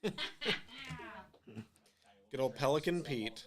Good old Pelican Pete.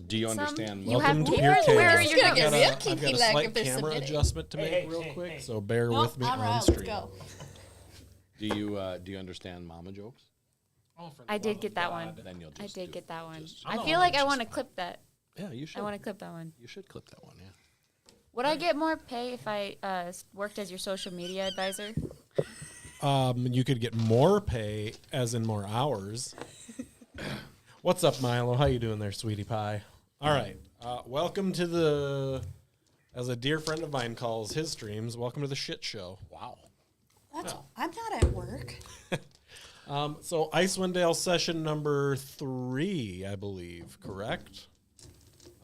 Do you understand? You have Welcome to papers? your Where are table. you going to I've get got a slight camera adjustment to make real quick, so bear with me on stream. Do you understand mama jokes? I did get that one. Then you'll I just did do get it. that one. Just- I feel like I want to clip that. Yeah, you should. I want to clip that one. You should clip that one. Yeah. Would I get more pay if I worked as your social media advisor? You could get more pay, as in more hours. What's up, Milo? How you doing there, sweetie pie? All right. Welcome to the, as a dear friend of mine calls his streams, welcome to the shit show. Wow. I'm not at work. So Icewind Dale session number 3, I believe, correct?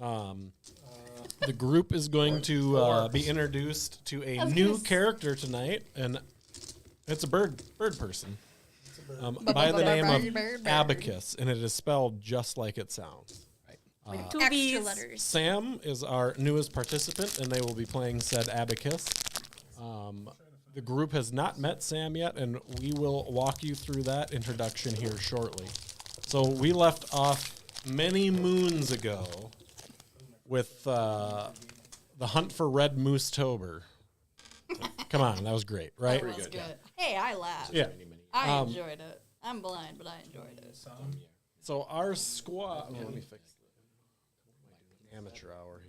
The group is going to be introduced to a new character tonight, and it's a bird person. By the name of Abacus, and it is spelled just like it sounds. With two Extra B's. letters. Sam is our newest participant, and they will be playing said Abacus. The group has not met Sam yet, and we will walk you through that introduction here shortly. So we left off many moons ago with the hunt for Red Moose Tober. Come on, that was great, right? That was good. Hey, I laughed. Yeah. I enjoyed it. I'm blind, but I enjoyed it. So our squad. Oh, let me fix the amateur hour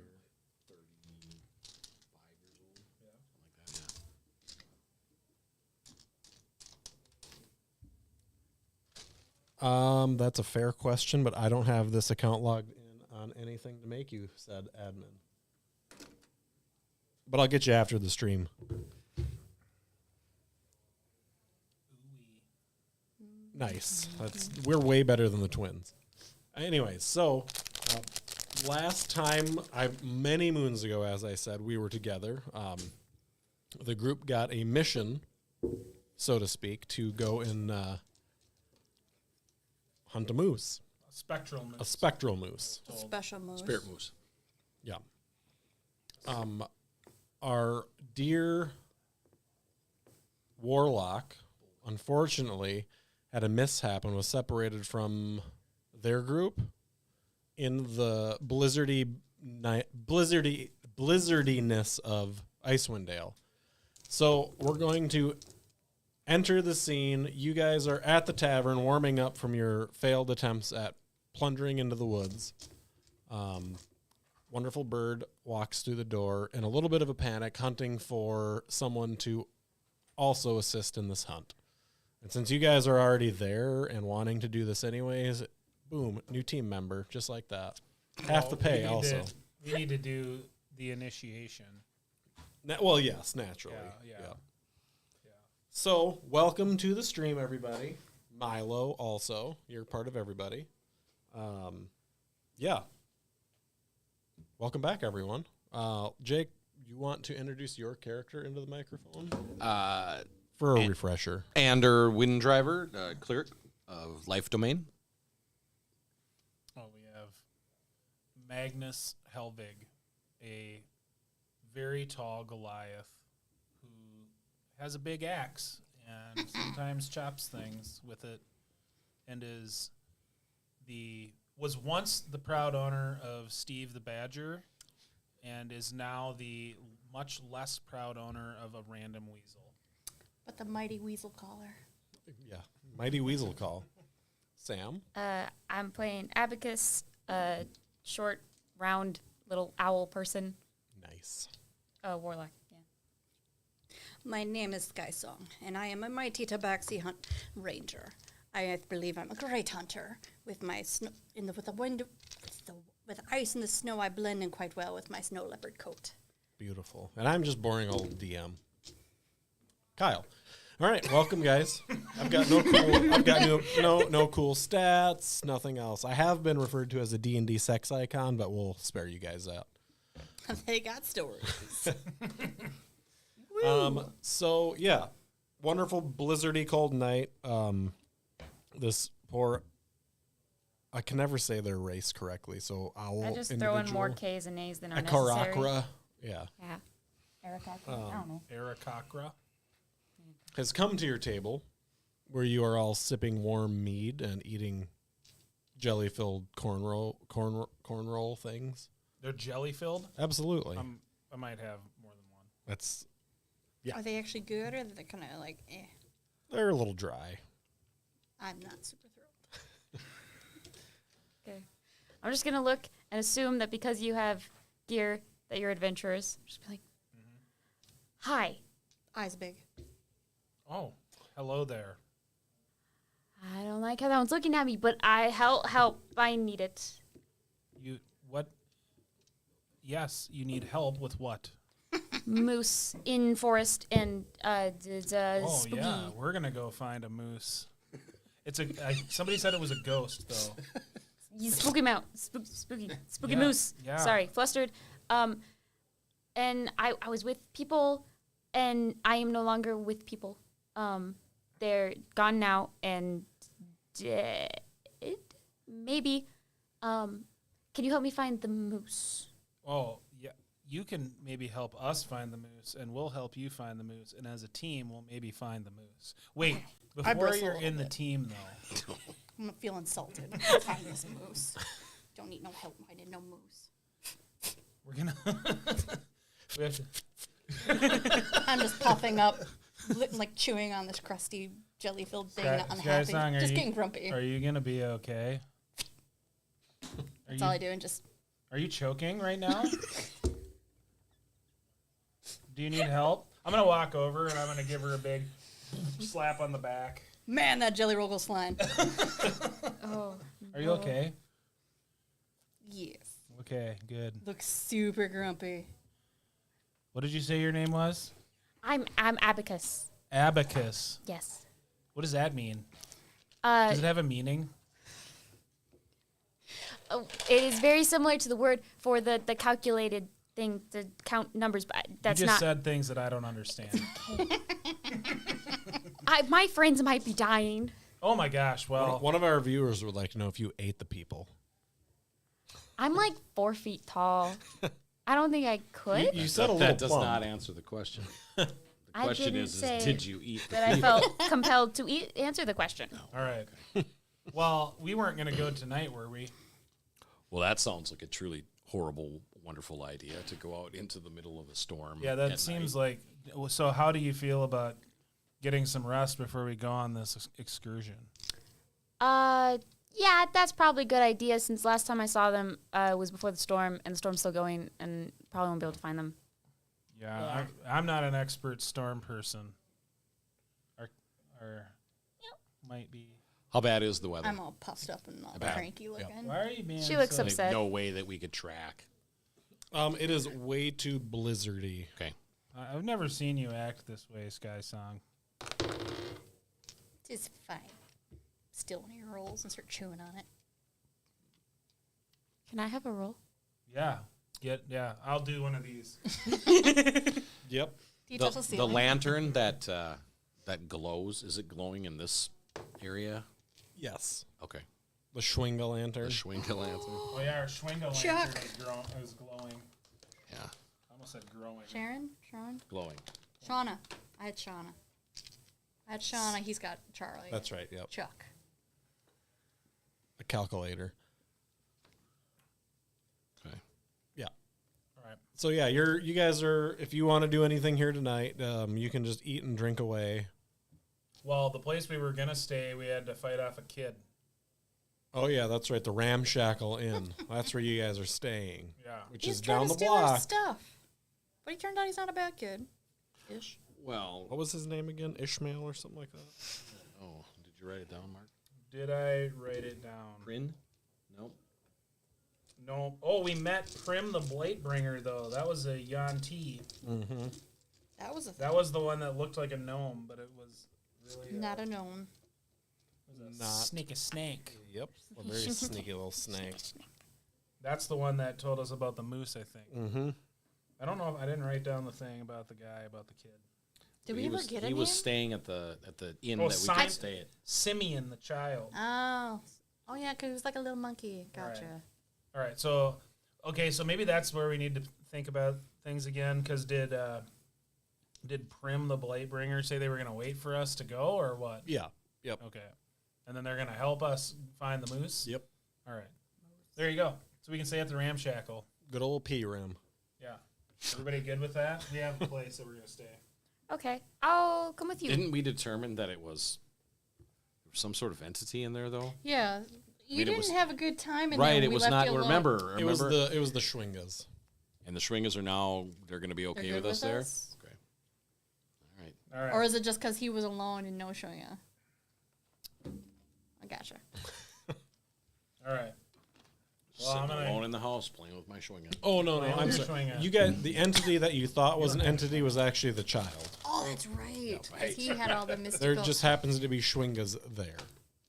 here. That's a fair question, but I don't have this account logged in on anything to make you said admin. But I'll get you after the stream. Nice. We're way better than the twins. Anyways, so last time, many moons ago, as I said, we were together. The group got a mission, so to speak, to go and hunt a moose. A spectral moose. A spectral moose. Special moose. Spirit moose. Yeah. Our dear warlock, unfortunately, had a mishap and was separated from their group in the blizzardiness of Icewind Dale. So we're going to enter the scene. You guys are at the tavern warming up from your failed attempts at plundering into the woods. Wonderful bird walks through the door in a little bit of a panic, hunting for someone to also assist in this hunt. And since you guys are already there and wanting to do this anyways, boom, new team member, just like that. Half the pay also. We need to do the initiation. Well, yes, naturally. Yeah. So, welcome to the stream, everybody. Milo, also. You're part of everybody. Yeah. Welcome back, everyone. Jake, you want to introduce your character into the microphone? For a refresher. Ander Windriver, cleric of Life Domain. Well, we have Magnus Helvig, a very tall Goliath who has a big axe and sometimes chops things with it, and was once the proud owner of Steve the Badger, and is now the much less proud owner of a random weasel. But the mighty weasel caller. Yeah, mighty weasel call. Sam? I'm playing Abacus, a short, round, little owl person. Nice. Warlock, yeah. My name is Sky Song, and I am a mighty tabaxi hunt ranger. I believe I'm a great hunter. With my with ice and the snow, I blend in quite well with my snow leopard coat. Beautiful. And I'm just boring old DM. Kyle. All right, welcome, guys. I've got no cool stats, nothing else. I have been referred to as a D&D sex icon, but we'll spare you guys that. They got stories. So yeah, wonderful blizzardy cold night. This poor, I can never say their race correctly, so owl I just individual. throw in more K's and A's than are A necessary. Karakra, yeah, Arakakra, I don't know. Arakakra. has come to your table, where you are all sipping warm mead and eating jelly-filled cornroll things. They're jelly filled. Absolutely. I might have more than one. That's Yeah. Are they actually good, or are they kind of like, eh? they're a little dry. I'm not super thrilled. Okay. I'm just gonna look and assume that because you have gear that you're adventurers. Just be like, hi. Eyes big. Oh, hello there. I don't like how that one's looking at me, but I help. I need it. You what? Yes, you need help with what? Moose in forest and Oh spooky. yeah, we're gonna go find a moose. It's somebody said it was a ghost though. Spooky spooky Yeah, moose. yeah. Sorry, flustered. And I was with people, and I am no longer with people. They're gone now and dead. Maybe. Can you help me find the moose? Oh yeah, you can maybe help us find the moose, and we'll help you find the moose, and as a team, we'll maybe find the moose. Wait, I before bristle a you're little in the bit. team though. I'm gonna feel insulted. Find this moose. Don't need no help finding no moose. We're gonna. We have to. I'm just puffing up, like chewing on this crusty jelly-filled thing, not unhappy. Sky-song, Just getting grumpy. Are you gonna be okay? That's all I do, and just Are you choking right now? Do you need help? I'm gonna walk over and I'm gonna give her a big slap on the back. man, that jelly roll goes flying. Oh. Are you okay? Yes. Okay, good. Looks super grumpy. What did you say your name was? I'm Abacus. Abacus. Yes. What does that mean? Uh, Does it have a meaning? it is very similar to the word for the calculated thing to count numbers, but that's You just not. said things that I don't understand. My friends might be dying. Oh my gosh, well, One of our viewers would like to know if you ate the people. I'm like 4 feet tall. I don't think I could. You said a little That does plump. not answer the question. The I question didn't is say did you eat the that I felt compelled to answer the question. all right. Well, we weren't going to go tonight, were we? Well, that sounds like a truly horrible, wonderful idea to go out into the middle of a storm. Yeah, that seems like. So, how do you feel about getting some rest before we go on this excursion? Yeah, that's probably a good idea since last time I saw them was before the storm, and the storm's still going, and probably won't be able to find them. Yeah, I'm not an expert storm person. Or might be. How bad is the weather? I'm all puffed up and all Bad. cranky looking. Why are you being? She looks so- Like, upset. no way that we could track. It is way too blizzardy. Okay. I've never seen you act this way, Sky Song. It's fine. Steal one of your rolls and start chewing on it. Can I have a roll? Yeah, I'll do one of these. Yep. Do you touch the The ceiling? lantern that glows, is it glowing in this area? Yes. Okay. The Schwinga The lantern. Schwinga lantern. Oh yeah, our Schwingo Chuck. lantern is glowing. Yeah. I almost said growing. Sharon? Sean? Glowing. Shauna. I had Shauna. He's got Charlie. That's right. Yep. Chuck. A calculator. Okay. Yeah. All right. So yeah, you guys are. If you want to do anything here tonight, you can just eat and drink away. Well, the place we were gonna stay, we had to fight off a kid. Oh yeah, that's right. The Ramshackle Inn. That's where you guys are staying. Yeah. Which He's is trying down to the steal our block. stuff. But he turned out he's not a bad kid. Ish. Well, What was his name again? Ishmael or something like that. oh, did you write it down, Mark? Did I write it down? Prin? Nope. No. Oh, we met Prim the Bladebringer though. That was a Yanti. Mm-hmm. That was a That was the one that looked like a gnome, but it was really not a gnome. was Not. snake. A snake. Yep. A very sneaky little snake. That's the one that told us about the moose, I think. Mm-hmm. I don't know if I didn't write down the thing about the guy, about the kid. Did we he ever was, get a He name? was staying at the inn Oh, that we Simon. could stay at. Simeon the child. Oh. Oh, yeah, because he was like a little monkey. Gotcha. Right. All right, so maybe that's where we need to think about things again. Because did Prim the Bladebringer say they were going to wait for us to go, or what? Yeah. Yep. Okay, and then they're going to help us find the moose. Yep. All right. There you go. So we can stay at the ramshackle. Good old P rim. Yeah. Everybody good with that? We have a place that we're going to stay. Okay, I'll come with you. Didn't we determine that it was some sort of entity in there, though? Yeah. You mean, it didn't was- have a good time, and Right, then it we was left not. you alone. Remember, It was the Schwingas. and the Schwingas are now, they're going to be They're okay good with us there? us? Okay. All right. All right. Or is it just because he was alone and no showing you? I gotcha. All right. Well, Sitting I'm gonna- alone in the house playing with my Schwinga. Oh no, Playing I'm with your sorry. Schwinga. You guys, the entity that you thought was an entity was actually the child. Oh, that's right. 'Cause right. he had all the mystical. There just happens to be Schwingas there.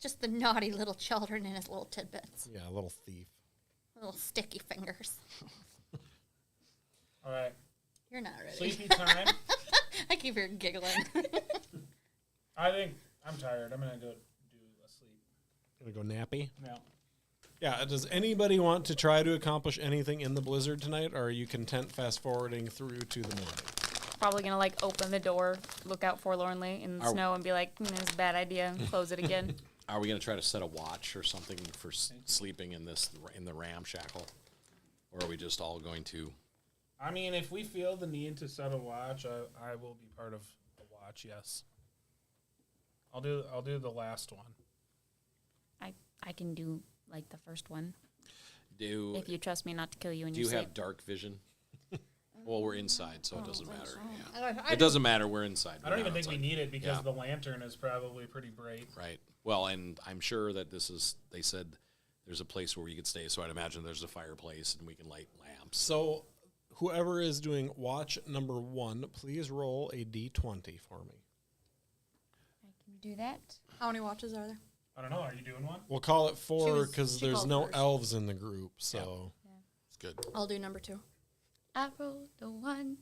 just the naughty little children in his little tidbits, Yeah, a little thief. little sticky fingers. All right. You're not ready. Sleepy time. I keep hearing giggling. I think I'm tired. I'm going to go do a sleep. Gonna go nappy. No. Yeah. Does anybody want to try to accomplish anything in the blizzard tonight, or are you content fast forwarding through to the morning? Probably gonna like open the door, look out forlornly in the Are- snow, and be like, "It's a bad idea," and close it again. Are we going to try to set a watch or something for sleeping in the ramshackle? Or are we just all going to... I mean, if we feel the need to set a watch, I will be part of the watch, yes. I'll do the last one. I can do like the first one Do if you trust me not to kill you in do your you sleep. have dark vision? Well, we're inside, so it doesn't matter. Yeah. I It doesn't matter. We're inside. I don't We're even not think we outside. need it because Yeah. the lantern is probably pretty bright. Right. Well, and I'm sure that this is, they said there's a place where we could stay, so I'd imagine there's a fireplace and we can light lamps. So, whoever is doing watch number 1, please roll a d20 for me. I can do that. How many watches are there? I don't know. Are you doing one? We'll call it 4 because she there's called no first. elves in the group. So, It's good. I'll do number 2. I rolled a 1.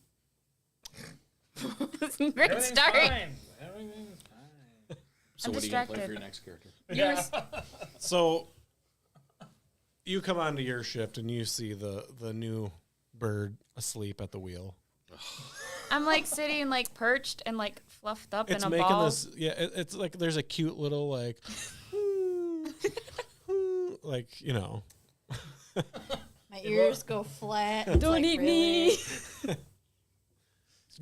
Great Everything's start. fine. Everything's fine. So I'm what are you going to play distracted. for your next character? Yours. so you come onto your shift and you see the new bird asleep at the wheel. I'm like sitting like perched and like fluffed up It's in a making ball. this. Yeah, it's like there's a cute little like, like you know. My ears go flat. Don't eat me. She's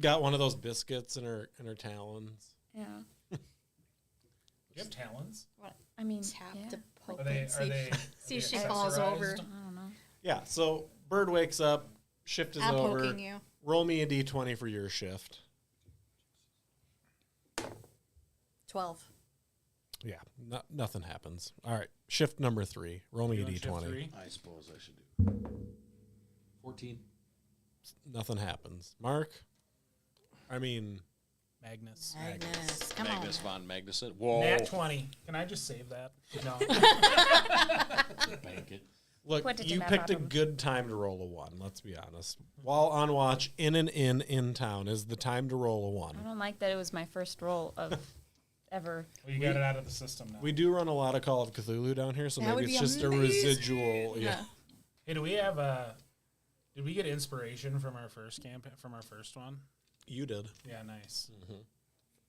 got one of those biscuits in her talons. Yeah. Do you have talons? I mean, Tap yeah. to poke Are they? and Are they? see if are she they falls over. accessorized? I don't know. Yeah. So bird wakes up. Shift is I'm over. poking you. Roll me a d20 for your shift. 12. Yeah, nothing happens. All right, shift number 3. Roll me You a want shift d20. 3? I suppose I should do 14. Nothing happens. Mark? I mean, Magnus. Magnus. Come Magnus on. von Magnuson. Whoa. Nat 20. Can I just save that? No. Bank it. look, Put it you in that picked a bottom. good time to roll a 1, let's be honest. While on watch, in an inn in town is the time to roll a 1. I don't like that it was my first roll of ever. Well, you got it out of the system now. We do run a lot of Call of Cthulhu down here, so That maybe would it's be just a amazing. residual. Yeah. Hey, do we have a? Did we get inspiration from our first campaign? From our first one? You did. Yeah, nice.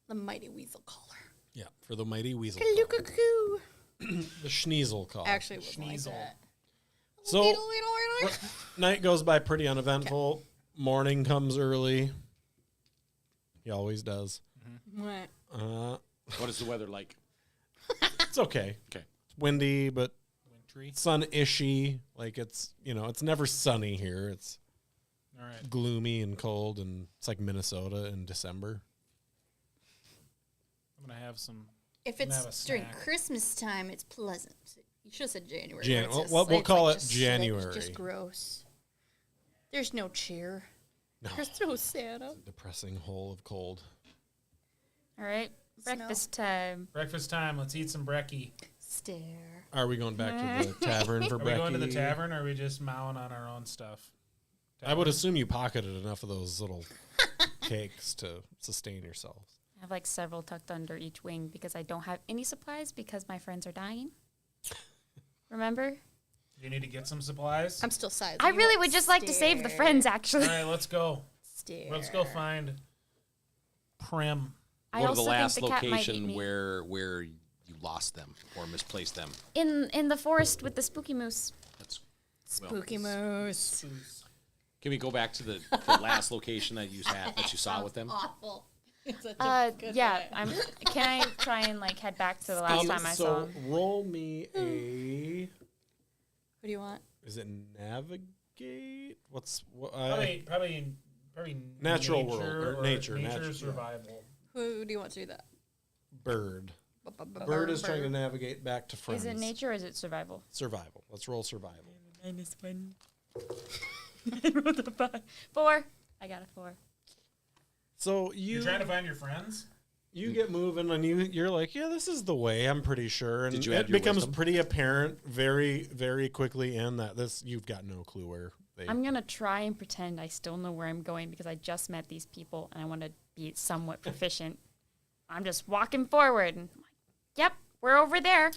The mighty weasel caller. Yeah, for the mighty weasel. Cuckoo. The Schneasel call. Actually, it wasn't like Schneasel. that. So Weedle, weedle, weedle. night goes by pretty uneventful. Morning comes early. He always does. What? What is the weather like? It's okay. Okay. It's windy, but Wintry. sun-ishy. Like it's it's never sunny here. It's All right. gloomy and cold, and it's like Minnesota in December. I'm gonna have some. If Can have it's a during snack. Christmas time, it's pleasant. You should have said January. Jan- where it's well, just- we'll it's call like it just slick, January. Just gross. There's no cheer. No, There's no Santa. depressing hole of cold. All right, breakfast time. Breakfast time. Let's eat some brekkie. Stare. Are we going back to the tavern for Are we going to the brekkie? tavern, or are we just mowing on our own stuff? I would assume you pocketed enough of those little cakes to sustain yourselves. I have like several tucked under each wing because I don't have any supplies because my friends are dying. Remember? You need to get some supplies. I'm still sizing. I you really up. would just like to save the Stare. friends, All actually. right, let's go. Stare. Let's go find Prim. I Go to the also last think the cat might eat location me. where you lost them or misplaced them? In the forest with the spooky moose. That's Spooky moose. Can we go back to the last location that you saw with them? Awful. It's such a good Yeah. one. Can I try and like head back to the last time I saw him? roll me a. What do you want? Is it navigate? Probably Natural nature world, or or nature, nature yeah. survival. Who do you want to do that? Bird. Bird is trying to navigate back to friends. Is it nature or is it survival? Survival. Let's roll survival. -1. I rolled a 5. 4. I got a 4. So You're trying to find your friends? you get moving and you're like, yeah, this is the way, I'm pretty sure. And Did you it add your becomes wisdom? pretty apparent very, very quickly in that you've got no clue where they I'm going to try and pretend I still know where I'm going because I just met these people and I want to be somewhat proficient. I'm just walking forward and I'm like, yep, we're over there.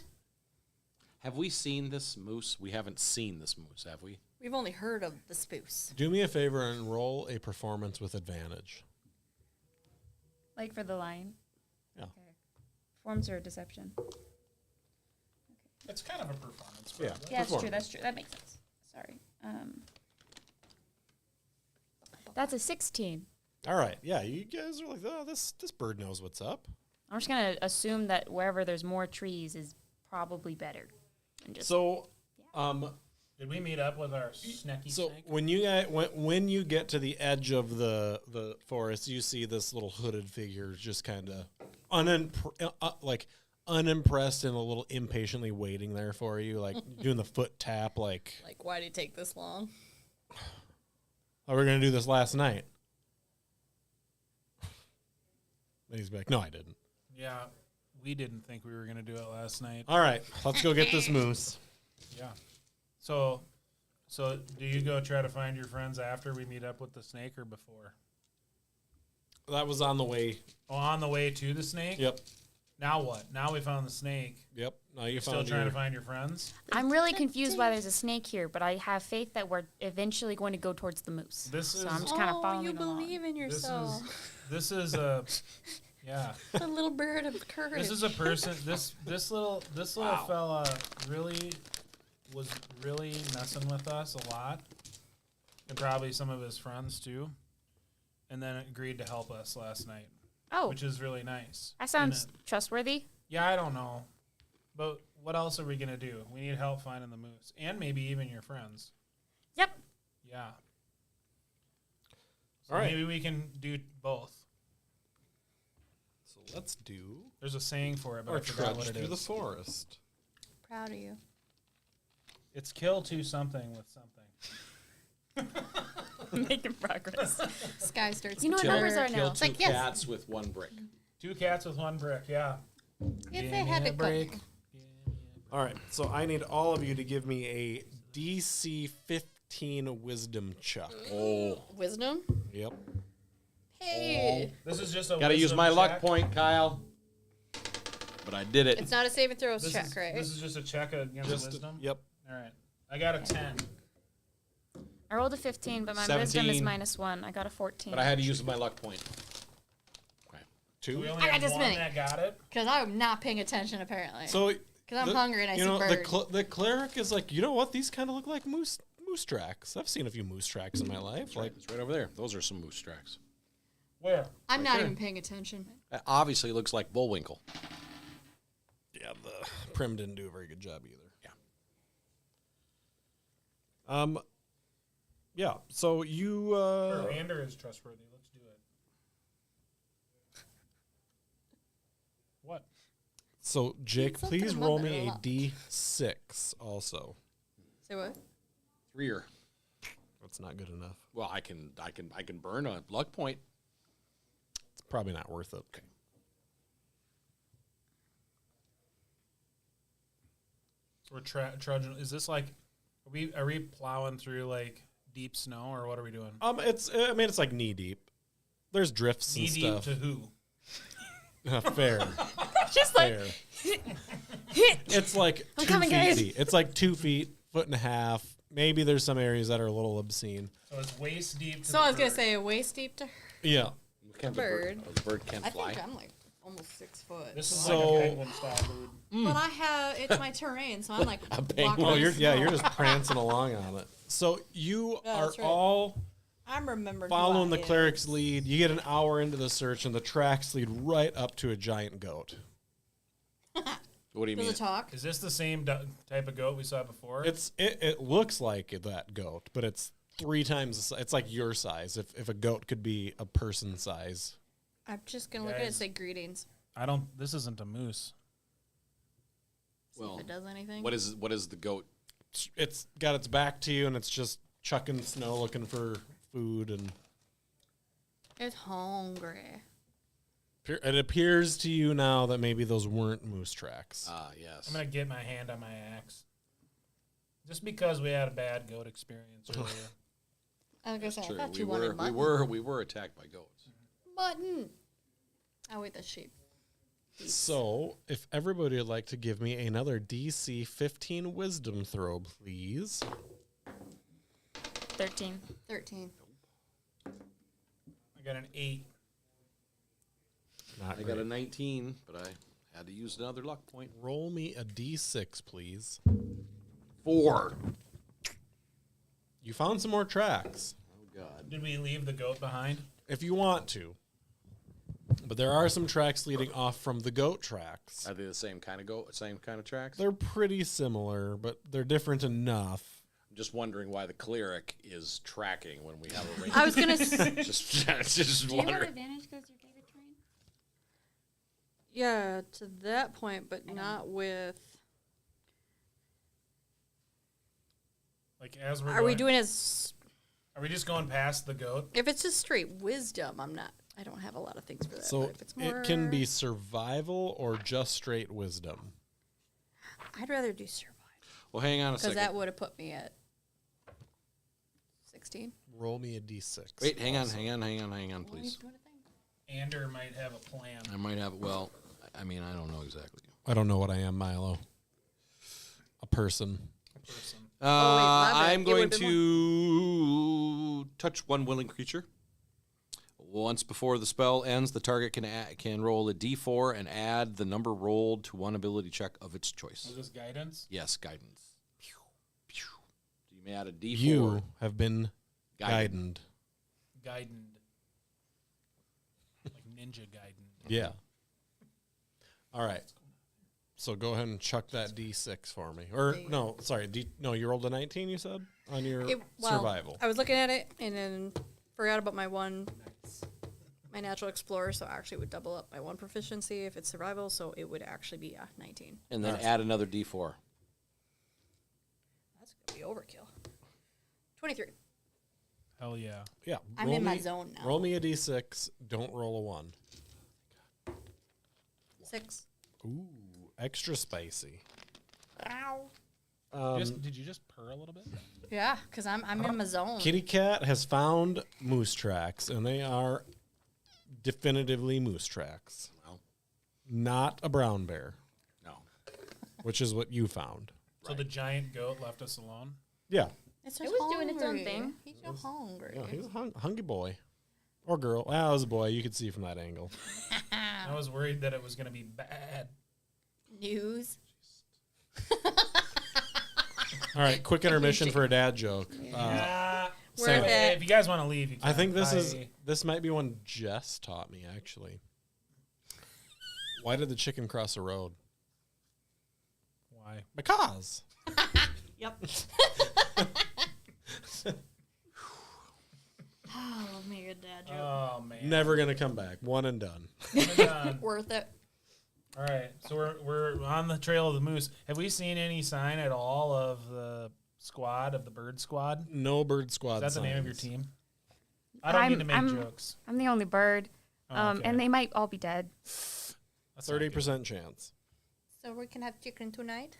Have we seen this moose? We haven't seen this moose, have we? We've only heard of the spoos. Do me a favor and roll a performance with advantage. Like for the lion. Yeah. Okay. Forms or deception? It's kind of a performance. Yeah. right? Yeah, that's true. Performance. That's true. That makes sense. Sorry. That's a 16. All right. Yeah, you guys are like, oh, this bird knows what's up. I'm just going to assume that wherever there's more trees is probably better. And just So, Did we meet up with our snacky so snake? when you get to the edge of the forest, you see this little hooded figure just kind of unimpressed and a little impatiently waiting there for you, like doing the foot tap, like, Like, why did it take this long? oh, we're gonna do this last night. And he's like, no, I didn't. Yeah, we didn't think we were going to do it last night. All right, let's go get this moose. Yeah. So do you go try to find your friends after we meet up with the snake or before? That was on the way. Oh, on the way to the snake? Yep. Now what? Now we found the snake. Yep. Now you Still found trying your, to find your friends? I'm really confused why there's a snake here, but I have faith that we're eventually going to go towards the moose. This So is- I'm just kind of following you along. believe in yourself. This is a yeah. A little bird of courage. This is a person. This little fella was really messing with us a lot, and probably some of his friends too, and then agreed to help us last night, Oh, which is really nice. that sounds trustworthy. Yeah, I don't know, but what else are we gonna do? We need help finding the moose, and maybe even your friends. Yep. Yeah. So All right. maybe we can do both. So let's do There's a saying for it, but our I forgot trudge what it through the is. forest. Proud of you. It's kill to something with something. Making progress. Sky starts. You know what to numbers blur. are now. Kill It's two like, yes. cats with one brick. 2 cats with 1 brick. Yeah. If Give they me had a to break. cook. All right, so I need all of you to give me a DC 15 wisdom check. Oh, Wisdom? Yep. Hey. This is just a gotta use wisdom my luck check. point, Kyle. But I did it. It's not a save and throw This check, is, right? This is just a check against Just wisdom. yep. All right. I got a 10. I rolled a 15, but my wisdom is 17. -1. I got a 14. But I had to use my luck point. Okay. So we Two. only I got have this one many. that got it. Because I'm not paying attention, apparently. So Because I'm hungry and I you see know, bird. the cleric is like, you know what? These kind of look like moose tracks. I've seen a few moose tracks in my life. Like, It's right over there. Those are some moose tracks. Where? I'm right not there. even paying attention. That obviously looks like Bullwinkle. yeah, the Prim didn't do a very good job either. Yeah. Yeah. So you Rander is trustworthy. Let's do it. What? so Jake, something please about roll that me a a lot. D6 also. Say what? 3-er. That's not good enough. Well, I can burn a luck point. It's probably not worth it. Okay. We're trudging. Is this like, are we plowing through like deep snow or what are we doing? It's like knee deep. There's drifts Knee and deep stuff. to who? Fair. just like, Fair. It's like I'm 2 coming, feet guys. deep. It's like 2 feet, 1.5 feet. Maybe there's some areas that are a little obscene. So it's waist deep. To So the I was going bird. to say waist deep to her. Yeah. Can Bird. The bird can't I fly. think I'm like almost 6 foot. This is So- like a penguin style mood. But I have it's my terrain, so I'm like walking Oh, on you're snow. you're just prancing along on it. So you Yeah, are that's right. all I'm remembering following who the I cleric's is. lead. You get an hour into the search, and the tracks lead right up to a giant goat. What do you Does mean? it talk? Is this the same type of goat we saw before? It looks like that goat, but it's 3 times the size. It's like your size. If a goat could be a person size. I'm just gonna look at it and Guys. say greetings. I don't. This isn't a moose. See Well, if it does anything. what is the goat? It's got its back to you, and it's just chucking snow, looking for food, and It's hungry. it appears to you now that maybe those weren't moose tracks. Ah, yes. I'm gonna get my hand on my axe. Just because we had a bad goat experience earlier. I was gonna say, I True. thought We you were, wanted we mutton. were attacked by goats. Mutton. I'll eat the sheep. So, if everybody would like to give me another DC 15 wisdom throw, please. 13. 13. I got an 8. Not I got a 19, but I had to use another luck point. Roll me a D6, please. 4. You found some more tracks, Oh God. Did we leave the goat behind? if you want to. But there are some tracks leading off from the goat tracks. Are they the same kind of goat? Same kind of tracks? They're pretty similar, but they're different enough. I'm just wondering why the cleric is tracking when we have a range. I was gonna. just Do you have wondering. advantage because you're David trained? Yeah, to that point, but not with. Like as we're Are we going- doing as? Are we just going past the goat? If it's just straight wisdom, I'm not. I don't have a lot of things for that. So but if it's more, it can be survival or just straight wisdom. I'd rather do survival Well, hang on a because second. that would have put me at 16. Roll me a D6. Wait, hang on, please. Ander might have a plan. I might have. Well, I mean, I don't know exactly. I don't know what I am, Milo. A person. Person. my bad. I'm It going would've been to touch one willing creature. Once before the spell ends, the target can roll a d4 and add the number rolled to one ability check of its choice. Is this guidance? Yes, guidance. So you may add a d4. You have been Guided. guided. Guidance. Like ninja guidance. Yeah. All right. So go ahead and chuck that D6 for me. Or no, sorry, no, you rolled a 19. You said on your survival. I was looking at it and then forgot about my natural explorer, so actually it would double up my 1 proficiency if it's survival, so it would actually be 19. And then add another d4. That's gonna be overkill. 23. Hell yeah. Yeah. I'm roll in my me- zone now. Roll me a D6. Don't roll a 1. 6. Ooh, extra spicy. Ow. Did you just purr a little bit? Yeah, because I'm in my zone. Kitty Cat has found moose tracks, and they are definitively moose tracks. Well, Not a brown bear, no. which is what you found. So the giant goat left us alone? Yeah. It's It was doing its own hungry. thing. He's so hungry. Yeah, he's a hungry boy. Or girl. Well, it was a boy. You could see from that angle. I was worried that it was going to be bad. News. All right, quick intermission for a dad joke. Yeah. Worth Sam, it. If you guys want to leave, you can. I think this might be one Jess taught me, actually. Why did the chicken cross the road? Why? Because. Yep. Oh, love me a good dad joke. Oh, man. Never going to come back. One and done. Worth it. All right, so we're on the trail of the moose. Have we seen any sign at all of the squad, of the bird squad? No bird squad. Is that the name of your signs. team? I don't mean to make I'm- jokes. I'm the only bird. Oh, okay. And they might all be dead. That's not good. 30% chance. So we can have chicken tonight?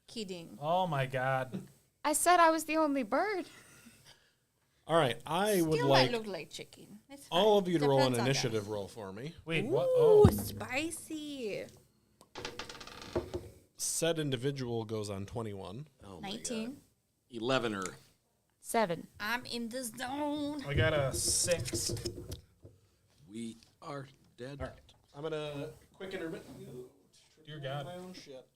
Kidding. Oh my God. I said I was the only bird. All right, I would Still like might look like chicken. It's all fine. of you to roll an Depends on initiative roll for me. Wait, that. what? Ooh, Oh, spicy. Said individual goes on 21. Oh, my 19. God. 11 or 7. I'm in the zone. I got a 6. we are dead. All right. I'm going to quick intermittent. Dear God. My own shit.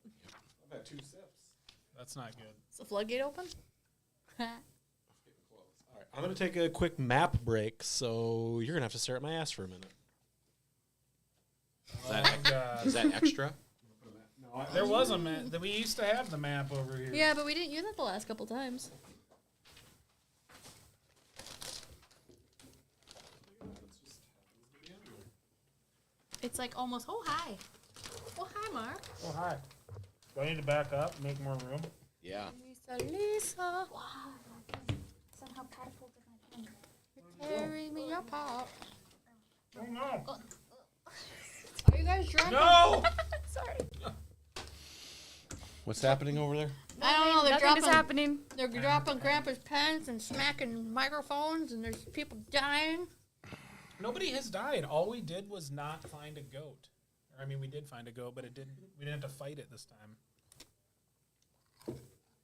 I've had 2 sips. That's not good. Is the floodgate open? All right, I'm gonna take a quick map break, so you're gonna have to stare at my ass for a minute. Is that extra? No, There was a map. We used to have the map over here. Yeah, but we didn't use it the last couple times. It's like almost, oh, hi. Oh, hi, Mark. Oh, hi. Do I need to back up, make more room? Yeah. Lisa. Somehow catapulted my pen. Carry me your pop. Oh, no. Are you guys drunk? No! Sorry. What's happening over there? I don't know. They're Nothing is dropping. happening. They're dropping Grandpa's pens and smacking microphones, and there's people dying. Nobody has died. All we did was not find a goat. Or, I mean, we did find a goat, but it didn't. We didn't have to fight it this time.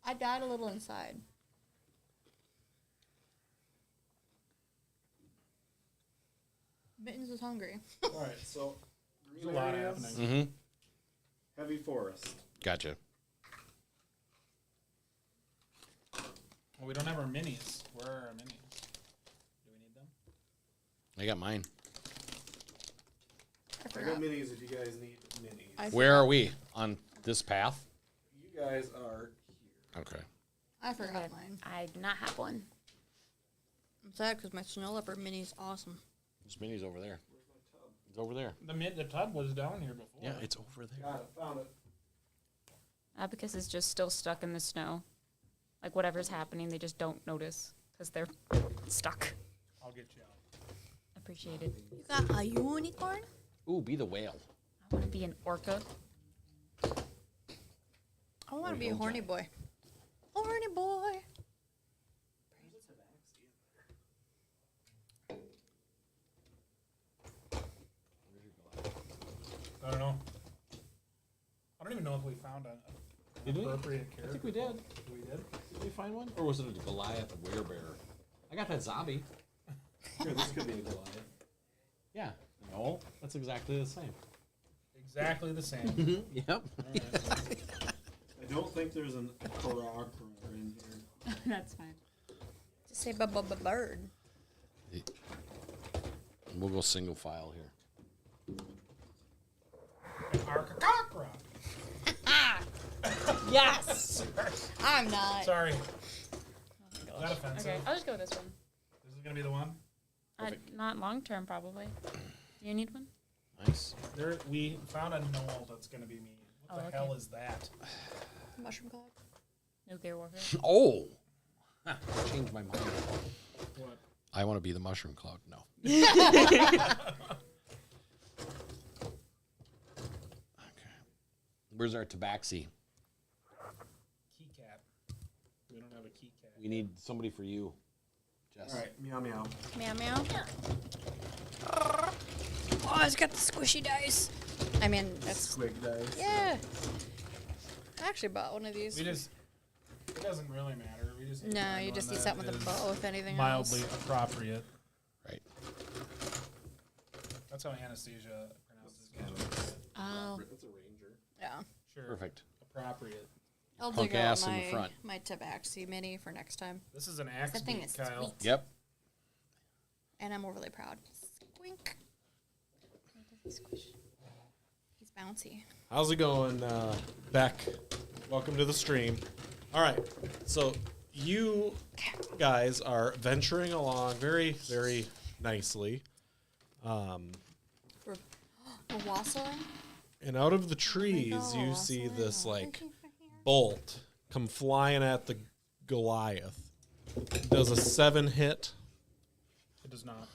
I died a little inside. Mittens is hungry. All right, so There's a lot happening. Mm-hmm. Heavy forest. Gotcha. Well, we don't have our minis. Where are our minis? Do we need them? I got mine. I I forgot. got minis if you guys need minis. I Where forgot. are we? On this path? You guys are here. Okay. I forgot Okay. mine. I do not have one. I'm sad because my snow leopard mini is awesome. This mini's over there. It's over there. The tub was down here before. Yeah, it's over there. Got it. Found it. Abacus is just still stuck in the snow. Like whatever's happening, they just don't notice because they're stuck. I'll get you out. Appreciated. You got a unicorn? Ooh, be the whale. I want to be an orca. I want to be a horny boy. Horny boy. I don't know. I don't even know if we found an Did we? appropriate I character. think we did. We did? Did we find one? Or was it a Goliath werebearer? I got that zombie. Sure, this could be a Goliath. Yeah. No, that's exactly the same. Exactly the same. Yep. All right. I don't think there's an Karakra in here. That's fine. Just say bird. We'll go single file here. Arcacocra. Yes. I'm not. Sorry. Not offensive. Okay, I'll just go with this one. This is gonna be the one. Not long term, probably. Do you need one? Nice. There, we found a knoll that's gonna be me. What Oh, the okay. hell is that? Mushroom cloud. Nuclear warfare. Oh! Changed my mind. What? I want to be the mushroom cloud. No. Okay. Where's our tabaxi? Key cat. We don't have a key cat. We need somebody for you, Jess. All right, meow meow. Meow meow. Oh, it's got the squishy dice. I mean, that's Squig dice. yeah. I actually bought one of these. We just. It doesn't really matter. We just. No, find you one just need that something with a is bow, if anything mildly else. appropriate. Right. That's how Anastasia pronounces it. Oh, It's a ranger. yeah. Sure. Perfect. Appropriate. I'll Punk dig out ass in the front. my tabaxi mini for next time. This is an axe That thing beat, is Kyle. sweet. Yep. And I'm overly proud. Squink. He's bouncy. How's it going, Beck? Welcome to the stream. All right, so you guys are venturing along very, very nicely. We're wassailing. And out of the trees, you see this like bolt come flying at the Goliath. Does a 7 hit. It does not.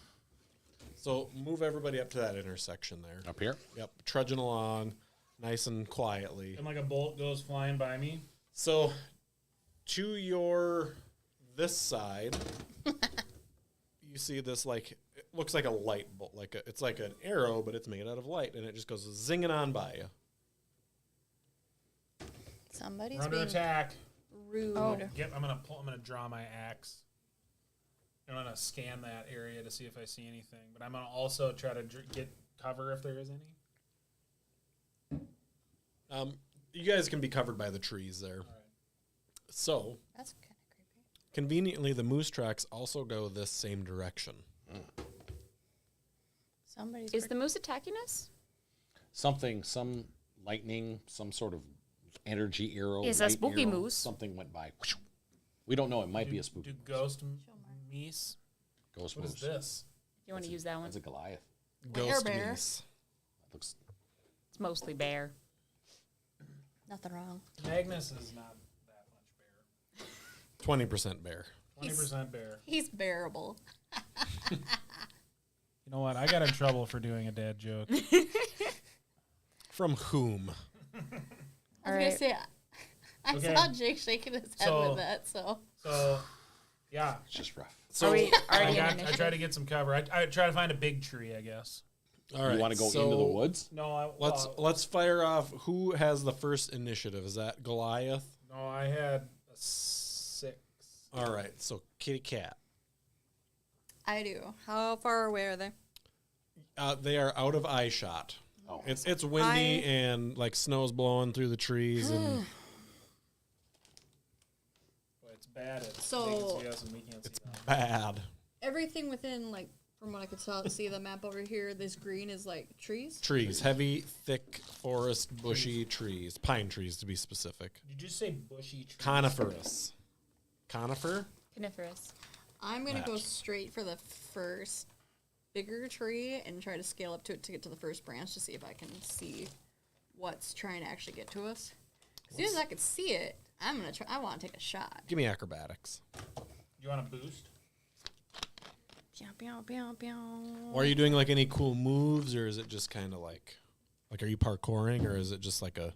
So move everybody up to that intersection there. Up here. Yep, trudging along, nice and quietly. And like a bolt goes flying by me. So to your this side, you see this like it looks like a light bolt, it's like an arrow, but it's made out of light, and it just goes zinging on by you. Somebody's We're under being attack. rude. Oh. I'm gonna draw my axe. I'm gonna scan that area to see if I see anything, but I'm gonna also try to get cover if there is any. You guys can be covered by the trees there. So, That's kind of creepy. conveniently, the moose tracks also go this same direction. Somebody's. Is the moose attacking us? Some lightning, some sort of energy arrow. It's a light spooky arrow, moose. Something went by. We don't know. It might be a spooky Do ghost meese? ghost What is moose. this? You want to use that one? That's a Goliath. Ghost bear. meese. That looks. It's mostly bear. Nothing wrong. Magnus is not that much bear. 20% bear. 20% bear. He's bearable. You know what? I got in trouble for doing a dad joke. From whom? I was All gonna right. say, I Okay. saw Jake shaking his head So- with that. So So, yeah. It's just rough. So, Are we already in I initiative? try to get some cover. I try to find a big tree, I guess. all right. You want to go so into the woods? No, Let's fire off. Who has the first initiative? Is that Goliath? No, I had a 6. All right. So kitty cat. I do. How far away are they? They are out of eye shot. Oh. It's windy and like snow's blowing through the trees and Well, it's bad. It's So- they can see us and we can't it's see them. bad. Everything within, like, from what I could see the map over here, this green is like trees. Trees, heavy, thick forest, bushy trees, pine trees to be specific. Did you say bushy trees? Coniferous. Conifer? Coniferous. I'm gonna go Match. straight for the first bigger tree and try to scale up to it to get to the first branch to see if I can see what's trying to actually get to us. As soon as I can see it, I'm gonna try. I want to take a shot. Give me acrobatics. You want a boost? Pew, pew, pew, pew. Or are you doing like any cool moves, or is it just kind of like are you parkouring, or is it just like a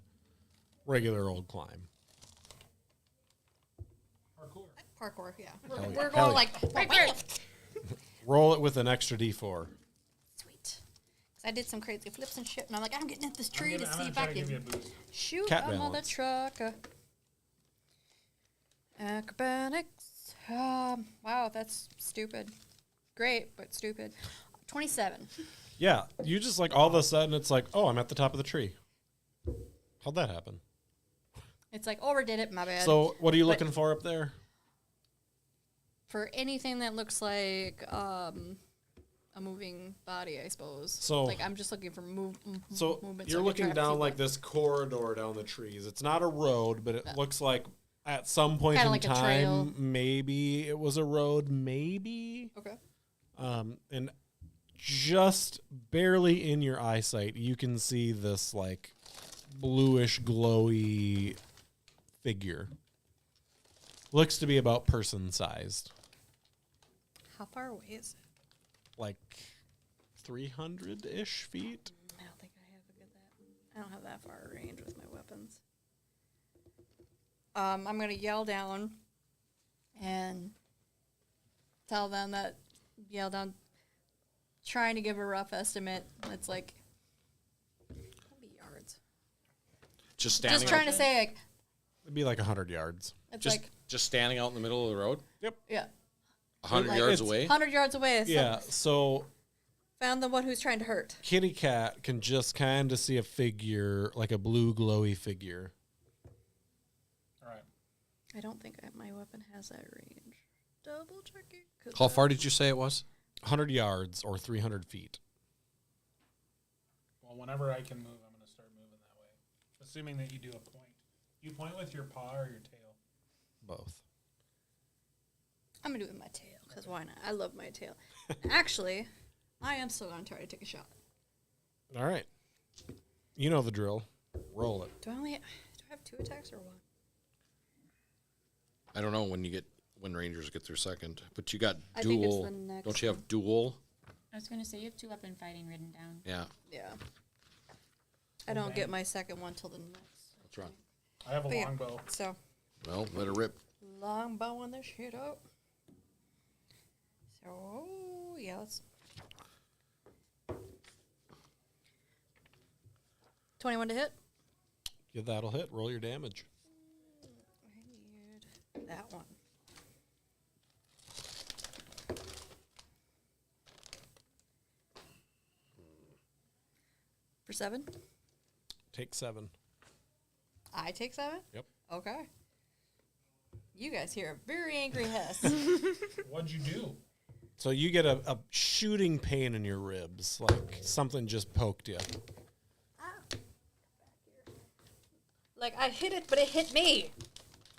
regular old climb? Parkour. Parkour, yeah. Hell yeah. We're Hell going yeah. like Roll it with an extra D4. sweet. 'Cause I did some crazy flips and shit, and I'm like, I'm getting at this I'm tree to gonna see if try I to give you a can boost. shoot Cat another balance. trucker. Acrobatics. Wow, that's stupid. Great, but stupid. 27. Yeah, you just like all of a sudden it's like, oh, I'm at the top of the tree. How'd that happen? It's like, overdid it, my bad. So what are you But- looking for up there? For anything that looks like a moving body, I suppose. So- like I'm just looking for So movement. you're I can looking try to down see like what- this corridor down the trees. It's not a road, but it looks like at some point Kinda in like a trail. time, maybe it was a road, maybe. Okay. And just barely in your eyesight, you can see this like bluish, glowy figure. Looks to be about person sized, How far away is it? like 300-ish feet. I don't think I have a good that. I don't have that far range with my weapons. I'm gonna yell down and tell them that trying to give a rough estimate. It's like maybe yards. Just standing. Just trying out, to say like It'd be like 100 yards. it's just like just standing out in the middle of the road, yeah, 100 Like yards it's- away. 100 yards away. So Yeah, so found the one who's trying to hurt. Kitty Cat can just kind of see a figure, like a blue glowy figure. All right. I don't think my weapon has that range. Double check it. 'Cause How far did you say it was? 100 yards or 300 feet. Well, whenever I can move, I'm going to start moving that way. Assuming that you do a point. You point with your paw or your tail? Both. I'm gonna do it with my tail, because why not? I love my tail. Actually, I am still gonna try to take a shot. All right. You know the drill. Roll it. Do I have 2 attacks or 1? I don't know when Rangers get their second, but you got I think it's dual. the next Don't you have one. dual? I was going to say you have 2 weapon fighting written down. Yeah, Yeah. I don't get my second one till the next. that's right. I have a But yeah. longbow. So, Well, let it rip. long bowing this shit up. So, yeah, let's. 21 to hit. Yeah, that'll hit. Roll your damage. I need that one. For 7. Take 7. I take 7? Yep. Okay. You guys hear a very angry hiss. What'd you do? So you get a shooting pain in your ribs, like something just poked you. Like, I hit it, but it hit me.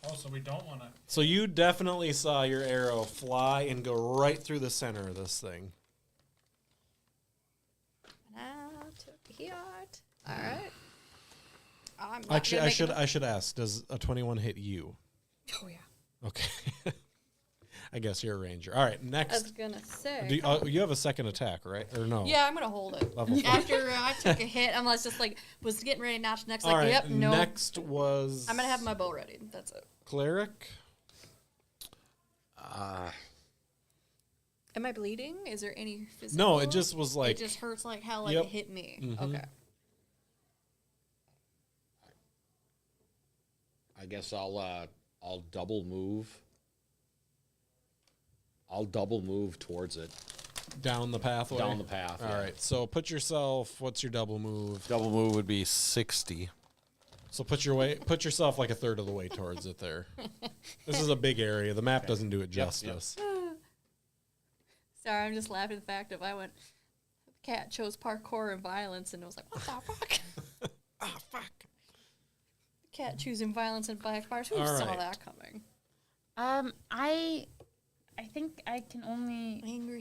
Oh, so we don't want to. So you definitely saw your arrow fly and go right through the center of this thing. And I took a hit. All right. I'm not Actually, gonna make I should ask, does a 21 hit you? Oh, yeah. Okay. I guess you're a ranger. All right, I was next. going to say. You have a second attack, right? Or no? Yeah, I'm going to hold it. Level 4. After I took a hit, I was just like, was getting ready to notch next. All Like, right, yep, no. next was... I'm going to have my bow ready. That's it. Cleric. Am I bleeding? Is there any physical? No, it just was like... It just hurts like hell, like Yep. it hit me. Mhm. Okay. I guess I'll double move. I'll double move towards it. Down the pathway? Down the path. All yeah. right, so put yourself... What's your double move? Double move would be 60. So put yourself like a third of the way towards it there. This is a big area. The map doesn't do it justice. Sorry, I'm just laughing at the fact of I went. The cat chose parkour and violence, and it was like, what the fuck? Ah, fuck. The cat choosing violence and black bars. Who All saw right. that coming? I think I can only. Angry.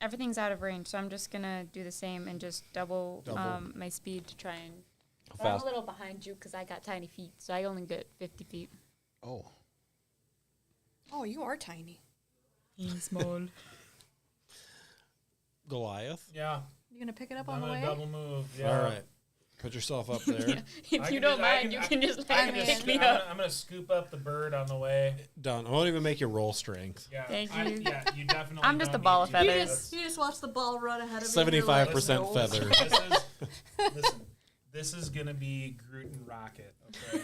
Everything's out of range, so I'm just gonna do the same and just double. Double. My speed to try and. How But I'm fast? a little behind you because I got tiny feet, so I only get 50 feet. Oh. Oh, you are tiny. Small. Goliath. Yeah. You gonna pick it up I'm on the gonna way? double move. Yeah. All right. Put yourself up there. If I you can don't just- I mind, can- you can just I like, can pick just, me up. I'm gonna scoop up the bird on the way. Done. I won't even make you roll strength. Yeah. Thank you. Yeah, you definitely. I'm just don't a ball need of to. You feathers. just watch the ball run ahead of you. 75% feather. This is gonna be Groot and Rocket. Okay,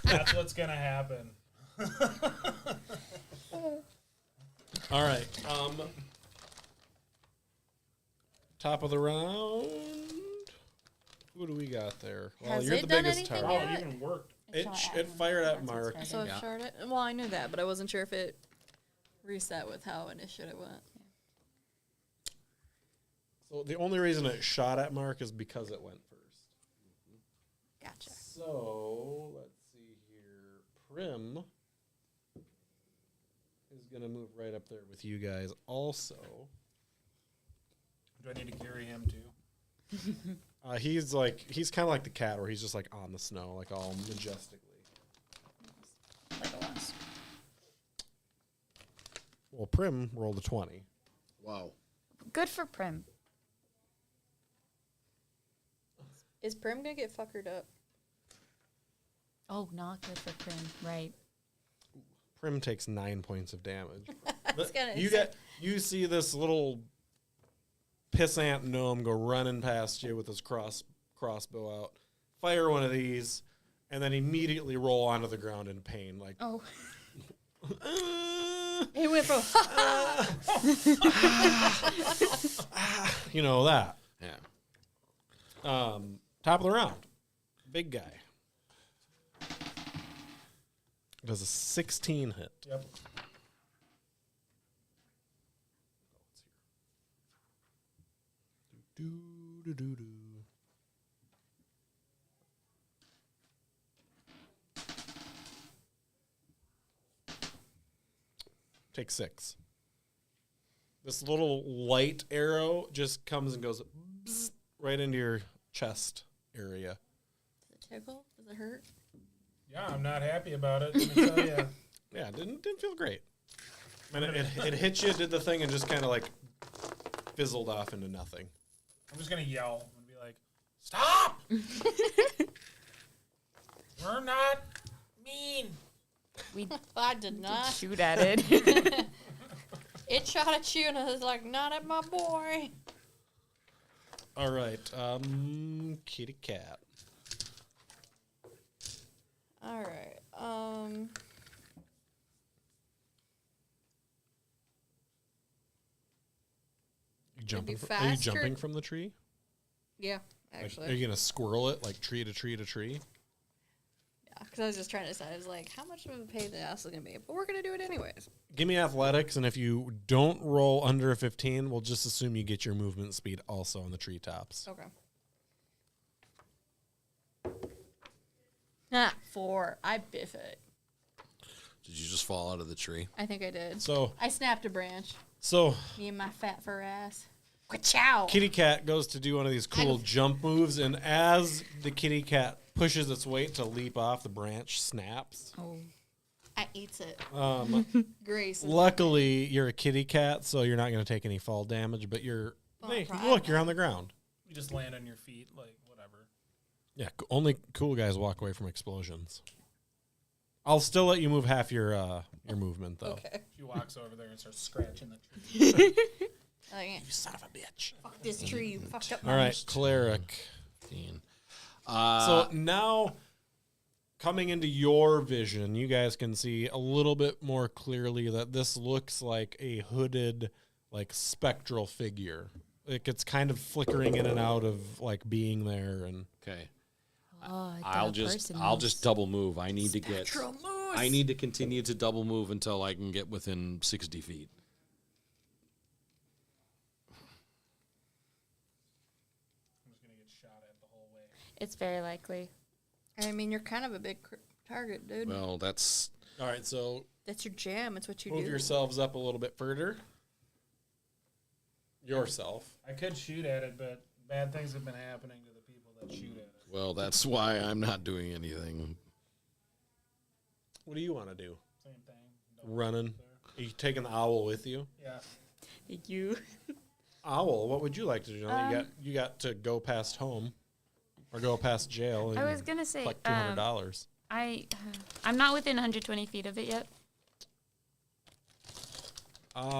that's what's gonna happen. All right. Top of the round. Who do we got there? Well, Has you're it the done biggest anything target. Oh, yet? it even worked. It fired at Mark. So Yeah. Charlotte. Well, I knew that, but I wasn't sure if it reset with how initiative went. So the only reason it shot at Mark is because it went first. Gotcha. So let's see here. Prim is gonna move right up there with you guys. Also, Do I need to carry him too? he's kind of like the cat, where he's just like on the snow, like all majestically. Like a once. Well, Prim rolled a 20. Wow. Good for Prim. Is Prim gonna get fuckered up? Oh, not good for Prim. Right. Prim takes 9 points of damage. was gonna You see this little pissant gnome go running past you with his crossbow out. Fire one of these, and then immediately roll onto the ground in pain, like. Oh. He went from You know that. Yeah. Top of the round, big guy. Does a 16 hit? Yep. Do. Take 6. This little light arrow just comes and goes bzz, right into your chest area. Does it tickle? Does it hurt? Yeah, I'm not happy about it. Let me tell you. Yeah, didn't feel great. And it hit you, did the thing, and just kind of like fizzled off into nothing. I'm just gonna yell and be like, "Stop! We're not mean." We I did not. shoot at it. It shot at you, and I was like, "Not at my boy." All right, kitty cat. All right. Jumping? be Are you faster. jumping from the tree? Yeah, Like, actually. are you gonna squirrel it like tree to tree to tree? Yeah. because I was just trying to decide. I was like, how much of a pain in the ass is going to be? But we're going to do it anyways. Give me athletics, and if you don't roll under a 15, we'll just assume you get your movement speed also on the treetops. Okay. 4. I biff it. Did you just fall out of the tree? I think I did. So, I snapped a branch. so Me and my fat fur ass. Ka-chow! kitty cat goes to do one of these cool jump moves, and as the kitty cat pushes its weight to leap off, the branch snaps. Oh. I eats it. Grace. Luckily, you're a kitty cat, so you're not going to take any fall damage, but hey, look, you're on the ground. You just land on your feet, like whatever. Yeah, only cool guys walk away from explosions. I'll still let you move half your movement, though. Okay. She walks over there and starts scratching the tree. Like, You son of a bitch. fuck this tree. You fucked up my All right, cleric. 15. So now, coming into your vision, you guys can see a little bit more clearly that this looks like a hooded, like spectral figure. Like it's kind of flickering in and out of like being there, and Okay. Oh, I'll just double move. I need to get. I need to continue to double move until I can get within 60 feet. I'm just gonna get shot at the whole way. It's very likely. I mean, you're kind of a big target, dude. Well, that's all right. So That's your jam. It's what you move do. yourselves up a little bit further. Yourself. I could shoot at it, but bad things have been happening to the people that shoot at it. well. That's why I'm not doing anything. What do you want to do? Same thing. Don't Running. Are you taking the owl with you? Yeah. You. Owl, what would you like to do? You got to go past home, or go past jail. And I was gonna say, collect $200. I'm not within 120 feet of it yet.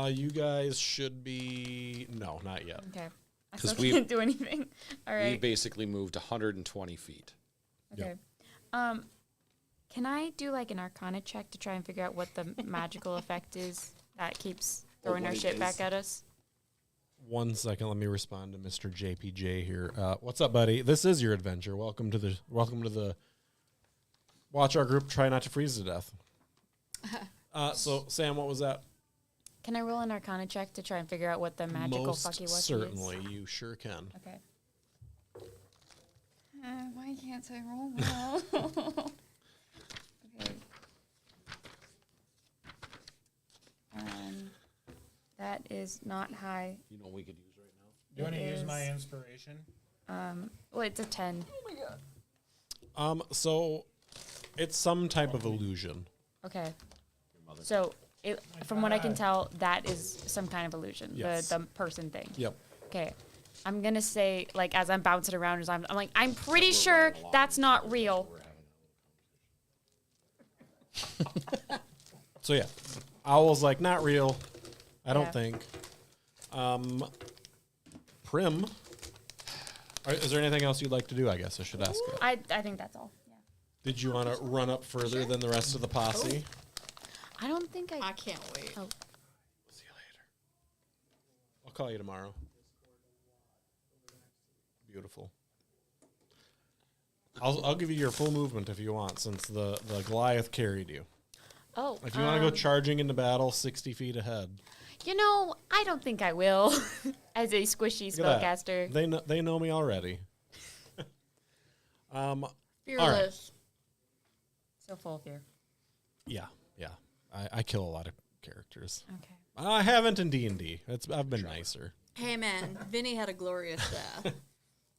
You guys should be no, not yet. Okay. I 'Cause still we- can't do anything. All We right. basically moved 120 feet. Okay. Can I do like an Arcana check to try and figure out what the magical effect is that keeps throwing our what it shit is. back at us? 1 second, let me respond to Mr. JPJ here. What's up, buddy? This is your adventure. Welcome to the watch our group try not to freeze to death. So Sam, what was that? Can I roll an Arcana check to try and figure out what the magical Most fucky wucky certainly, is? you sure can. Okay. Why can't I roll well? Okay. That is not high. You know what we could use right now? Do you want to It use my is. inspiration? Well, it's a 10. So it's some type of illusion. Okay. So, from what I can tell, that is some kind of illusion. Yes. The person thing. Yep. Okay. I'm going to say, like, as I'm bouncing around, I'm like, I'm pretty sure that's not real. So yeah, owl's like not real. I don't Yeah. think. Prim, is there anything else you'd like to do? I guess I should ask you. I think that's all. Yeah. Did you want to run up further than the rest of the posse? I don't think I can't wait. Oh. See you later. I'll call you tomorrow. Beautiful. I'll give you your full movement if you want, since the Goliath carried you. Oh. If you want to go charging into battle 60 feet ahead. You know, I don't think I will. As a squishy Look at that. spellcaster. They know me already. Fearless. So full of fear. Yeah. I kill a lot of characters. Okay. I haven't in D&D. I've been nicer. Hey, man. Vinny had a glorious death.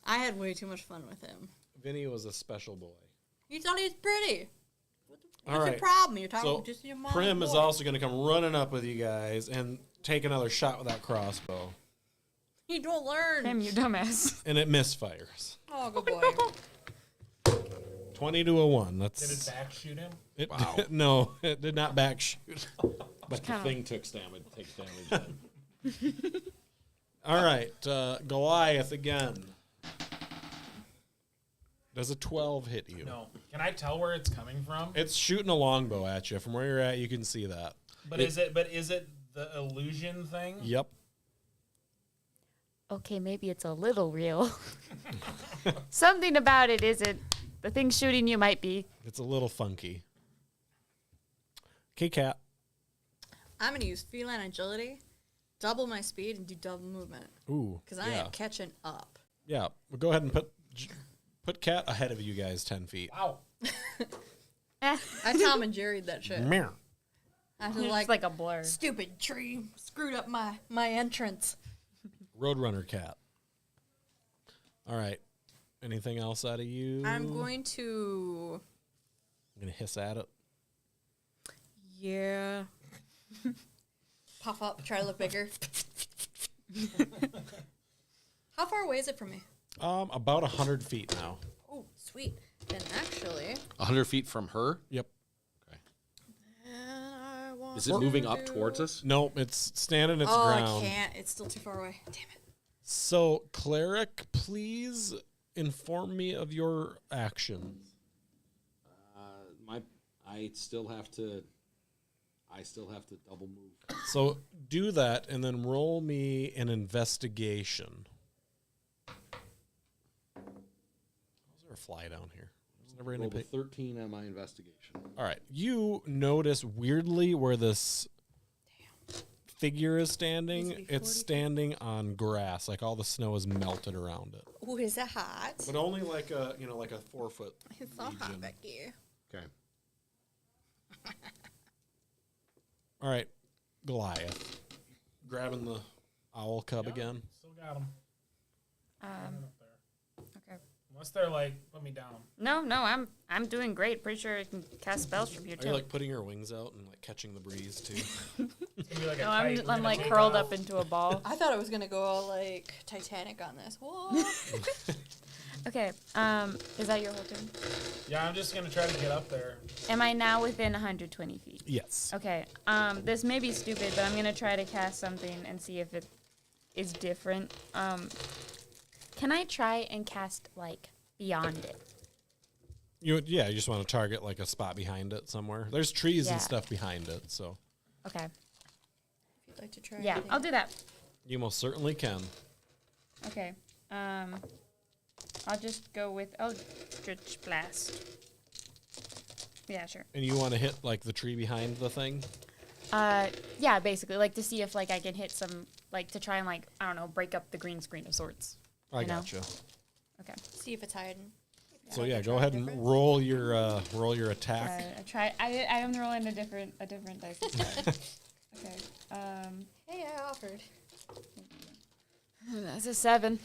I had way too much fun with him. Vinny was a special boy. You thought he was pretty. All What's right. the problem? You're talking So just to your mom. Prim is also going to come running up with you guys and take another shot with that crossbow. You don't learn. Damn, you dumbass. And it misfires. Oh, good boy. 20 to a 1. Did That's it back shoot him? it. No, it did not back shoot. But the thing takes damage. Then. All right, Goliath again. Does a 12 hit you? No. Can I tell where it's coming from? It's shooting a longbow at you. From where you're at, you can see that. But is it the illusion thing? Yep. Okay, maybe it's a little real. Something about it isn't The thing shooting you might be. It's a little funky. Okay, Cat. I'm gonna use feline agility, double my speed, and do double movement Ooh. because I am catching up. Yeah. Well, go ahead and put Cat ahead of you guys 10 feet. Wow. Eh. I Tom and Jerry'd that shit. Meow. I was It's like a blur. stupid tree screwed up my entrance. Roadrunner Cat. All right. Anything else out of you? I'm going to. I'm gonna hiss at it. Yeah. Puff up, try to look bigger. How far away is it from me? About 100 feet now. Oh, sweet. Then actually, 100 feet from her. Yep. I want Is it moving to up towards us? No, it's standing its Oh, ground. I can't. It's still too far away. Damn it. So, cleric, please inform me of your actions. I still have to double move. So do that, and then roll me an investigation. Is there a fly down here? There's never any Rolled a pic- 13 on my investigation. All right, you notice weirdly where this figure is standing. Needs to be It's 40 standing on grass, like all the snow is melted around it, Oh, is it hot? but only like a 4 foot. It's so hot region. back here. Okay. All right, Goliath, grabbing the owl cub again. Still got them. Um, Up there. okay. Unless they're like, put me down. No, I'm doing great. Pretty sure I can cast spells from here Are too. you like putting your wings out and like catching the breeze too? It's gonna be like a no, kite. We're I'm gonna like take curled off. up into a ball. I thought it was gonna go all like Titanic on this. Whoa. Okay. Is that your whole turn? Yeah, I'm just gonna try to get up there. Am I now within 120 feet? Yes. Okay. This may be stupid, but I'm gonna try to cast something and see if it is different. Can I try and cast like beyond it? You just want to target like a spot behind it somewhere. There's trees Yeah. and stuff behind it, so Okay. If you'd like to try. Yeah, anything. I'll do that. you most certainly can. Okay. I'll just go with Eldritch Blast. Yeah, sure. And you want to hit like the tree behind the thing. Yeah, basically, like to see if like I can hit some, like to try and like I don't know, break up the green screen of sorts. I You know? gotcha. Okay. See if it's hiding. So yeah, go ahead and roll your attack. I try. I am rolling a different dice. this time. Okay. Hey, I offered. That's a 7.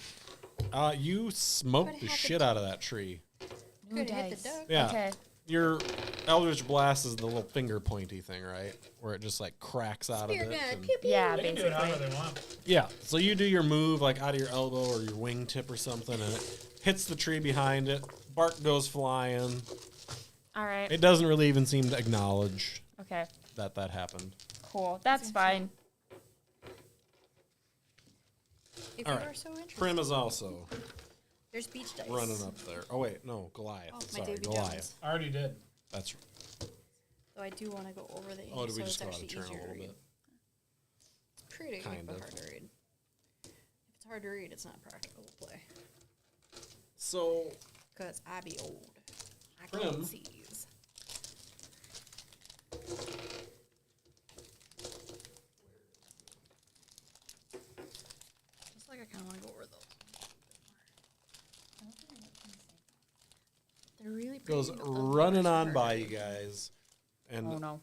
You smoked Could the have shit out of that tree. New Could hit the dice. duck. Yeah. Okay. Your Eldritch Blast is the little finger pointy thing, right? Where it just like cracks out Spear of it. gun. and- Pew pew. Yeah, They can do it basically. however they want. Yeah. So you do your move like out of your elbow or your wingtip or something, and it hits the tree behind it. Bark goes flying. All right. It doesn't really even seem to acknowledge Okay. that happened. Cool. That's fine. If All you right. are so interested. Prim is also There's beach dice. running up there. Oh wait, no, Goliath. Oh, my Sorry, Davy Goliath. Jones. I already did. That's Though I do want to go over the ink, oh, did we so just it's go out of actually turn a easier to little read. bit? It's pretty, Kind but of. hard to read. If it's hard to read, it's not practical to play. So Because I be old. I Prim. can't seize. Just like I kind of want to go over those. They're really pretty. goes but the running letters are on hard by to you read. guys, and Oh no.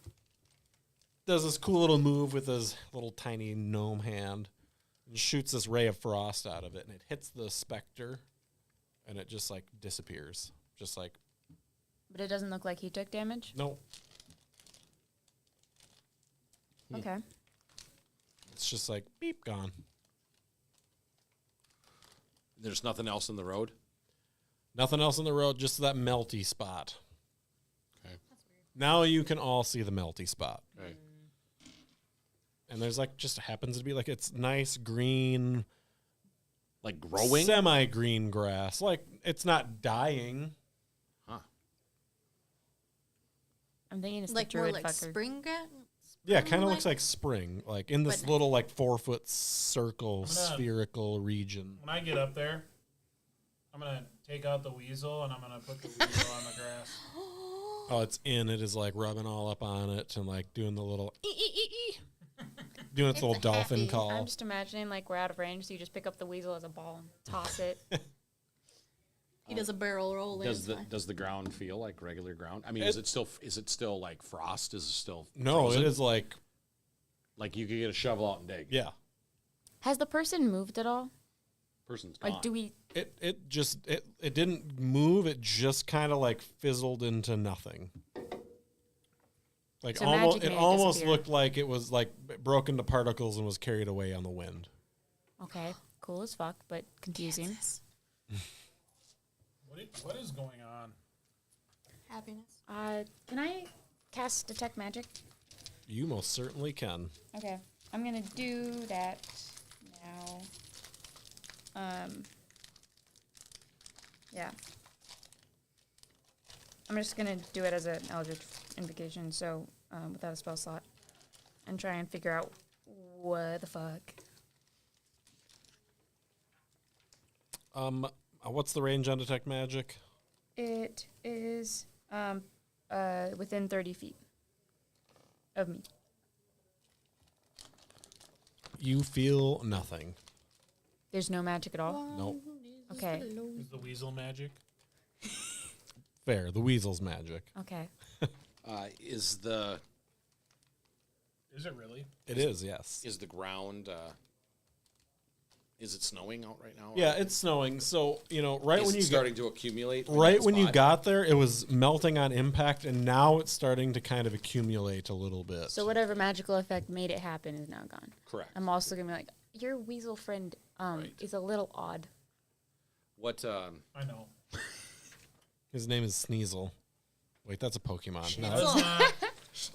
does this cool little move with his little tiny gnome hand, and shoots this ray of frost out of it, and it hits the specter, and it just like disappears, just like But it doesn't look like he took damage. nope. Okay. It's just like beep, gone. There's nothing else in the road. Nothing else on the road, just that melty spot. Okay. Now you can all see the melty spot. Okay. And there's like just happens to be like it's nice green, Like growing. semi-green grass. Like it's not dying. Huh. I'm thinking it's Like the more druid like fucker. spring gut. Yeah, kind of Like- looks like spring, like in this But- little like 4 foot circle, I'm gonna- spherical region. When I get up there, I'm I'm gonna take out the weasel and I'm gonna put the weasel on the grass. Oh, it's in. It is like rubbing all up on it and like doing the little doing its little dolphin happy. call. I'm just imagining like we're out of range, so you just pick up the weasel as a ball and toss it. He does a barrel roll. Does the ground feel like regular ground? I mean, is it still like frost? Is it still No, frozen? it is like Like you could get a shovel out and dig. yeah. Has the person moved at all? Person's gone. Like, do we? It just it didn't move. It just kind of like fizzled into nothing. Like So almost, magic it made it almost disappear. looked like it was like broken to particles and was carried away on the wind. Okay, cool as fuck, but confusing. What is going on? Happiness. Can I cast detect magic? You most certainly can. Okay, I'm gonna do that now. Yeah. I'm just gonna do it as an Eldritch invocation, so without a spell slot, and try and figure out what the fuck. What's the range on detect magic? It is within 30 feet of me. You feel nothing. There's no magic at all. Nope. Okay. Is the weasel magic? Fair. The weasel's magic. Okay. Is Is it really? It is, yes. the ground? Is it snowing out right now? Yeah, it's snowing. So right Is when it you starting to accumulate? right when you spot? got there, it was melting on impact, and now it's starting to kind of accumulate a little bit. So whatever magical effect made it happen is now gone. Correct. I'm also gonna be like, your weasel friend Right. is a little odd. What? I know. His name is Sneasel. Wait, that's a Pokemon. No, Does not,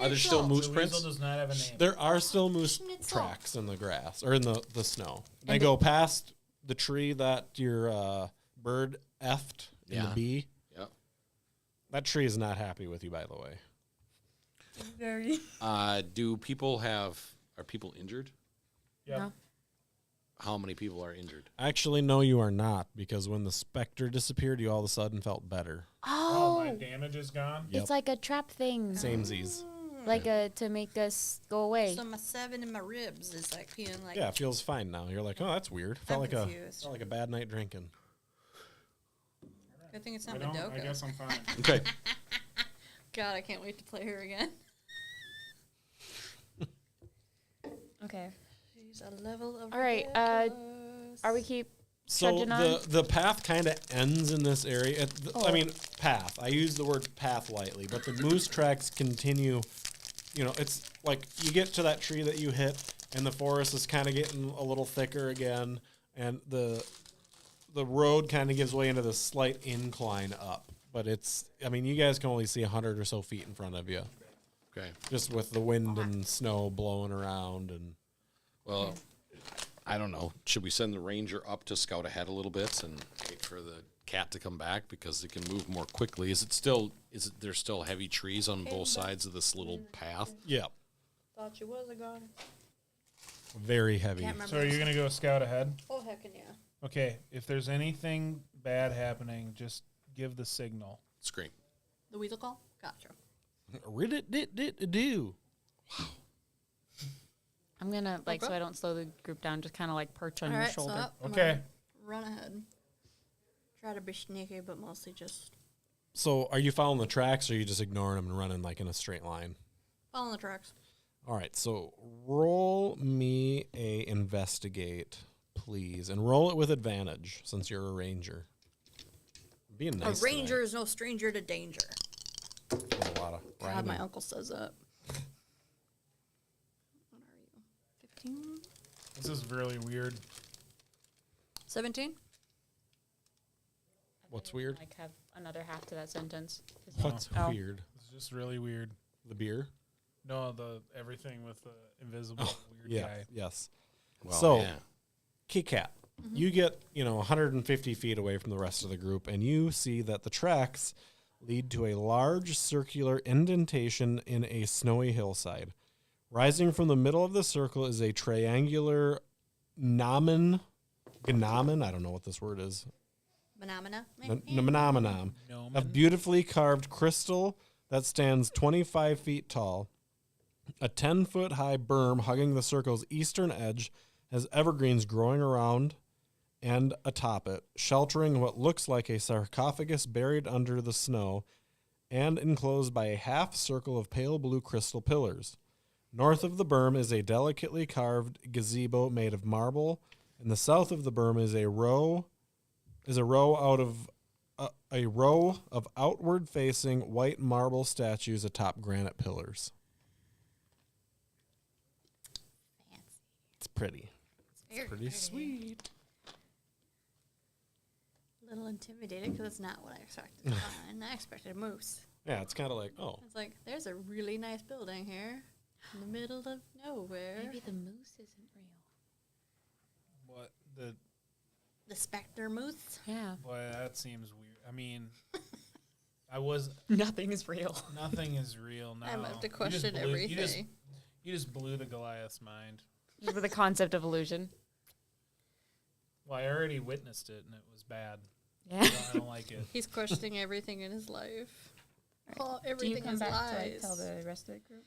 Are there still moose the prints? weasel does not have a name. there are still moose Schnitzel. tracks in the grass or in the snow. They go past the tree that your bird effed in the Yeah. bee. Yep. That tree is not happy with you, by the way. Very. Are people injured? Yep. No. How many people are injured? Actually, no, you are not, because when the specter disappeared, you all of a sudden felt better. Oh, my Oh, damage is gone. Yep. it's like a trap thing. Samesies. Like to make us go away. So my 7 in my ribs is like feeling like. Yeah, it feels fine now. You're like, oh, that's weird. I'm Felt confused. like a bad night drinking. Good thing it's I not don't. I Madoka. guess I'm fine. Okay. God, I can't wait to play her again. Okay. She's a level of. All right, ridiculous. Are we keep So trudging on? the path kind of ends in this area. Oh. I mean, path. I use the word path lightly, but the moose tracks continue. It's like you get to that tree that you hit, and the forest is kind of getting a little thicker again, and the road kind of gives way into this slight incline up. But you guys can only see 100 or so feet in front of you, Okay. just with the wind and snow blowing around. And Well, I don't know. Should we send the ranger up to scout ahead a little bit and wait for the cat to come back because it can move more quickly? There's still heavy trees on both sides of this little path? yeah, Thought she was a god. very heavy. Can't remember. So are you gonna go scout ahead? Oh heckin' yeah. Okay. If there's anything bad happening, just give the signal. Scream. The weasel call. Gotcha. Do. I'm gonna so Okay. I don't slow the group down, just kind of like perch on All your right, so shoulder. up, I'm Okay. gonna run ahead. Try to be sneaky, but mostly just So, are you following the tracks, or are you just ignoring them and running like in a straight line? following the tracks. All right. So, roll me a investigate, please, and roll it with advantage since you're a ranger. Being nice. A ranger is no stranger to danger. tonight. There's a lot of God, rhyming. my uncle says that. What are you? 15? This is really weird. 17? What's weird? Like have another half to that sentence. What's Oh. weird? It's just really weird. The beer? No, the everything with the invisible weird Yeah. guy. Yes. Well, So- yeah. Kit Kat, you get 150 feet away from the rest of the group, and you see that the tracks lead to a large circular indentation in a snowy hillside. Rising from the middle of the circle is a triangular gnomon. I don't know what this word is. Phenomena. Phenomenon of beautifully carved crystal that stands 25 feet tall. A 10-foot high berm hugging the circle's eastern edge has evergreens growing around and atop it, sheltering what looks like a sarcophagus buried under the snow and enclosed by a half circle of pale blue crystal pillars. North of the berm is a delicately carved gazebo made of marble, and the south of the berm is a row of outward-facing white marble statues atop granite pillars. Fancy. It's pretty. Very Pretty sweet. A little intimidated because it's not what I expected to find. I expected a moose. Yeah, it's kind of like, oh, It's like, there's a really nice building here in the middle of nowhere. Maybe the moose isn't real. What The specter moose. Yeah. boy, that seems weird. I mean, I was Nothing is real. nothing is real now. I'm gonna have to You just question blew- everything. You just blew the Goliath's mind. Just with the concept of illusion. Well, I already witnessed it and it was bad. Yeah. I don't like it. He's questioning everything in his life. Oh, Do you everything come is back lies. to like, tell the rest of the group?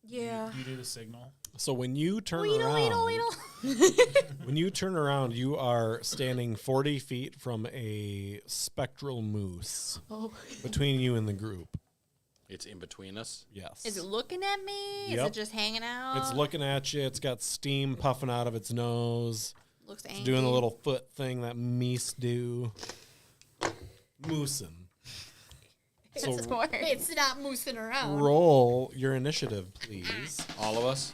Yeah. You do the signal. so when you turn Weedle, around, weedle, weedle. when you turn around, you are standing 40 feet from a spectral moose Oh. between you and the group. It's in between us. Yes. Is it looking at me? Is Yep. it just hanging out? It's looking at you. It's got steam puffing out of its nose. Looks It's angry. doing the little foot thing that meese do. Moosin'. So It's not moosing around. roll your initiative, please. All of us.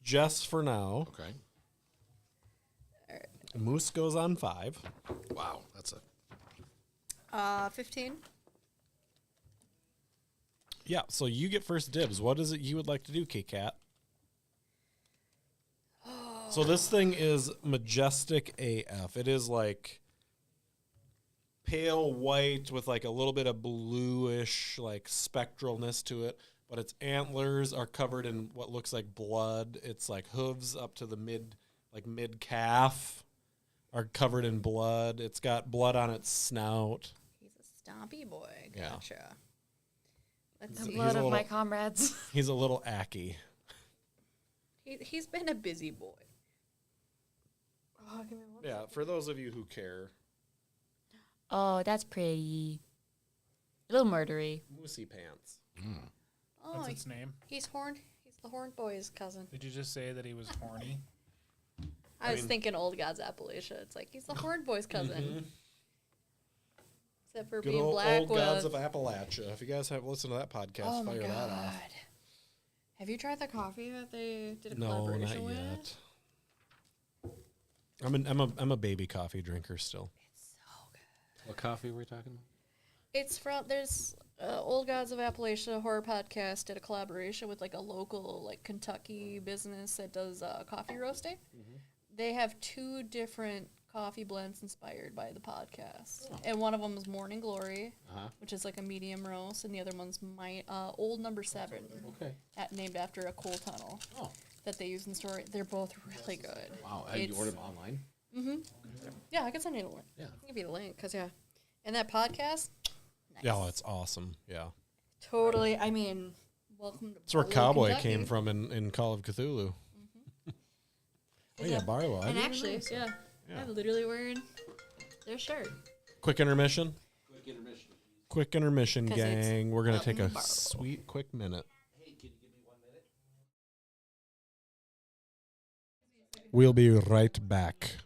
Just for now. Okay. Moose goes on 5. Wow, that's a 15. Yeah, so you get first dibs. What is it you would like to do, K-Cat? So this thing is majestic AF. It is like pale white with like a little bit of bluish like spectralness to it, but its antlers are covered in what looks like blood. Its like hooves up to the mid calf are covered in blood. It's got blood on its snout. He's a stompy boy. Yeah. Gotcha. Let's The see. blood of a my little- comrades. He's a little acky. He's been a busy boy. Oh, give me one Yeah, for those of you who care. Oh, that's pretty. A little murdery. Moosey pants. Oh, What's its name? he's horned. He's the horned boy's cousin. Did you just say that he was horny? I was thinking Old Gods Appalachia. It's like he's the horned boy's cousin. Except for Good being old, black old with. gods of Appalachia. If you guys have listened to that podcast, Oh my fire god! that off. Have you tried the coffee that they did a No, collaboration not with? yet. I'm a baby coffee drinker still. what coffee were we talking about? It's from there's Old Gods of Appalachia horror podcast did a collaboration with like a local like Kentucky business that does coffee roasting. They have 2 different coffee blends inspired by the podcast, and one of them is Morning Glory, which is like a medium roast, and the other one's my Old Number 7, Okay. named after a coal tunnel Oh, that they use in the story. They're both really good. wow. Have you It's- ordered them online? Yeah, I can send you the link. Yeah. I can give you the link because and that podcast. Nice. Yeah, it's awesome. Yeah. Totally. I mean, welcome to That's where Barlow, Cowboy Kentucky. came from in Call of Cthulhu. Oh, yeah, Barlow. I And didn't actually, realize that. yeah, I'm literally wearing their shirt. Quick intermission. Quick intermission. Quick intermission, 'Cause it's gang. We're going to take a Barlow. sweet, quick minute. Hey, can you give me 1 minute? We'll be right back.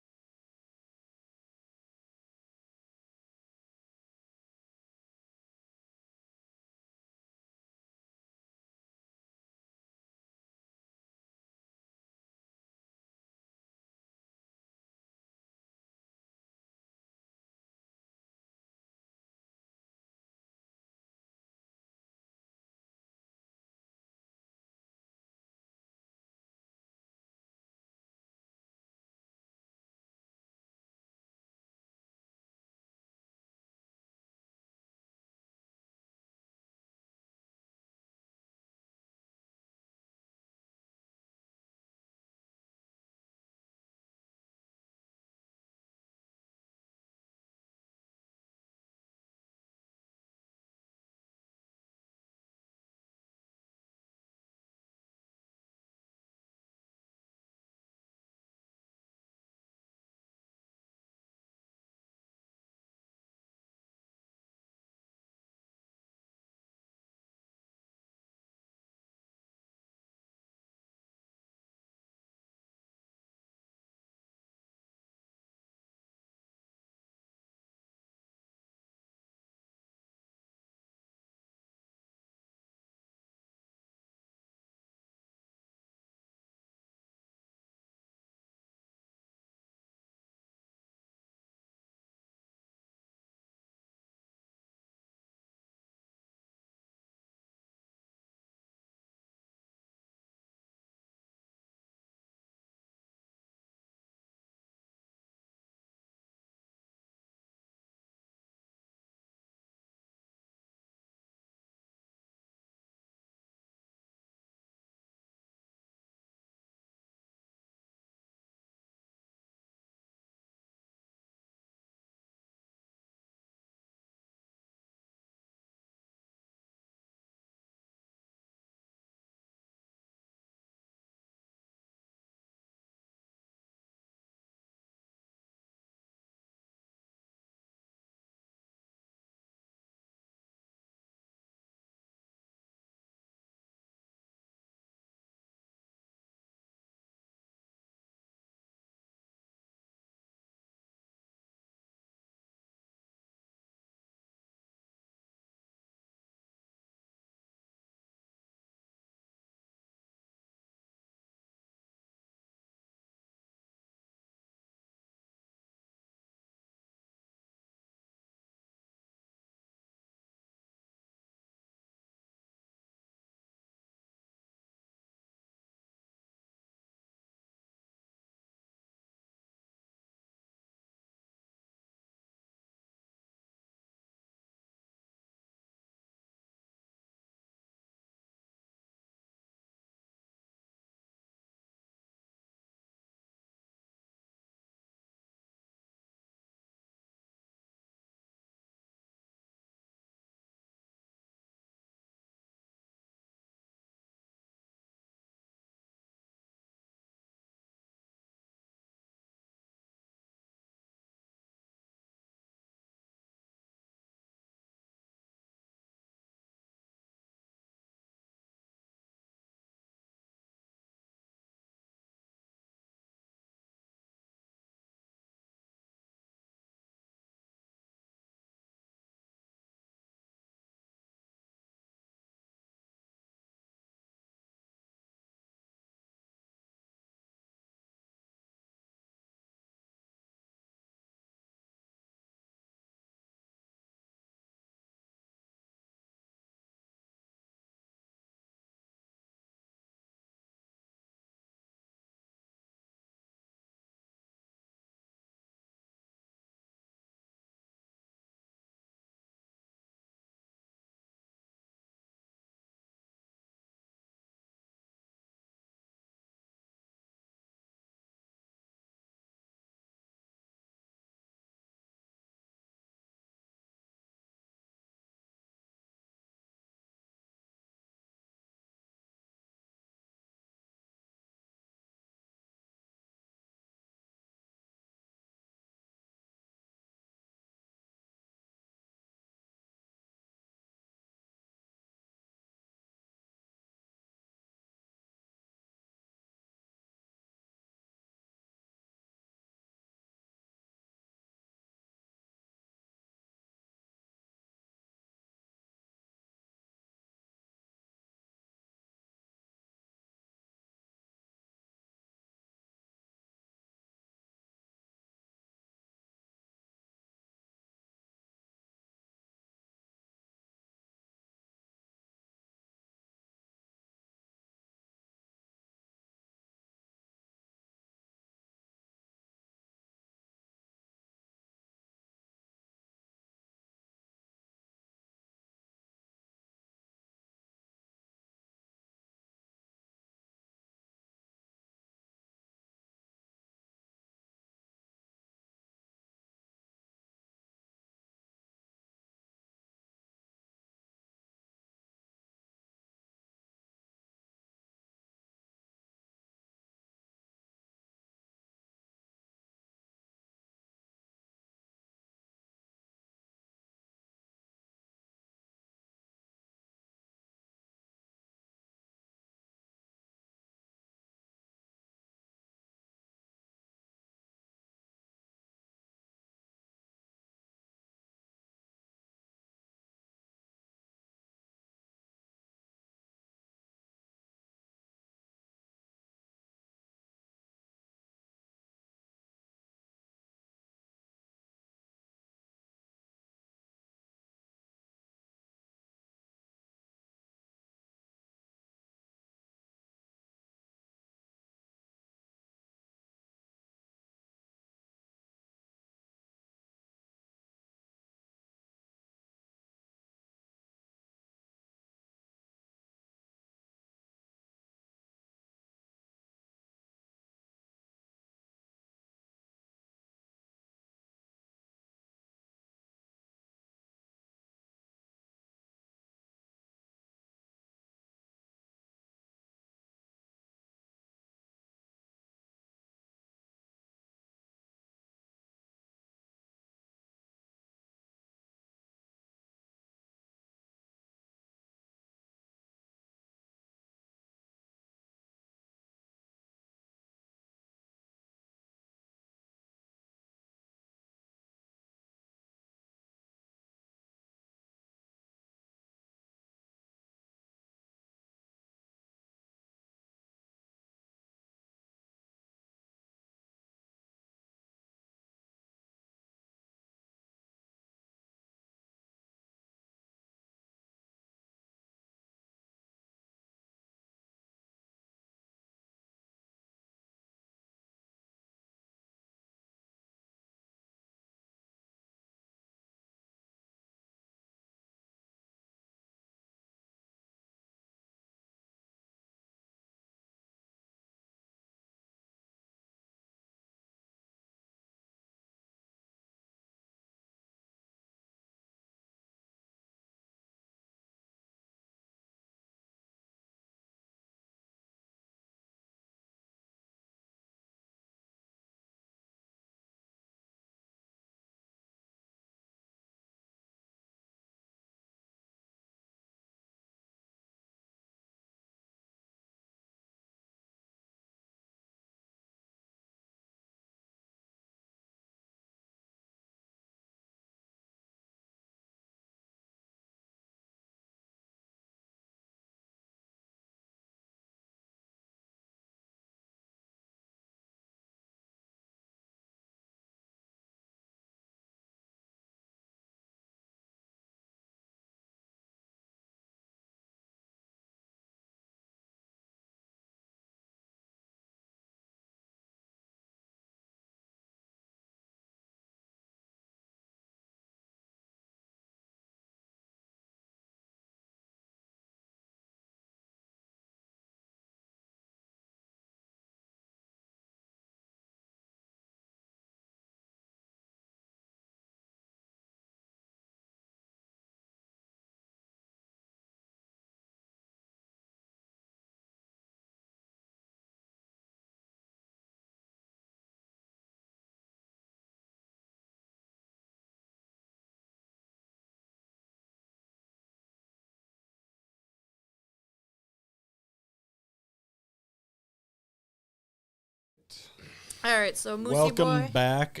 All right, so Moosey Welcome boy. back.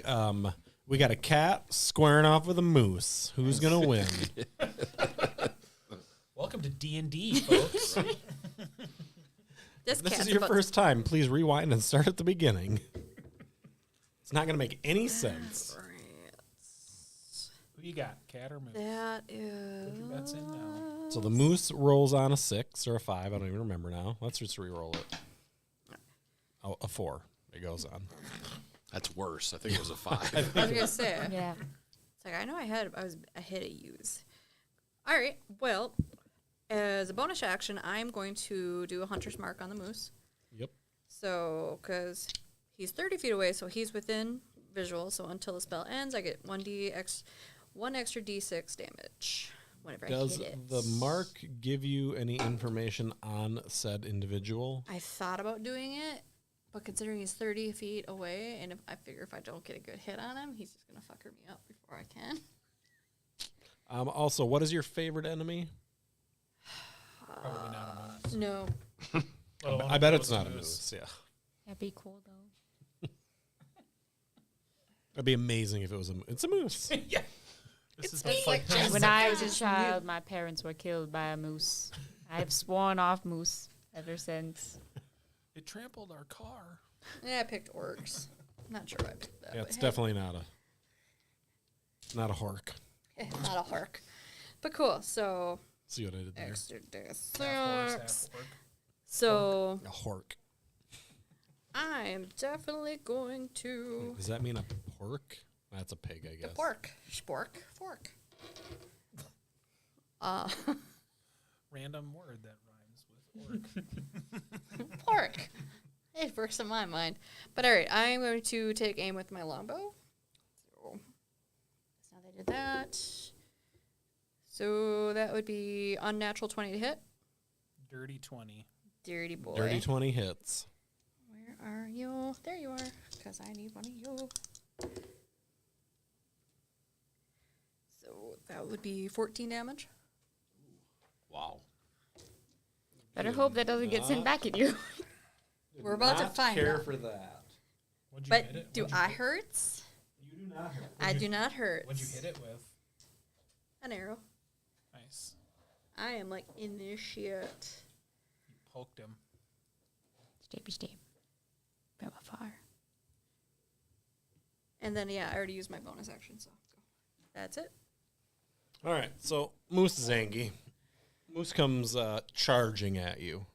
We got a cat squaring off with a moose. Who's gonna win? Welcome to D&D, folks. This This cat's is your about first time. Please rewind and start at the beginning. It's not gonna make any sense. Who you got, cat or moose? That Put your bets in now. So the moose rolls on a 6 or a 5. I don't even remember now. Let's just re-roll it. Oh, a 4. It goes on. That's worse. I think it was a 5. I was gonna say. Yeah. It's like I know I was ahead of yous. All right. Well, as a bonus action, I'm going to do a hunter's mark on the moose. Yep. So, because he's 30 feet away, so he's within visual. So until the spell ends, I get one extra d6 damage whenever Does I hit it. the mark give you any information on said individual? I thought about doing it, but considering he's 30 feet away, and I figure if I don't get a good hit on him, he's just gonna fucker me up before I can. Also, what is your favorite enemy? Probably not a moose. No. Let alone I bet if it it's was not a moose. Yeah. That'd be cool though. It'd be amazing if it was a moose. It's a moose. Yeah. This is me. like When I was a child, my parents were killed by a moose. I've sworn off moose ever since. it trampled our car. Yeah, I picked orcs. I'm not sure why I picked that. Yeah, but it's hey, definitely not a hork. not a hark. But cool. So See what I did there? extra death. Half horse, half orc. So A hork. I am definitely going to Does that mean a pork? That's a pig, I guess. pork, spork, fork. Random word that rhymes with orc. Pork. It works in my mind. But all right, I am going to take aim with my longbow. So now they did that. So that would be unnatural 20 to hit. Dirty 20. Dirty boy. Dirty 20 hits. Where are you? There you are. Because I need one of you. So that would be 14 damage. Wow. Better hope that doesn't get sent back at you. We're about to find out. for that. What'd you hit But it? do What'd you I hit- hurt? You do not hurt. I do not hurt. What'd you hit it with? An arrow. Nice. I am like in this shit. You poked him. Stabby stab. From afar. And then, yeah, I already used my bonus action, so go. That's it. All right, so Moose is angry. Moose comes charging at you.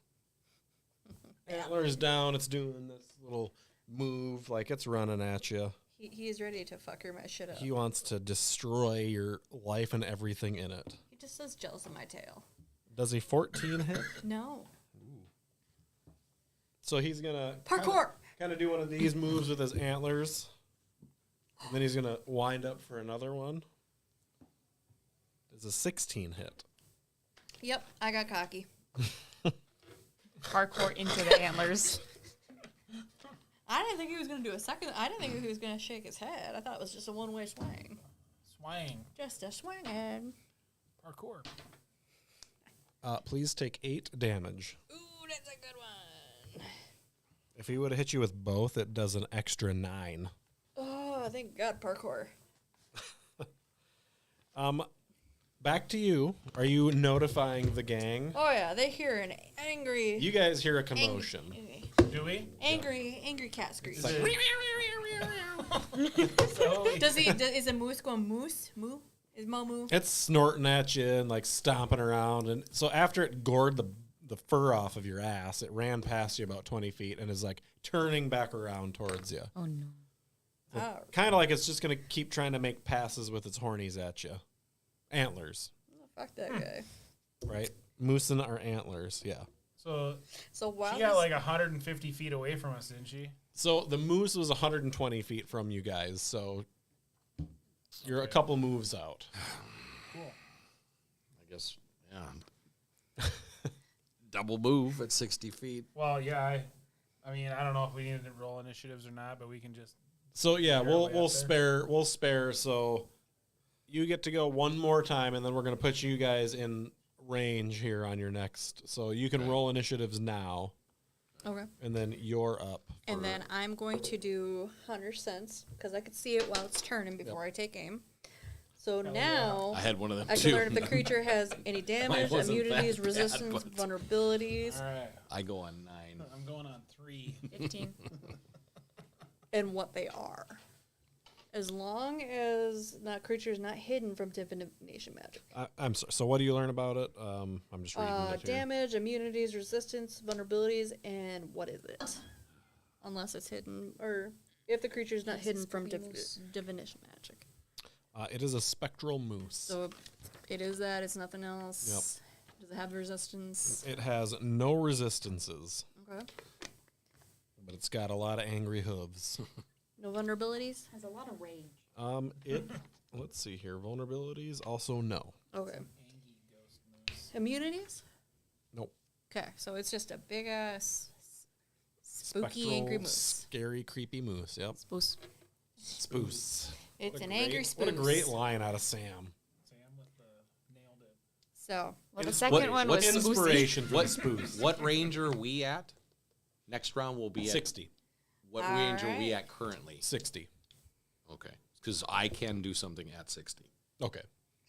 Antlers down. It's doing this little move like it's running at you. He is ready to fucker my shit up. He wants to destroy your life and everything in it. He just says jealous of my tail. Does a 14 hit? No. So he's gonna Parkour! kind of do one of these moves with his antlers. And then he's gonna wind up for another one. Does a 16 hit? Yep, I got cocky. Hardcore into the antlers. I didn't think he was going to do a second. I didn't think he was going to shake his head. I thought it was just a one-way swing. Swang. Just a swinging. Parkour. Please take 8 damage. Ooh, that's a good one. If he would have hit you with both, it does an extra 9. Oh, thank God, parkour. Back to you. Are you notifying the gang? Oh, yeah, they hear an angry... You guys hear a commotion. Do we? Angry cat screech. Is it- So, Is a moose going moose? Moo? Is Mo moo? It's snorting at you and like stomping around. And so after it gored the fur off of your ass, it ran past you about 20 feet and is like turning back around towards you. Oh no. Oh, Kind of like it's just going to keep trying to make passes with its hornies at you. Antlers, fuck that guy. right? Moosing our antlers, yeah. so So while she got this- like 150 feet away from us, didn't she? So the moose was 120 feet from you guys, so you're a couple moves out. Cool. I guess, yeah. Double move at 60 feet. Well, yeah. I mean, I don't know if we need to roll initiatives or not, but we can just. So yeah, Figure our way we'll up there. spare. So you get to go one more time, and then we're gonna put you guys in range here on your next. So you can roll initiatives now. Okay. and then you're up. And for- then I'm going to do Hunter Sense because I could see it while it's turning before I take aim. So now I had one of them I too. can learn if the creature has any damage, wasn't immunities, that bad, resistance, but- vulnerabilities, All right. I go on 9. I'm going on 3. 15. and what they are. As long as that creature is not hidden from divination magic. I'm sorry. So what do you learn about it? I'm just reading it here. Damage, immunities, resistance, vulnerabilities, and what is it? Unless it's hidden, or if the creature is not hidden from divination magic. It is a spectral moose. So it is that, it's nothing else. Does it have resistance? It has no resistances, Okay. but it's got a lot of angry hooves. No vulnerabilities? Has a lot of rage. Let's see here. Vulnerabilities also no. Okay. Immunities? Nope. Okay, so it's just a big ass spooky Spectral, angry moose. scary, creepy moose. Yep. Spoos. Spoos. It's What a an angry great- spoos. What a great line out of Sam. Sam with the nailed it. So Well, the second one was spoosy. Inspiration for What the spoos. What range are we at? Next round will be at 60. What range are we Alright. at currently? 60. Okay, because I can do something at 60. Okay.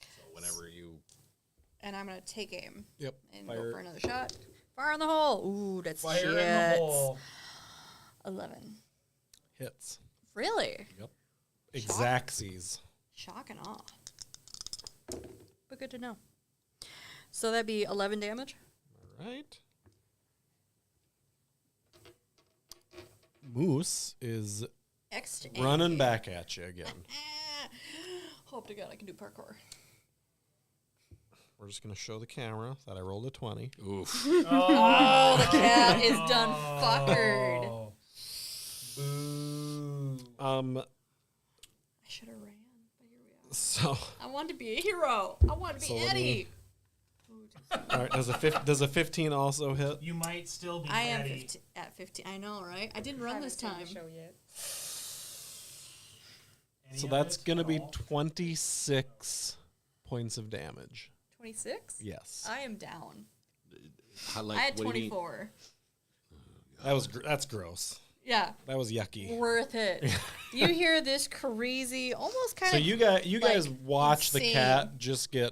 So whenever you, and I'm gonna take aim Yep. and go Fire. for another shot. Fire in the hole. Ooh, that's Fire shit. in the hole. 11. Hits. Really? Yep. Exactsies. Shock and awe. But good to know. So that'd be 11 damage. All right. Moose is Extra running angry. back at you again. Ah, hope to God I can do parkour. We're just going to show the camera that I rolled a 20. oof. Oh, the cat is done fuckered. Oh. Boo. I should have ran, but here we are. So, I want to be a hero. I want to be So let Eddie. all right, does a 15 also hit? You might still be I am Eddie. 15, at 15. I know, right? I didn't run this time. Any So of that's it going to at be all? 26 points of damage. 26? Yes. I am down. Like, I had what do you mean? 24. That's gross. Yeah. That was yucky. Worth it. You hear this crazy, almost kind So of. you guys like, watch the insane. cat just get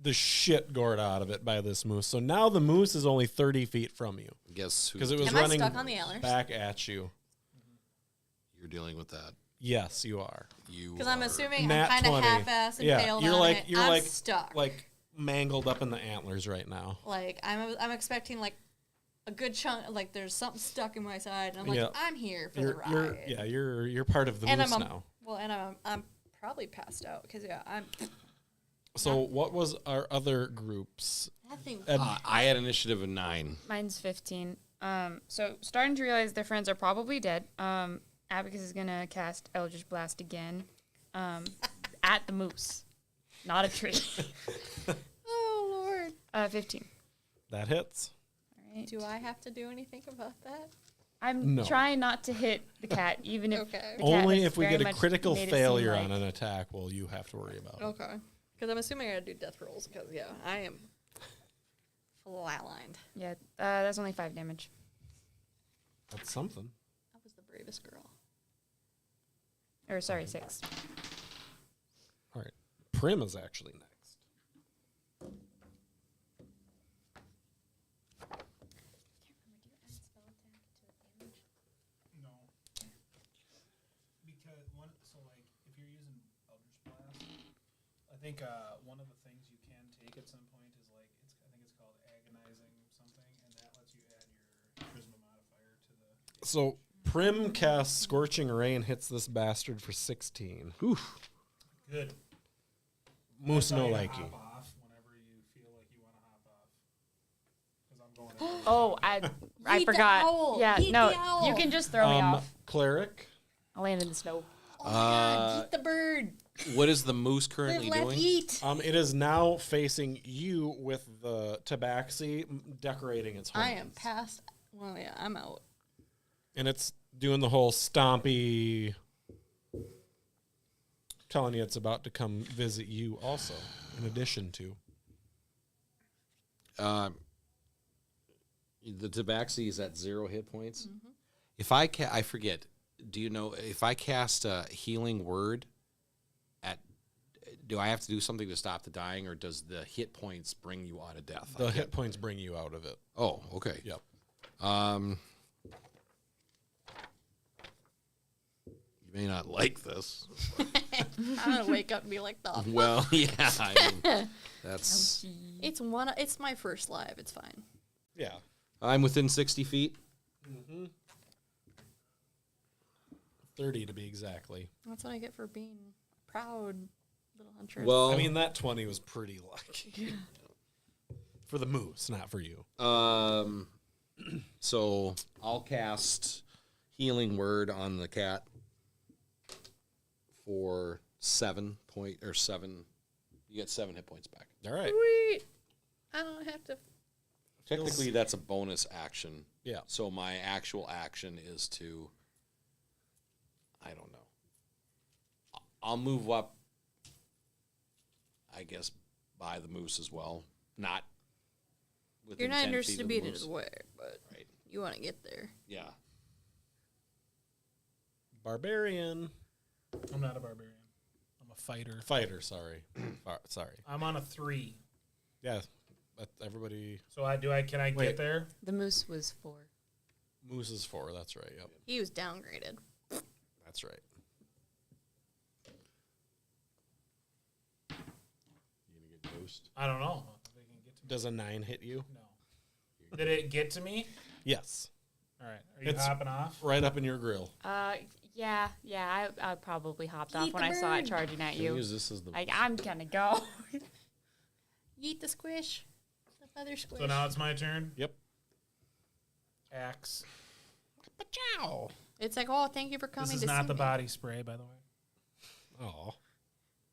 the shit gored out of it by this moose. So now the moose is only 30 feet from you Guess who? because it was Am I running stuck on the antlers? back at you. You're dealing with that. Yes, you are. You. Because I'm are- assuming Nat I'm kind of 20. half-assed and Yeah, failed you're on like it. you're I'm like stuck. like mangled up in the antlers right now. Like I'm expecting like a good chunk. Like there's something stuck in my side, and I'm like, Yeah. I'm here for the You're ride. you're part of the and moose I'm now. I'm probably passed out because I'm. So what was our other groups? Nothing. I had initiative of 9. Mine's 15. So starting to realize their friends are probably dead. Abacus is gonna cast Eldritch Blast again, at the moose, not a tree. Oh Lord. 15. That hits. All right. Do I have to do anything about that? I'm No. trying not to hit the cat, even if Okay. the cat Only has if we very get a much critical made it seem failure like- on an attack, will you have to worry about it. Okay. Because I'm assuming I gotta do death rolls. Because yeah, I am flatlined. Yeah, that's only 5 damage. That's something. I was the bravest girl. Or sorry, 6. All right. Prim is actually next. No. Because if you're using Eldritch Blast, I think one of the things you can take at some point is I think it's called agonizing something, and that lets you add your charisma modifier to the. So Prim casts Scorching Ray and hits this bastard for 16. Good. Moose Tell no you to likey. hop off whenever you feel like you want to hop off. Because I'm going. Oh, I Eat the forgot. owl. Yeah, Eat no, the owl. you can just throw me off. Cleric. I'll land in the snow. Oh my God! Eat the bird. What is the moose Live, currently let, doing? eat. It is now facing you with the tabaxi decorating its horns. I am past. Well, yeah, I'm out. And it's doing the whole stompy, telling you it's about to come visit you also, in addition to. The Tabaxi is at 0 hit points. If I I forget. Do you know if I cast a healing word at? Do I have to do something to stop the dying, or does the hit points bring you out of death? The hit points bring you out of it. Oh, okay. Yep. You may not like this. I'm gonna wake up and be like, "The Well, yeah, I mean, that's. it's my first live. It's fine." Yeah. I'm within 60 feet. 30 to be exactly. That's what I get for being proud little huntress. Well, I mean, that 20 was pretty lucky. For the moose, not for you. so I'll cast healing word on the cat for 7 point or 7. You get 7 hit points back. All right. Sweet. I don't have to. Technically, that's a bonus action. Yeah. So my actual action is to. I don't know. I'll move up. I guess by the moose as well. Not. You're within not 10 feet interested to of be the in moose. his way, but Right. you want to get there. Yeah. Barbarian. I'm not a barbarian. I'm a fighter. Fighter, sorry. Sorry. I'm on a 3. Yeah. Everybody. So can I Wait. get there? The moose was 4. Moose is 4. That's right. Yep. He was downgraded. That's right. You gonna get ghost? I don't know. If they can get to me. Does a 9 hit you? No. Did it get to me? Yes. All right. Are you It's- hopping off? Right up in your grill. Yeah. I probably hopped off Eat when the I saw it bird. charging at Can you. use this as the. Like, I'm gonna go. Eat the squish. The feather squish. So now it's my turn. Yep. Axe. Pachow. It's like, oh, thank you for coming This is to not see the me. body spray, by the way. Oh.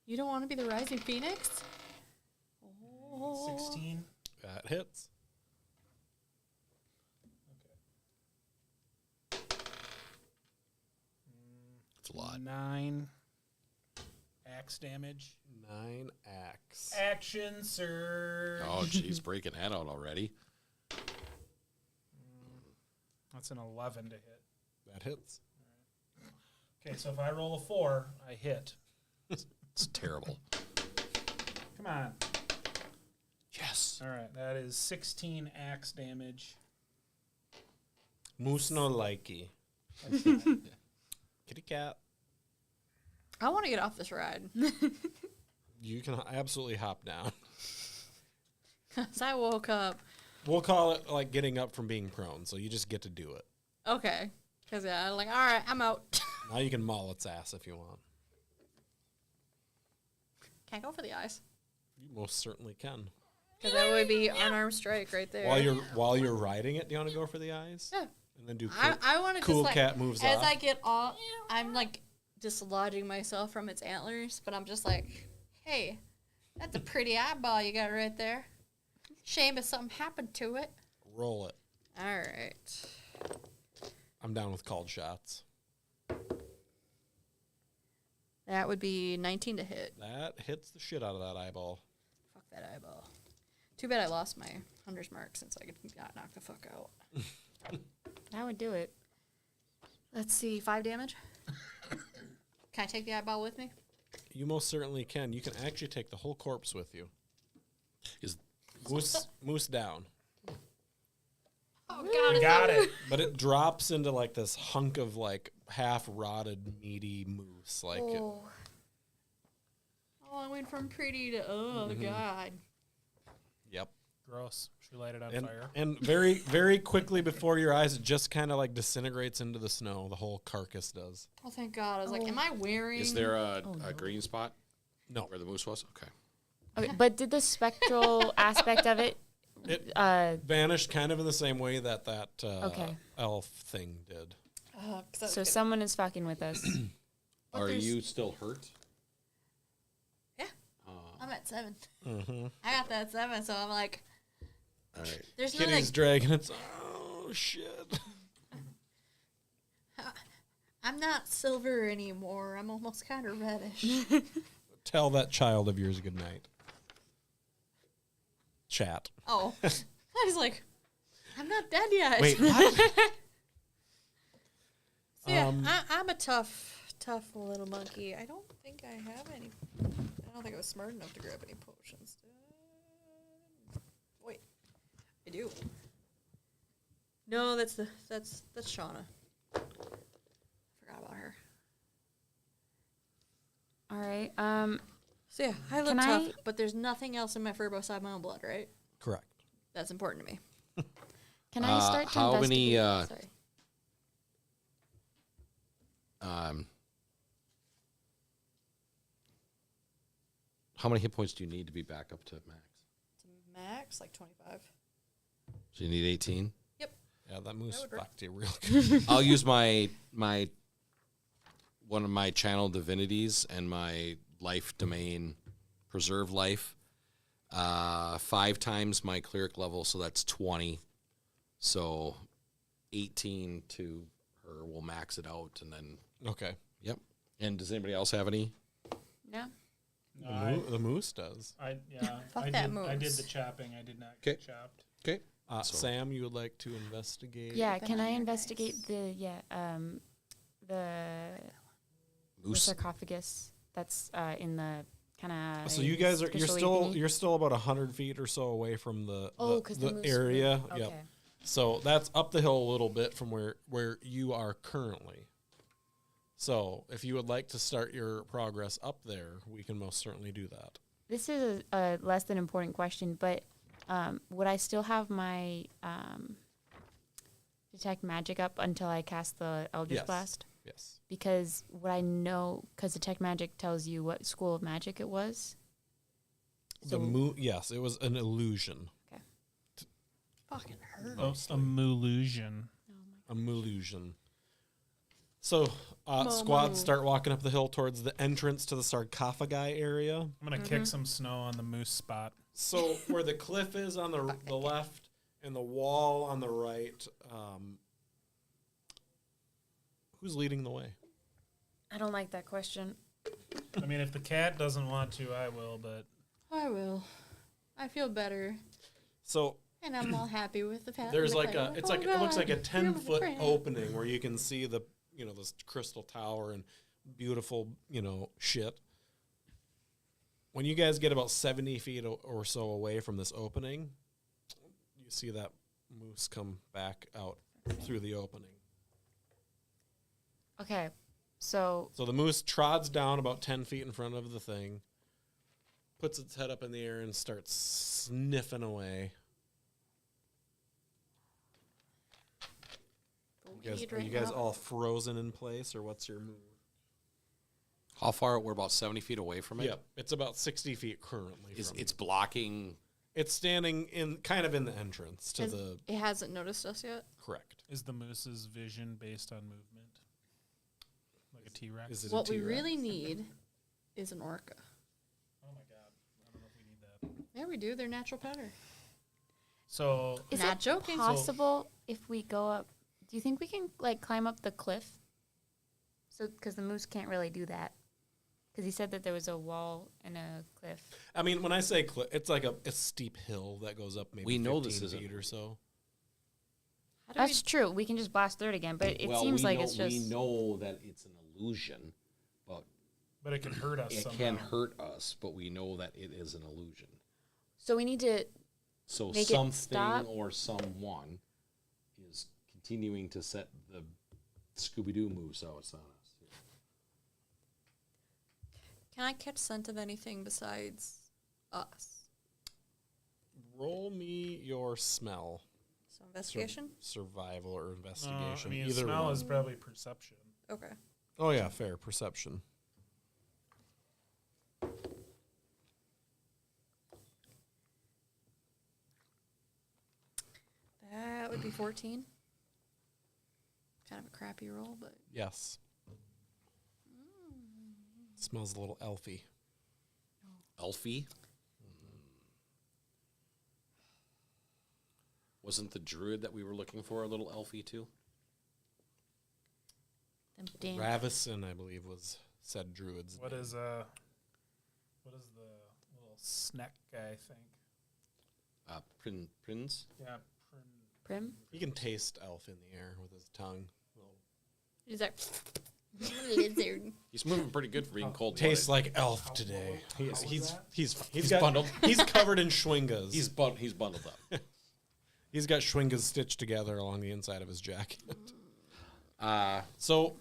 You don't want to be the rising phoenix? Oh. 16. That hits. It's a lot. 9 axe damage. 9 axe. Action surge. Oh, jeez, breaking that out already. That's an 11 to hit. That hits. Okay, so if I roll a 4, I hit. It's terrible. Come on. Yes. All right, that is 16 axe damage. Moose no likey. That's fine. Kitty cat. I want to get off this ride. You can absolutely hop down. Because I woke up. We'll call it like getting up from being prone, so you just get to do it. Okay. Because, yeah, I'm like, all right, I'm out. Now you can maul its ass if you want. Can't go for the eyes. You most certainly can. Because that would be unarmed strike right there. While you're riding it, do you want to go for the eyes? Yeah. And then do I want to cool just, like, cat moves as off. I get off, I'm, like, dislodging myself from its antlers, but I'm just like, hey, that's a pretty eyeball you got right there. Shame if something happened to it. Roll it. All right. I'm down with called shots. That would be 19 to hit. That hits the shit out of that eyeball. Fuck that eyeball. Too bad I lost my hunter's mark since I got knocked the fuck out. That would do it. Let's see, 5 damage. Can I take the eyeball with me? You most certainly can. You can actually take the whole corpse with you. Is Moose down. Oh, You got it. But it drops into like this hunk of like half rotted meaty moose. Like Oh, I went from pretty to, oh, God. yep. Gross. Should we light it on And, fire? and very, very quickly before your eyes, it just kind of like disintegrates into the snow. The whole carcass does. Oh, thank God. I was like, am I wearing... is there a green spot No. where the moose was? Okay. Okay, but did the spectral aspect of it? It Uh, vanished kind of in the same way that Okay. elf thing did. 'cause I was so gonna- someone is fucking with us. But Are there's- you still hurt? Yeah. I'm at 7. Mm-hmm. I got that 7, so I'm like, All right. there's no, Kitty's like, dragging its. Oh shit! I'm not silver anymore. I'm almost kind of reddish. Tell that child of yours good night. Chat. Oh. I was like, I'm not dead yet. Wait, what? So yeah, I'm a tough little monkey. I don't think I have any. I don't think I was smart enough to grab any potions. Wait, I do. No, that's Shauna. Forgot about her. All right. So yeah, I look Can tough, I- but there's nothing else in my fur beside my own blood, right? Correct. That's important to me. Can I start to how many, investigate? Sorry. How many hit points do you need to be back up to max? To max, like 25. So you need 18? Yeah, that moose would work. fucked you real good. I'll use my one of my channel divinities and my life domain preserve life. 5 times my cleric level, so that's 20. So 18 to her will max it out, and then Okay. yep. And does anybody else have any? No. No, The moose does. I Fuck I that did, I did moose. the chopping. I did not 'Kay. get chopped. Okay. So- Sam, you would like to investigate? Yeah. Been Can on I your investigate dice. the Moose. sarcophagus that's in the kind of. So you guys you're still about 100 feet or so away from the because the moose area. would- Yep. Okay. So that's up the hill a little bit from where you are currently. So if you would like to start your progress up there, we can most certainly do that. This is a less than important question, but would I still have my detect magic up until I cast the Eldritch Yes. Blast? Yes. Because would I know? Because detect magic tells you what school of magic it was. Yes, it was an illusion. Fucking hurt. Oh, a illusion. A illusion. So squads start walking up the hill towards the entrance to the sarcophagi area. I'm gonna kick some snow on the moose spot. So where the cliff is on the left and the wall on the right, who's leading the way? I don't like that question. I mean, if the cat doesn't want to, I will. But I will. I feel better, So and I'm all happy with the path. there's like it looks like a 10-foot friend. opening where you can see the this crystal tower and beautiful shit. When you guys get about 70 feet or so away from this opening, you see that moose come back out through the opening. Okay, so So the moose trods down about 10 feet in front of the thing, puts its head up in the air, and starts sniffing away. Are you guys all frozen in place, or what's your move? How far? We're about 70 feet away from it. Yep, it's about 60 feet currently. It's blocking. It's standing in the entrance to the It hasn't noticed us yet. correct. is the moose's vision based on movement, like a T-Rex? Is it a What we T-Rex? really need is an orca. Oh my god, I don't know if we need that. Yeah, we do. They're natural powder. So is Not it joking. possible if we go up? Do you think we can climb up the cliff? So because the moose can't really do that. Because he said that there was a wall and a cliff. I mean, when I say cliff, it's like a steep hill that goes up maybe We know 15 this isn't- feet or so. How do That's true. We can just blast through it again, but it Well, seems we like know, it's just. we know that it's an illusion, but but it can hurt us. it somehow. can hurt us. But we know that it is an illusion. So we need to. So Make it something stop? or someone is continuing to set the Scooby-Doo moves out on us. Can I catch scent of anything besides us? Roll me your smell. So investigation. Survival or I investigation. mean, either smell one. is probably perception. Okay. Oh yeah, fair perception. That would be 14. Kind of a crappy roll, but Yes. Smells a little elfy. Elfie? Wasn't the druid that we were looking for a little elfie too? Them damn. Ravison, I believe, was said druid's What name. is what is the little snack guy think? Prince? Yeah, Rime? He can taste elf in the air with his tongue. He's like, lizard. He's moving pretty good for being cold. Tastes like elf today. He's bundled. He's covered in Schwingas. He's bundled up. He's got Schwingas stitched together along the inside of his jacket. So,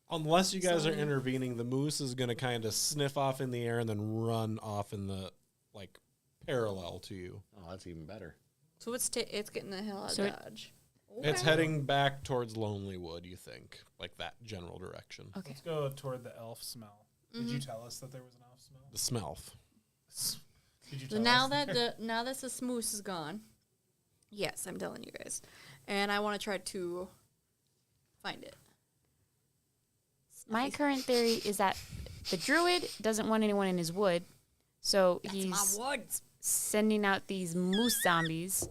unless you guys are intervening, the moose is going to kind of sniff off in the air and then run off in the parallel to you. Oh, that's even better. So it's getting the hell out So of it- Dodge. It's heading back towards Lonely Wood, you think, like that general direction. Okay. Let's go toward the elf smell. Did you tell us that there was an elf smell? The smell. Did you So tell now us that now that the moose is gone, yes, I'm telling you guys, and I want to try to find it. My current theory is that the druid doesn't want anyone in his wood, so That's he's my woods. sending out these moose zombies,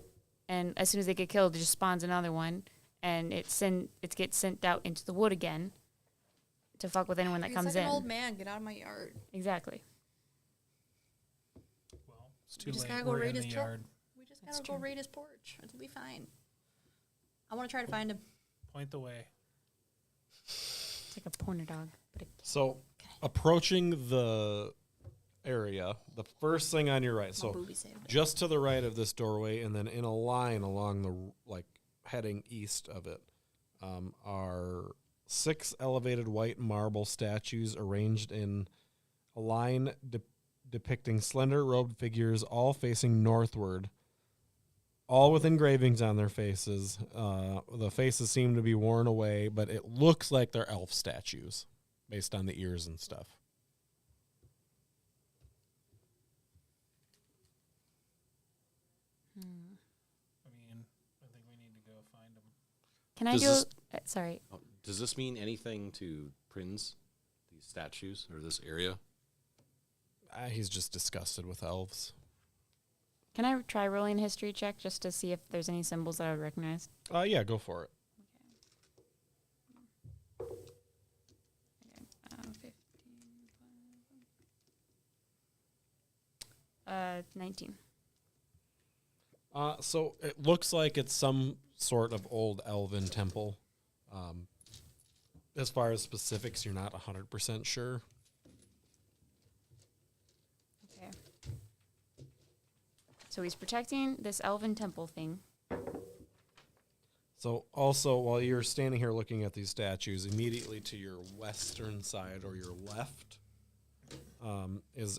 and as soon as they get killed, it just spawns another one, and it gets sent out into the wood again to fuck with anyone that He's comes like in. an old man. Get out of my yard. Exactly. Well, it's too We just late. gotta go We're raid in his the truck. yard. We just gotta go raid his porch. It'll be fine. I want to try to find him. Point the way. It's like a pointer dog. But So, approaching the area, the first thing on your right, My so booby saved it. just to the right of this doorway, and then in a line along the heading east of it, are 6 elevated white marble statues arranged in a line depicting slender robed figures, all facing northward, all with engravings on their faces. The faces seem to be worn away, but it looks like they're elf statues based on the ears and stuff. I mean, I think we need to go find him. can I Does do? this- Sorry. Oh, does this mean anything to Prinz, these statues, or this area? He's just disgusted with elves. Can I try rolling a history check just to see if there's any symbols that I would recognize? Yeah, go for it. 15. 19. So it looks like it's some sort of old elven temple. As far as specifics, you're not 100% sure. Okay. So he's protecting this elven temple thing. So also, while you're standing here looking at these statues, immediately to your western side or your left is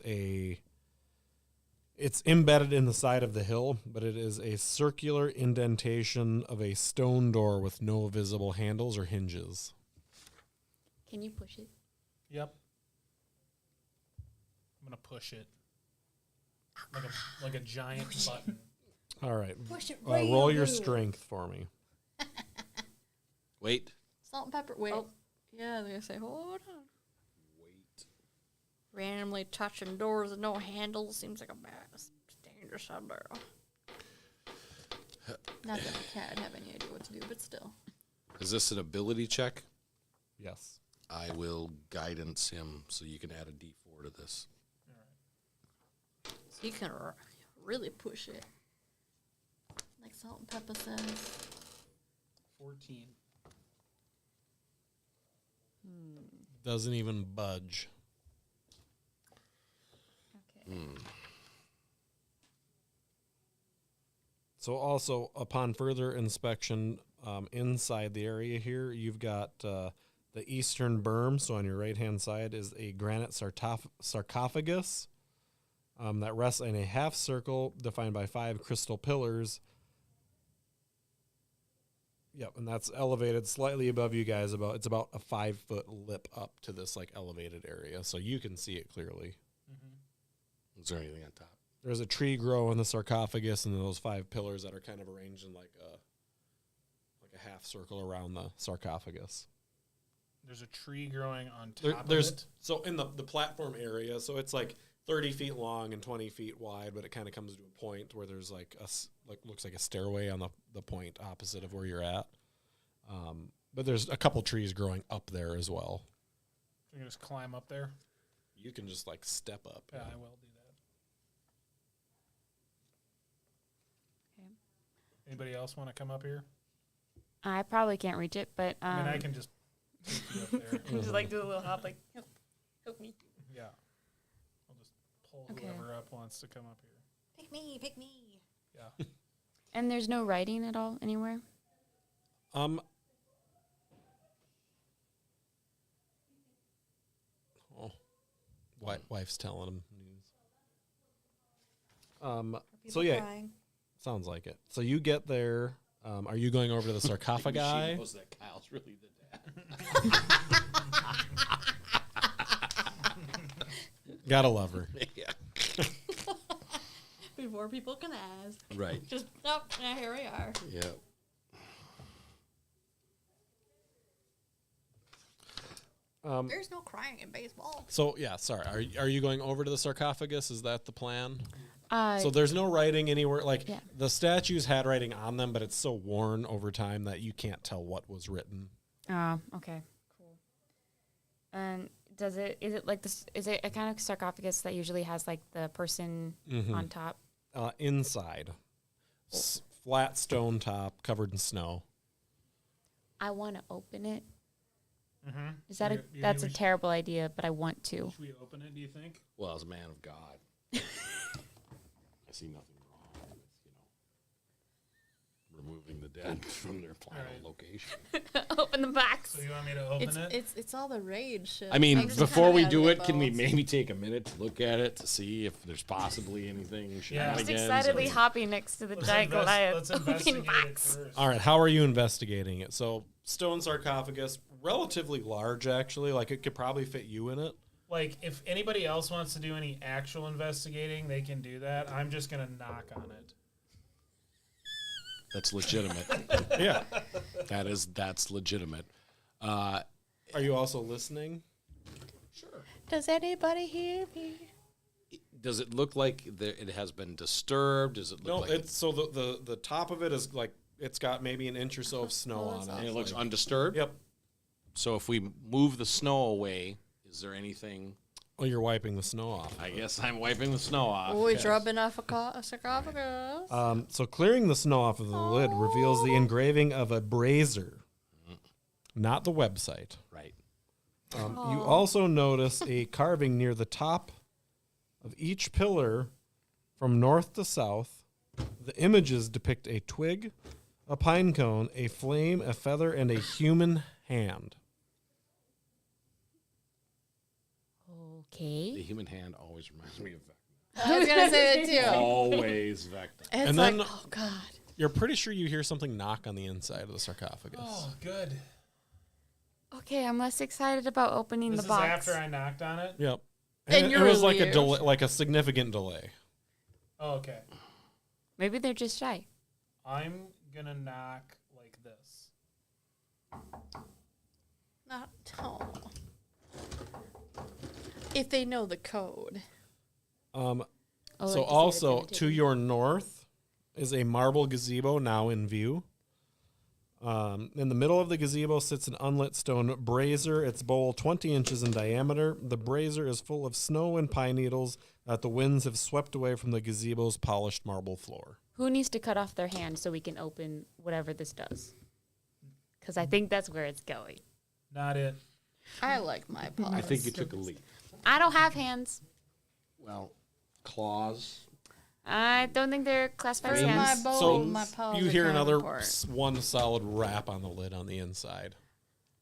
it's embedded in the side of the hill, but it is a circular indentation of a stone door with no visible handles or hinges. Can you push it? Yep. I'm gonna push it like a giant button. All right. Push it Roll real your good. strength for me. Wait. Salt and pepper. Wait. Oh. Yeah, they're gonna say, hold on. Wait. Randomly touching doors with no handles seems like a bad, dangerous out there. Not that I can't have any idea what to do, but still. Is this an ability check? Yes. I will guidance him, so you can add a D4 to this. So you can really push it. Like Salt and Pepper says. 14. Doesn't even budge. Okay. So also, upon further inspection, inside the area here, you've got the eastern berm. So on your right-hand side is a granite sarcophagus that rests in a half circle defined by 5 crystal pillars. Yep, and that's elevated slightly above you guys. It's about a 5-foot lip up to this elevated area, so you can see it clearly. Is there anything on top? There's a tree grow in the sarcophagus, and those 5 pillars that are kind of arranged in like a half circle around the sarcophagus. There's a tree growing on top of There's it. so in the platform area, so it's like 30 feet long and 20 feet wide, but it kind of comes to a point where there's looks like a stairway on the point opposite of where you're at. But there's a couple trees growing up there as well. You can just climb up there. You can just step up. Yeah, I will do that. Anybody else want to come up here? I probably can't reach it, but I mean, I can just take you up there. just like do a little hop, like help me. Yeah. I'll just pull Okay. whoever up wants to come up here. Pick me, pick me. Yeah. And there's no writing at all anywhere. Oh, wife's telling him news. So yeah, sounds like it. So you get there. Are you going over to the sarcophagi? She knows that Kyle's really the dad. Gotta love her. Yeah. Before people can ask. Right. Just, yeah, here we are. Yeah. There's no crying in baseball. So yeah, sorry. Are you going over to the sarcophagus? Is that the plan? Uh, So there's no writing anywhere. Like Yeah. the statues had writing on them, but it's so worn over time that you can't tell what was written. okay, cool. And is it like this? Is it a kind of sarcophagus that usually has like the person on top? Inside, flat stone top covered in snow. I want to open it. Mm-hmm. Is that Do you that's a think we terrible idea? But I want to. Should we open it, do you think? Well, as a man of God, I see nothing wrong with, removing the dead from their final Right. location. Open the box. So you want me to open it? It's all the rage shit. I mean, I'm just before kinda we out do of it, can we boats. maybe take a minute to look at it to see if there's possibly anything Yeah. shenanigans? Just excitedly or- hopping next to the Let's giant let's Goliath open investigate it box. first. All right, how are you investigating it? So stone sarcophagus, relatively large actually. Like it could probably fit you in it. Like, if anybody else wants to do any actual investigating, they can do that. I'm just going to knock on it. That's legitimate. Yeah. That's legitimate. Are you also listening? Does anybody hear me? Does it look like it has been disturbed? Does it look No, like it's so the top of it is like it's got maybe an inch or so of snow on and it. it looks Like- undisturbed? Yep. So if we move the snow away, is there anything? Well, you're wiping the snow off. I guess I'm wiping the snow off. Oh, he's rubbing off a sarcophagus. So clearing the snow off of the lid reveals the engraving of a brazier, not the website. Right. You also notice a carving near the top of each pillar from north to south. The images depict a twig, a pine cone, a flame, a feather, and a human hand. The Okay. human hand always reminds me of Vecna. I was gonna say that too. Always Vecna. It's And like, then- oh god. You're pretty sure you hear something knock on the inside of the sarcophagus. Oh, good. Okay, I'm less excited about opening This the is box. after I knocked on it? Yep. And it you're was like a relieved. delay, like a significant delay. Oh, okay. Maybe they're just shy. I'm going to knock like this. Not oh. If they know the code. Oh, So like you said, also it's to your north is a marble gazebo now in view. In the middle of the gazebo sits an unlit stone brazier. Its bowl 20 inches in diameter. The brazier is full of snow and pine needles that the winds have swept away from the gazebo's polished marble floor. Who needs to cut off their hand so we can open whatever this does? Because I think that's where it's going. Not it. I like my paws. I think you took a leap. I don't have hands. Well, claws. I don't think they're classified as For my hands. bowl, So my paws you are hear kinda another important. one solid wrap on the lid on the inside.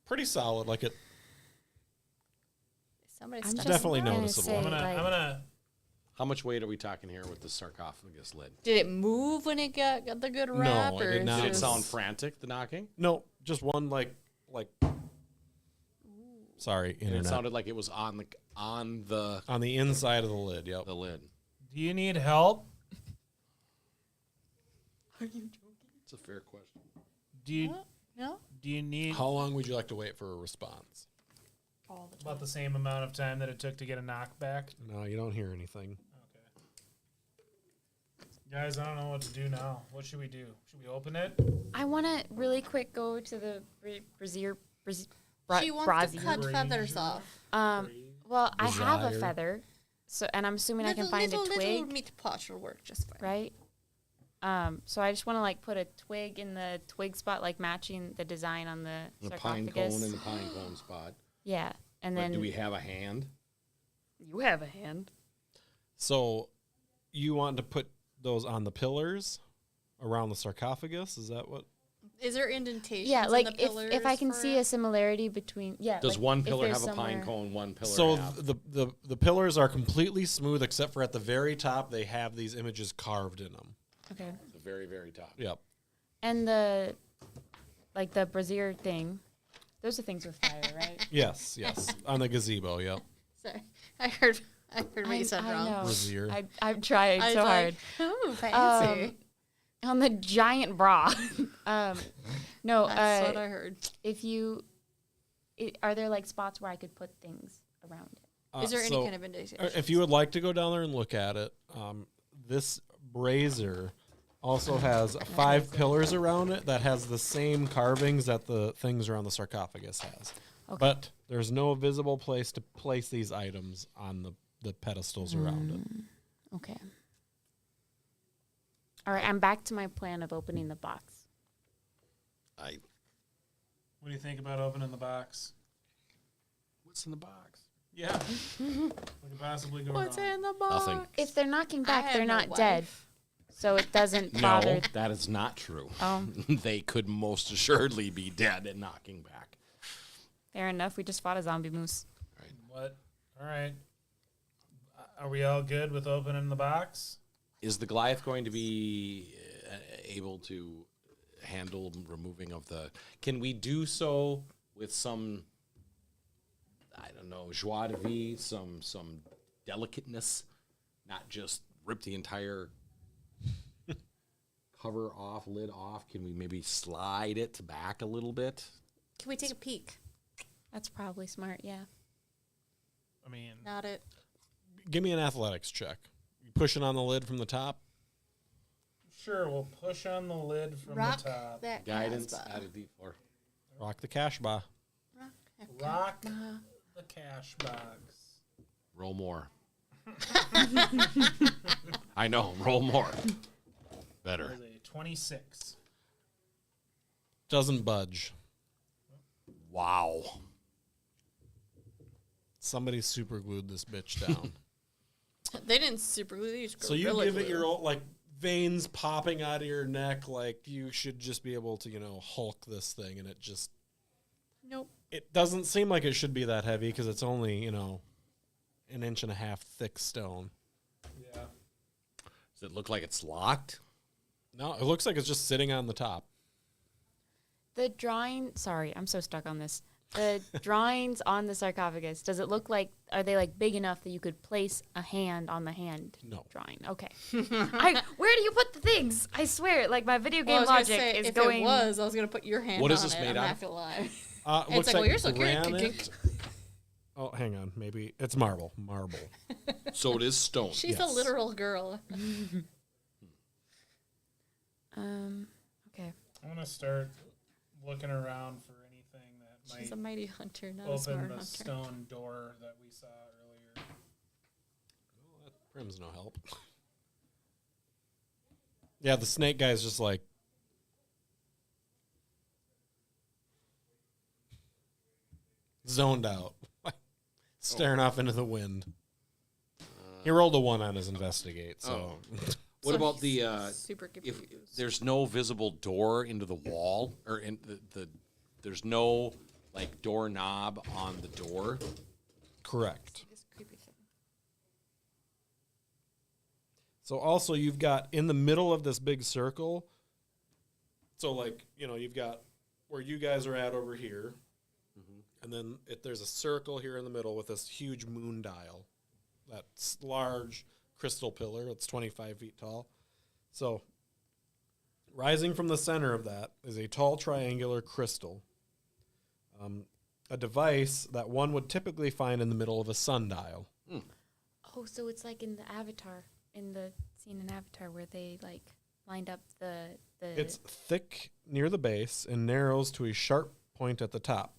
Pretty solid, like it. Somebody I'm stuck just definitely gonna noticeable. say, I'm gonna, like, I'm gonna. How much weight are we talking here with the sarcophagus lid? Did it move when it got the good wrap? it or did is not. Did it Nice. sound frantic, the knocking? No, just one like. Sorry, And internet. it sounded like it was on the On the inside of the lid. Yep. the lid. Do you need help? It's a fair question. Do you No? do you need How long would you like to wait for a response? All the time. about the same amount of time that it took to get a knockback? No, you don't hear anything. Okay. Guys, I don't know what to do now. What should we do? Should we open it? I want to really quick go to the brazier. She wants brazier. to cut feathers off. Well, I have a Brazier. feather, so and I'm assuming I can find a twig, Little meat pot will work just fine. right? So I just want to like put a twig in the twig spot, like matching the design on the The pine sarcophagus. cone in the pine cone spot. Yeah, and But then do we have a hand? you have a hand. So you want to put those on the pillars around the sarcophagus? Is that what? Is there indentations? Yeah, in like the pillars if I can for see it? a similarity between Does like, one if pillar there's have a pine somewhere- cone? One pillar So have? the pillars are completely smooth except for at the very top they have these images carved in them. Okay. The very, very top. Yep. And the brazier thing, those are things with fire, right? Yes, yes. On the gazebo, yep. Sorry, I heard what you said wrong. know. Brazier. I'm trying I was so like, hard. oh, fancy. On the giant bra. No, That's what I heard. if you, are there like spots where I could put things around it? Is there any So, kind of indentation? if you would like to go down there and look at it, this brazier also has 5 pillars around it that has the same carvings that the things around the sarcophagus has. Okay. But there's no visible place to place these items on the pedestals around it. Okay. All right, I'm back to my plan of opening the box. What do you think about opening the box? What's in the box? Yeah. What could possibly go What's wrong? in the box? Nothing. If they're knocking back, have they're no not wife. dead. So it doesn't bother. No, that is not true. Oh, They could most assuredly be dead and knocking back. fair enough. We just fought a zombie moose. What? All right. Are we all good with opening the box? Is the Goliath going to be able to handle removing of the... Can we do so with some, I don't know, joie de vivre, some delicateness, not just rip the entire cover off, lid off? Can we maybe slide it back a little bit? Can we take a peek? That's probably smart, yeah. I mean, Not it. Give me an athletics check. You pushing on the lid from the top? sure, we'll push on the lid from Rock the top. that Guidance, Casbah. add a D4. Rock the cash bar. Rock that Rock Casbah. the cash box. Roll more. I know, roll more. Better. That is a 26. Doesn't budge. Wow. Somebody super glued this bitch down. They didn't super glue these. So you give it your old, like, veins popping out of your neck, like you should just be able to, Hulk this thing, and it just... Nope. It doesn't seem like it should be that heavy because it's only, an 1.5 inch thick stone. Yeah. Does it look like it's locked? No, it looks like it's just sitting on the top. The drawing, sorry, I'm so stuck on this. The drawings on the sarcophagus, does it look like, are they like big enough that you could place a hand on the hand No. drawing? Okay. Where do you put the things? I swear, like my video game Well, I was logic gonna say, is if going. it was, I was gonna put your hand What on is this it. made I'm out not of? gonna lie. It It's looks like, well, you're so good. granite. Oh, hang on. Maybe it's marble. Marble. So it is stone. She's Yes. a literal girl. Okay. I'm going to start looking around for anything that She's a might mighty hunter, not a open smart the hunter. stone door that we saw earlier. Prim's no help. Yeah, the snake guy's just like... zoned out. Staring off into the wind. He rolled a 1 on his investigate, so... What So about he's the super if confused. there's no visible door into the wall or in the there's no like doorknob on the door? Correct. This creepy thing. So also you've got in the middle of this big circle, so like, you've got where you guys are at over here, and then there's a circle here in the middle with this huge moon dial, that's large crystal pillar. It's 25 feet tall. So rising from the center of that is a tall triangular crystal, a device that one would typically find in the middle of a sundial. Oh, so it's like in the Avatar, in the scene in Avatar where they like lined up the. It's thick near the base and narrows to a sharp point at the top.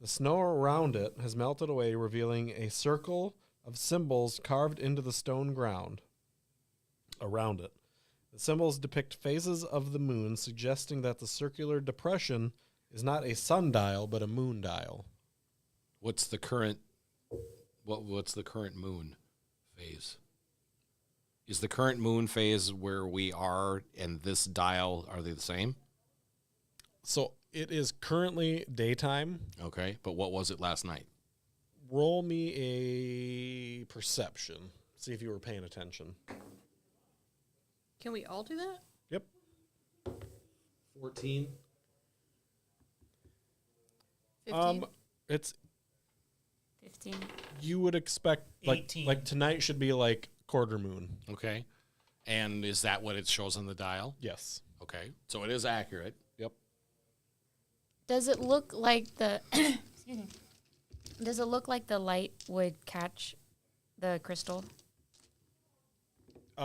The snow around it has melted away, revealing a circle of symbols carved into the stone ground around it. The symbols depict phases of the moon, suggesting that the circular depression is not a sundial, but a moon dial. What's the current moon phase? Is the current moon phase where we are and this dial, are they the same? So it is currently daytime. Okay, but what was it last night? Roll me a perception. See if you were paying attention. Can we all do that? Yep. 14. 15? It's 15. you would expect like 18. tonight should be like quarter moon. Okay. And is that what it shows on the dial? Yes. Okay. So it is accurate. Yep. Does it look like the excuse me. Does it look like the light would catch the crystal?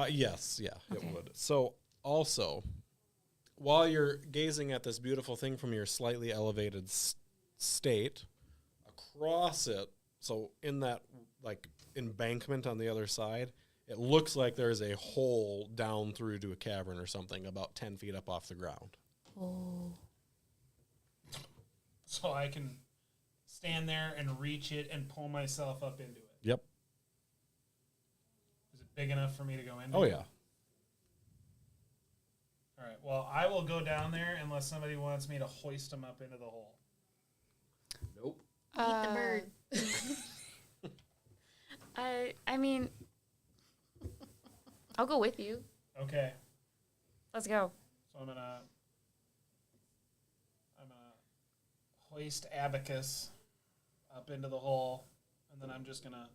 Yes, yeah, Okay. it would. So also, while you're gazing at this beautiful thing from your slightly elevated state, across it, so in that like embankment on the other side, it looks like there's a hole down through to a cavern or something about 10 feet up off the ground. Oh. So I can stand there and reach it and pull myself up into it. Yep. Is it big enough for me to go into? Oh, yeah. All right. Well, I will go down there unless somebody wants me to hoist them up into the hole. Nope. Eat the bird. I mean, I'll go with you. Okay. Let's go. So I'm gonna hoist Abacus up into the hole, and then I'm just gonna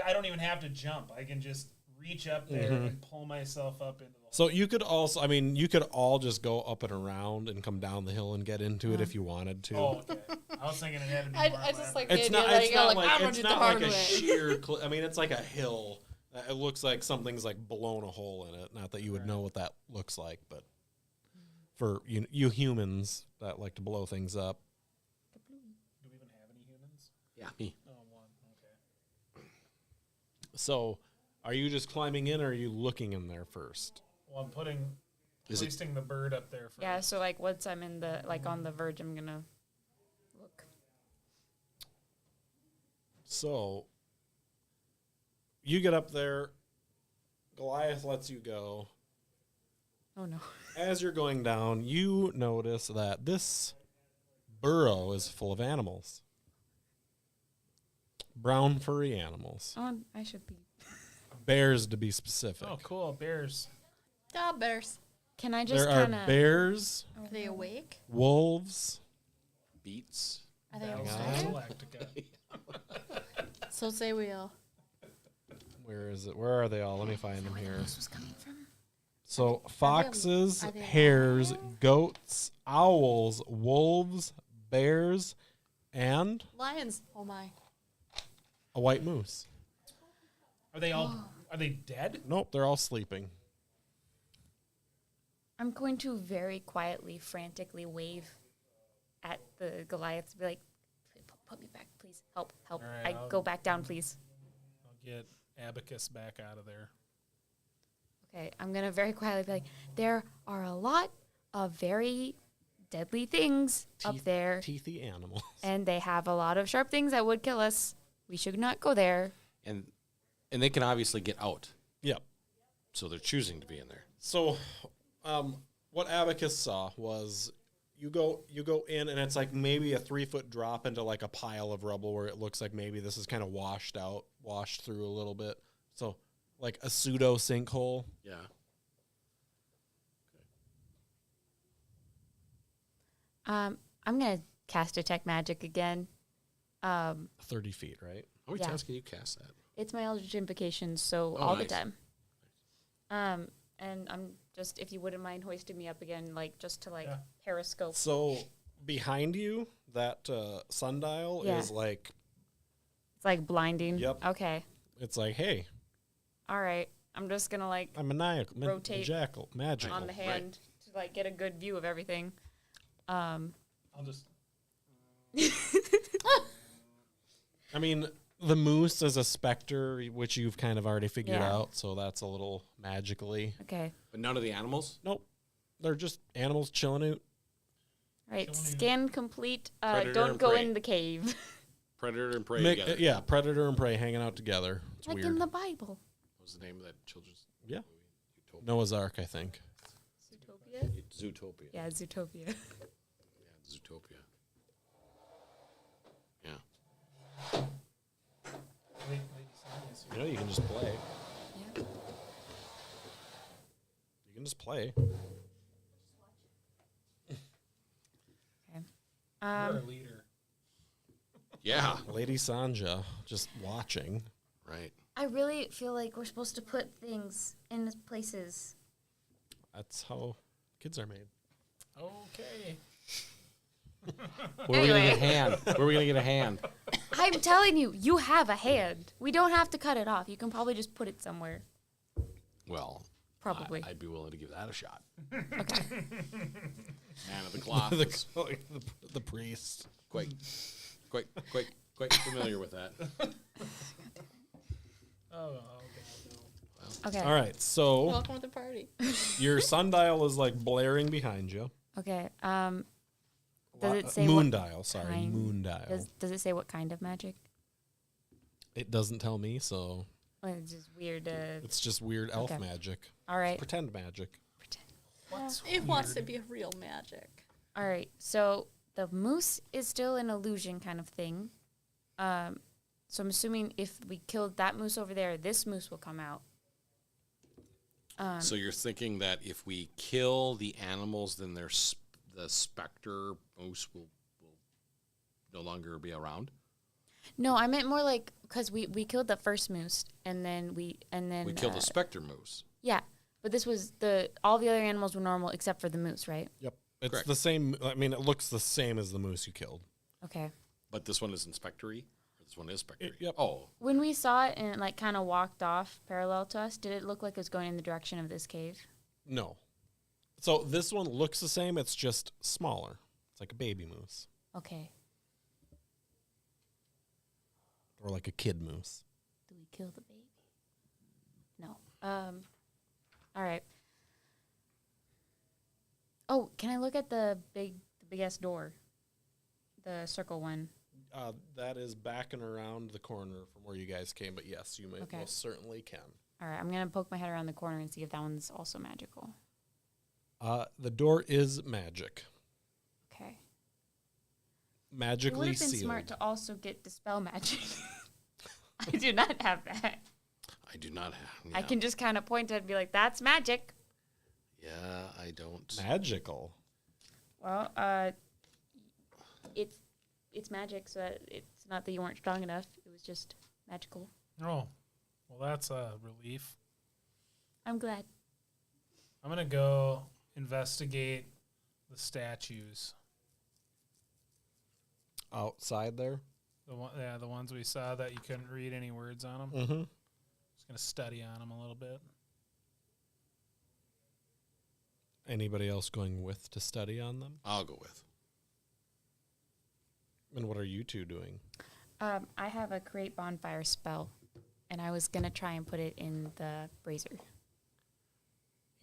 I don't even have to jump. I can just reach up there and pull myself up into the hole. So you could also, I mean, you could all just go up and around and come down the hill and get into it if you wanted to. Oh, okay. I was thinking it had to be I more just like It's the not. idea, It's not I'm like gonna it's do the not hard like a way. sheer. I mean, it's like a hill. It looks like something's like blown a hole in it. Not that you would know what that looks like, but for you humans that like to blow things up. Do we even have any humans? Yeah, me. Oh, one. Okay. So, are you just climbing in, or are you looking in there first? Well, I'm Is it- hoisting the bird up there first. Yeah, so like once I'm in the like on the verge, I'm gonna look. So, you get up there. Goliath lets you go. Oh no. As you're going down, you notice that this burrow is full of animals. Brown furry animals. Oh, I should be. Bears, to be specific. Oh, cool. Bears. Ah, bears. Can I just There are kind of? bears, Are they awake? wolves. Beats. Are they Battlestar awake? Galactica. So say we all. Where is it? Where are they all? Let me find them here. This was coming from. So foxes, are they hares, alive? goats, owls, wolves, bears, and Lions. Oh my. a white moose. Are they all? Are they dead? Nope, they're all sleeping. I'm going to very quietly, frantically wave at the Goliath to be like, "Put me back, please. Help, help. All right, Go back down, please." I'll get Abacus back out of there. Okay, I'm gonna very quietly be like, "There are a lot of very deadly things up there, Teethy animals. and they have a lot of sharp things that would kill us. We should not go there." And they can obviously get out. Yep. So they're choosing to be in there. So, what Abacus saw was you go in, and it's like maybe a 3-foot drop into like a pile of rubble where it looks like maybe this is kind of washed through a little bit. So, like a pseudo sinkhole. Yeah. I'm gonna cast detect magic again. 30 feet, right? How many Yeah. times can you cast that? It's my Eldritch Invocation, so Oh, all nice. the time. And I'm just, if you wouldn't mind hoisting me up again, like just to like Yeah. periscope. So, behind you, that sundial Yeah. is like, It's like blinding. Yep. Okay. it's like, hey, All right. I'm just gonna like I'm maniacal, Rotate magical. on the hand to like get a good view of everything. I'll just. I mean, The moose is a specter, which you've kind of already figured Yeah. out, so that's a little magically. Okay. But none of the animals? Nope. They're just animals chilling out. All right. Showing you- Scan complete. Predator Don't and go prey. in the cave. Predator and prey Mi- together. yeah, predator and prey hanging out together. It's Like weird. in the Bible. What was the name of that children's Yeah. movie? Zootopia. Noah's Ark, I think. Zootopia? Zootopia. Yeah, Zootopia. Yeah, Zootopia. Yeah. Lady Sonia's here. You know, you can just play. Yeah. You can just play. Okay. You're our leader. Yeah. Lady Sanja, just watching. Right. I really feel like we're supposed to put things in places. That's how kids are made. Okay. Where are we gonna Anyway. get a hand? Where are we gonna get a hand? I'm telling you, you have a hand. We don't have to cut it off. You can probably just put it somewhere. Well, Probably. I'd be willing to give that a shot. Okay. Man of the cloth. the priest. quite familiar with that. Oh, Okay. All right, so Welcome to the party. your sundial is like blaring behind you. Okay. Does it say moon what dial? Sorry, kind? moon dial. does it say what kind of magic? It doesn't tell me, so Well, it's just weird. it's just weird elf Okay. magic, All right. pretend magic. What's It wants to weird? be real magic. All right. So the moose is still an illusion kind of thing. So I'm assuming if we killed that moose over there, this moose will come out. So you're thinking that if we kill the animals, then the specter moose will no longer be around? No, I meant more like because we killed the first moose and then We killed the specter moose. Yeah, but this was all the other animals were normal except for the moose, right? Yep, it's Correct. the same. I mean, it looks the same as the moose you killed. Okay. But this one is inspectory? Or this one is spectery? Yep. Oh, When we saw it and it like kind of walked off parallel to us, did it look like it was going in the direction of this cave? No, so this one looks the same. It's just smaller. It's like a baby moose Okay. or like a kid moose. Do we kill the baby? No. All right. Oh, can I look at the big ass door? The circle one. That is backing around the corner from where you guys came, but yes, you may Okay. most certainly can. All right, I'm gonna poke my head around the corner and see if that one's also magical. The door is magic, Okay. It would magically have been sealed. smart to also get dispel magic. I do not have that. I do not have. I yeah. can just kind of point at it and be like, "That's magic." Yeah, I don't. Magical. Well, it's magic, so it's not that you weren't strong enough. It was just magical. Oh, well, that's a relief. I'm glad. I'm gonna go investigate the statues. Outside there. The ones we saw that you couldn't read any words on them. Mm-hmm. Just gonna study on them a little bit. Anybody else going with to study on them? I'll go with. And what are you two doing? I have a create bonfire spell, and I was gonna try and put it in the brazier.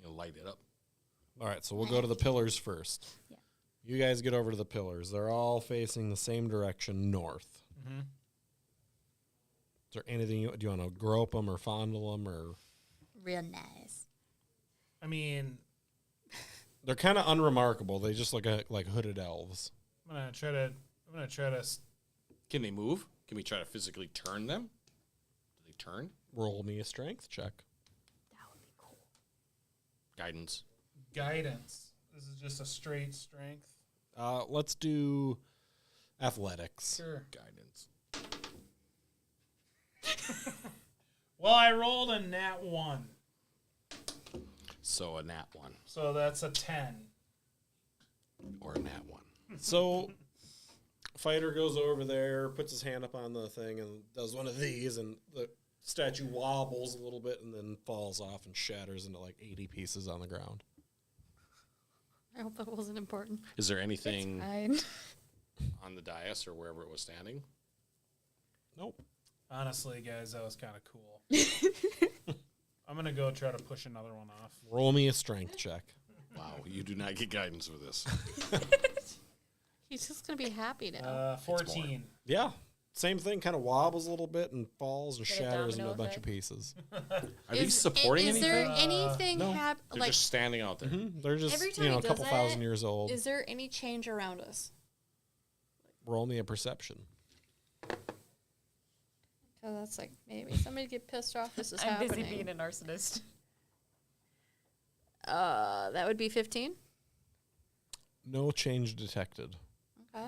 You'll light it up. All right, so we'll go to the pillars first. Yeah. You guys get over to the pillars. They're all facing the same direction, north. Mm-hmm. Is there anything do you want to grope them or fondle them or? Real nice. I mean, They're kind of unremarkable. They just look like hooded elves. I'm gonna try to. Can they move? Can we try to physically turn them? Do they turn? Roll me a strength check. That would be cool. Guidance. Guidance. This is just a straight strength. Let's do athletics. Sure. Guidance. Well, I rolled a nat 1, So a nat 1 so that's a 10. or a nat 1. So, fighter goes over there, puts his hand up on the thing, and does one of these, and the statue wobbles a little bit and then falls off and shatters into like 80 pieces on the ground. I hope that wasn't important. Is there anything Fine. on the dais or wherever it was standing? Nope. Honestly, guys, that was kind of cool. I'm going to go try to push another one off. Roll me a strength check. Wow, you do not get guidance for this. He's just gonna be happy now. 14. Yeah. Same thing, kind of wobbles a little bit and falls and Get a shatters into a domino bunch of effect. pieces. Are these supporting is anything? there anything no. hap- They're like? just standing out there. They're just, Every time you know, he a couple does thousand that, years old. Is there any change around us? Roll me a perception. Oh, that's like maybe somebody get pissed off. This is I'm happening. busy being an arsonist. That would be 15. No change detected. Okay.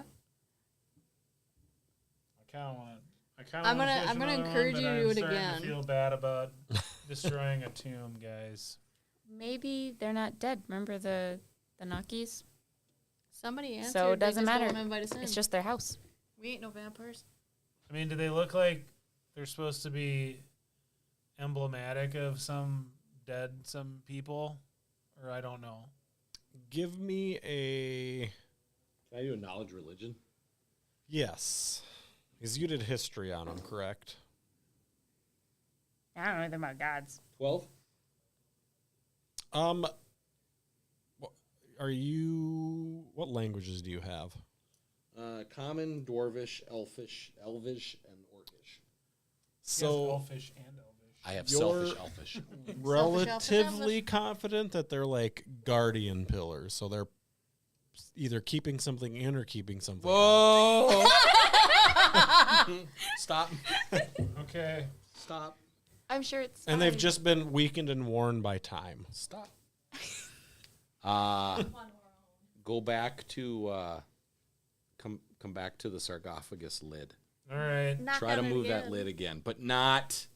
I kind of want to. I'm gonna encourage you to do it again. To feel bad about destroying a tomb, guys. Maybe they're not dead. Remember the Nakis? Somebody answered. So it they doesn't just don't matter. wanna invite us in. It's just their house. we ain't no vampires. I mean, do they look like they're supposed to be emblematic of some people? Or I don't know. Give me a... Can I do a knowledge religion? Yes. Because you did history on them, correct? I don't know anything about gods. 12? Are you... What languages do you have? Common, Dwarvish, Elvish, and Orcish. So... Elfish and Elvish. I have You're- selfish Elfish. relatively confident that they're like guardian pillars. So they're either keeping something in or keeping something out. Whoa! Stop. Okay. Stop. I'm sure it's. And they've fine. just been weakened and worn by time. Stop. Go back to come back to the sarcophagus lid. All right. Try to move that lid again, but not.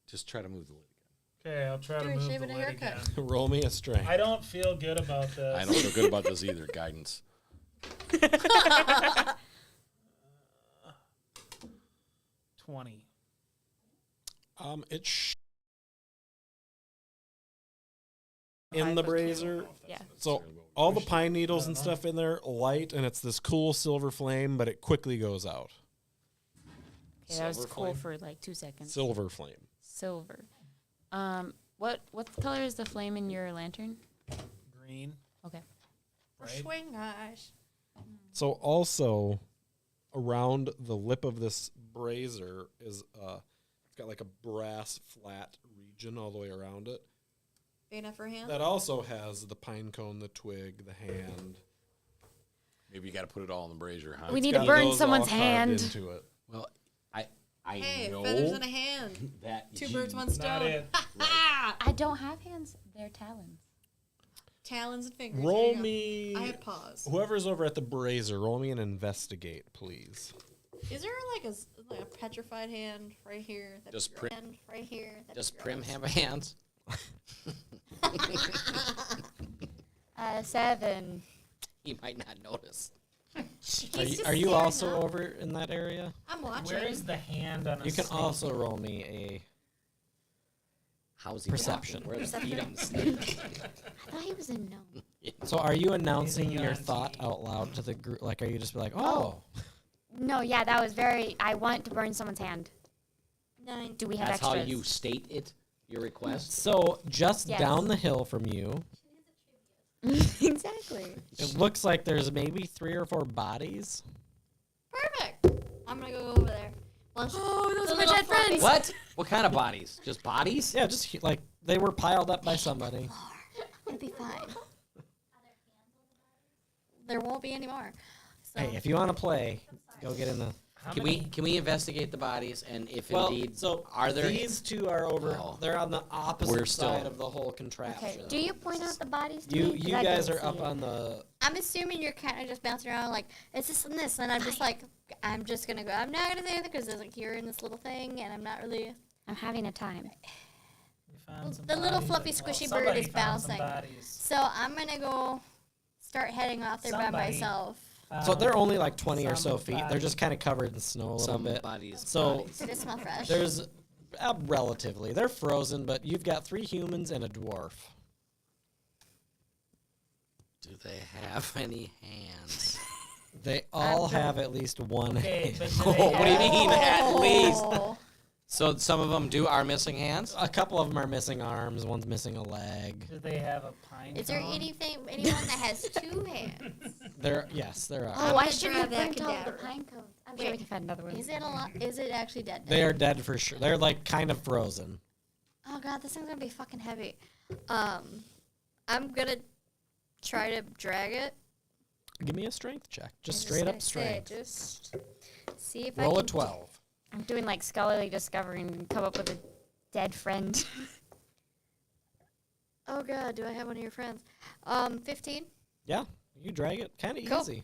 Just try to move the lid Okay, I'll try to Do a move shave the and a lid haircut. again. Roll me a strength. I don't feel good about this. again. I don't feel good about this either. Guidance. 20. It's in the brazier. Yeah. So all the pine needles and stuff in there light, and it's this cool silver flame, but it quickly goes out. Okay, that was Silver cool flame? for like 2 seconds. Silver flame. Silver. What color is the flame in your lantern? Green. Okay. Right? Swing, gosh. So also around the lip of this brazier is it's got like a brass flat region all the way around it. Big enough for a hand? That also has the pine cone, the twig, the hand. Maybe you got to put it all in the brazier, huh? We It's need to got burn those all someone's carved hand. into it. Well, I Hey, know feathers in a hand. that Two you- birds, one Not stone. it. I don't have hands. They're talons. Talons and fingers. Roll There you go. me. I have paws. Whoever's over at the brazier, roll me an investigate, please. Is there like a petrified hand right here? That'd Does be Prim- gross. Hand right here? That'd Does be Prim gross. have hands? 7. He might not notice. Are you also over in that area? I'm watching. Where is the hand on a You can snake? also roll me How's he Perception. walking? Where are the feet on the snake? I thought he was a gnome. a. So are you announcing Anything your on thought TV? out loud to the group? Like, are you just be like, oh, No, yeah, that was very. I want to burn someone's hand. 9. Do we have That's how extras? you state it, your request? So just Yes. down the hill from you, Exactly. it looks like there's maybe 3 or 4 bodies. Perfect. I'm gonna go over there. Oh, those are my dead friends. What? What kind of bodies? Just bodies? Yeah, just like they were piled up by somebody. It'll be fine. There won't be any more. So Hey, if you want to play, go get in the. Can we investigate the bodies and if Well, indeed so are there these two are over. Oh. They're on the opposite We're still- side of the whole contraption. Okay. Do you point out the bodies to You me? 'Cause you I guys didn't are up see it. on the. I'm assuming you're kind of just bouncing around like it's this and this, and I'm just like I'm just gonna go. I'm not gonna say anything because there's like you're in this little thing, and I'm not really. I'm having a time. We found some The little bodies. fluffy, squishy somebody bird is found some bouncing. bodies. So I'm gonna go start heading off there by Somebody. myself. So they're only like 20 or so feet. They're Somebody. just kind of covered in snow a little some bit. bodies? So bodies? Did it smell fresh? there's relatively they're frozen, but you've got 3 humans and a dwarf. Do they have any hands? They all have at least one Okay, hand. but do they What do you have- mean at least? Oh. So some of them are missing hands. A couple of them are missing arms. One's missing a leg. Do they have a pine Is there cone? anyone that has 2 hands? There are Oh, I'm why gonna should grab we that print all the cadaver. pine cones? I'm sure we can find another one. Is it Is it actually dead? They are dead for sure. They're like kind of frozen. Oh god, this thing's gonna be fucking heavy. I'm gonna try to drag it. Give me a strength check. Just I was straight gonna up say, strength. Just see if Roll I a can 12. I'm doing like scholarly discovering and come up with a dead friend. Oh god, do I have one of your friends? 15. Yeah, you drag it kind of Cool. easy.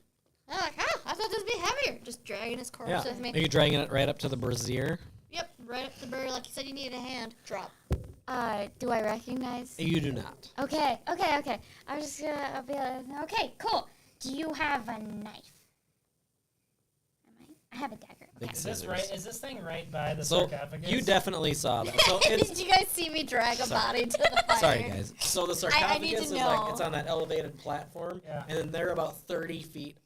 I'm like, I thought this would be heavier. Just dragging his corpse Yeah. with me. Are you dragging it right up to the brazier? Yep, right up the burr. Like you said, you needed a hand. Drop. Do I recognize? You do not. Okay. I'm just gonna. I'll be like, okay, cool. Do you have a knife? I have a dagger. Big Is this scissors. right? Is this thing right by the So sarcophagus? you definitely saw that. So it's Did you guys see me drag a body to the fire? sorry guys. So the I need sarcophagus to is like know. it's on that elevated platform, Yeah. and then they're about 30 feet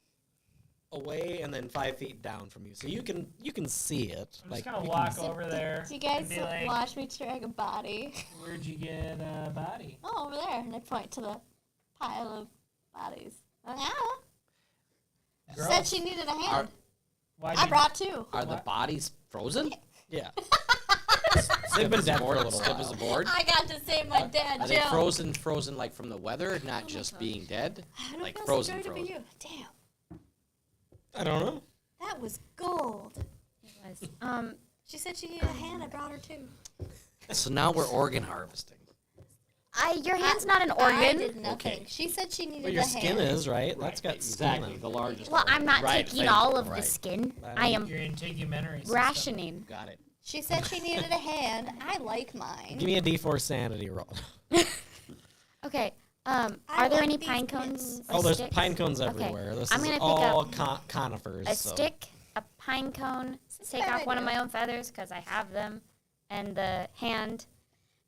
away, and then 5 feet down from you. So you can see it. I'm like just gonna you can walk see- over there. Do you guys and be like, watch me drag a body? Where'd you get a body? Oh, over there. And I point to the pile of bodies. Oh, yeah. Girl, Said she needed a hand. why'd I you- brought 2. Are the bodies frozen? Yeah. They've been dead for a little Stiff as a while. board. I got to save my dad, Are Joe. they frozen like from the weather, not just being dead? I don't Like feel frozen, so sorry to be frozen. you. Damn. I don't know. That was gold. It was. She said she needed a hand. I brought her 2. So now we're organ harvesting. Your hand's not an I organ. did nothing. Okay. She said she needed Well, your a hand. skin is right. That's got skin. on it. the largest. Well, I'm not Right, taking thank all you. of the Right. skin. I am Your integumentary system. rationing. Got it. She said she needed a hand. I like mine. Give me a D4 sanity roll. Okay. I Are there like any these pine bits. cones? Oh, or there's sticks? pine cones Okay. everywhere. This I'm is gonna pick all up conifers. a so. stick, a pine cone, take bad off one of idea. my own feathers because I have them, and the hand.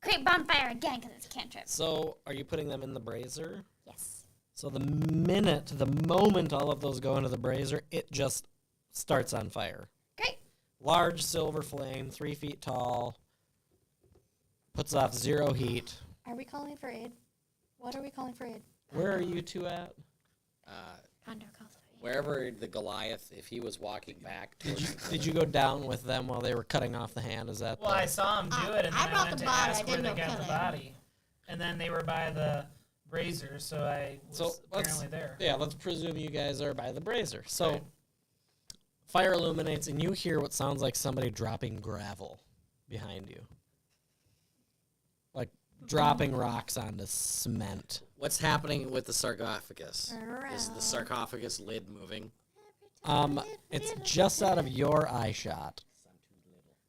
Create bonfire again because it's a cantrip. So, are you putting them in the brazier? Yes. So the moment all of those go into the brazier, it just starts on fire. Great. Large silver flame, 3 feet tall, puts off 0 heat. Are we calling for aid? What are we calling for aid? Where are you two at? Condor calls for aid. Wherever the Goliath, if he was walking back towards Did you go down with them while they were cutting off the hand? Is that Well, I saw him do it, and I then I brought went the to body, ask I where didn't they know got the cutting. body. And then they were by the brazier, so I was so apparently there. Yeah, let's presume you guys are by the brazier. So Right. fire illuminates, and you hear what sounds like somebody dropping gravel behind you, like dropping rocks onto cement. What's happening with the sarcophagus? Is the sarcophagus lid moving? It's just out of your eye shot.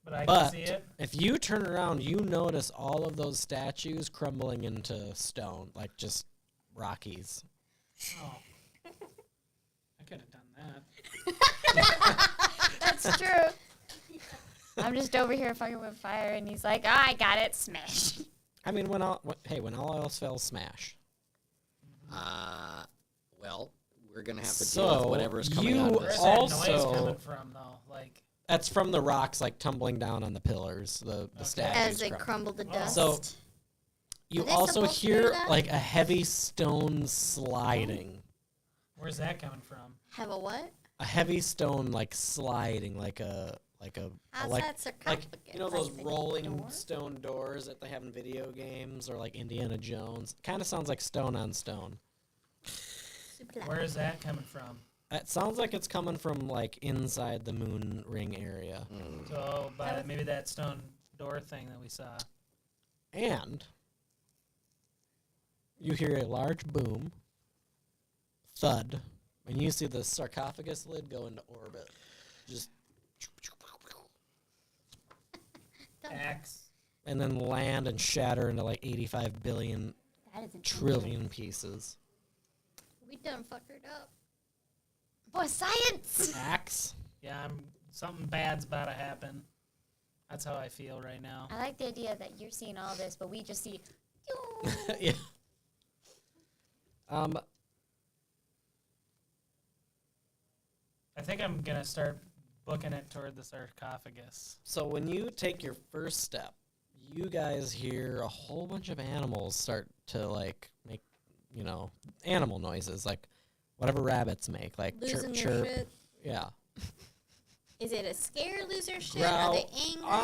But I can But see it. if you turn around, you notice all of those statues crumbling into stone, like just Rockies. Oh. I could have done that. That's true. I'm just over here fucking with fire, and he's like, "Oh, I got it, smash." I mean, when all else fails, smash. Well, we're gonna have to deal So, with whatever's coming you out of Where's this. that Also- noise coming from, though? Like, That's from the rocks, like tumbling down on the pillars. The statues. As they crumble. crumble to dust. So you Are they also supposed to do hear that? like a heavy stone sliding. where's that coming from? have a what? A heavy stone like sliding, like a How's like that sarcophagus? you know those Like the rolling door? stone doors that they have in video games or like Indiana Jones. Kind of sounds like stone on stone. Where is that coming from? It sounds like it's coming from like inside the moon ring area. So, by maybe that stone door thing that we saw. And you hear a large boom, thud, and you see the sarcophagus lid go into orbit. Just Axe. and then land and shatter into like 85 billion That is trillion pieces. We done fuckered up. Boy, science. Axe. Yeah, something bad's about to happen. That's how I feel right now. I like the idea that you're seeing all this, but we just see. Yeah. I think I'm gonna start booking it toward the sarcophagus. So when you take your first step, you guys hear a whole bunch of animals start to like make, animal noises, like whatever rabbits make, like Losing chirp, their chirp. shit. Yeah. Is it a scare loser shit? Growl. Are they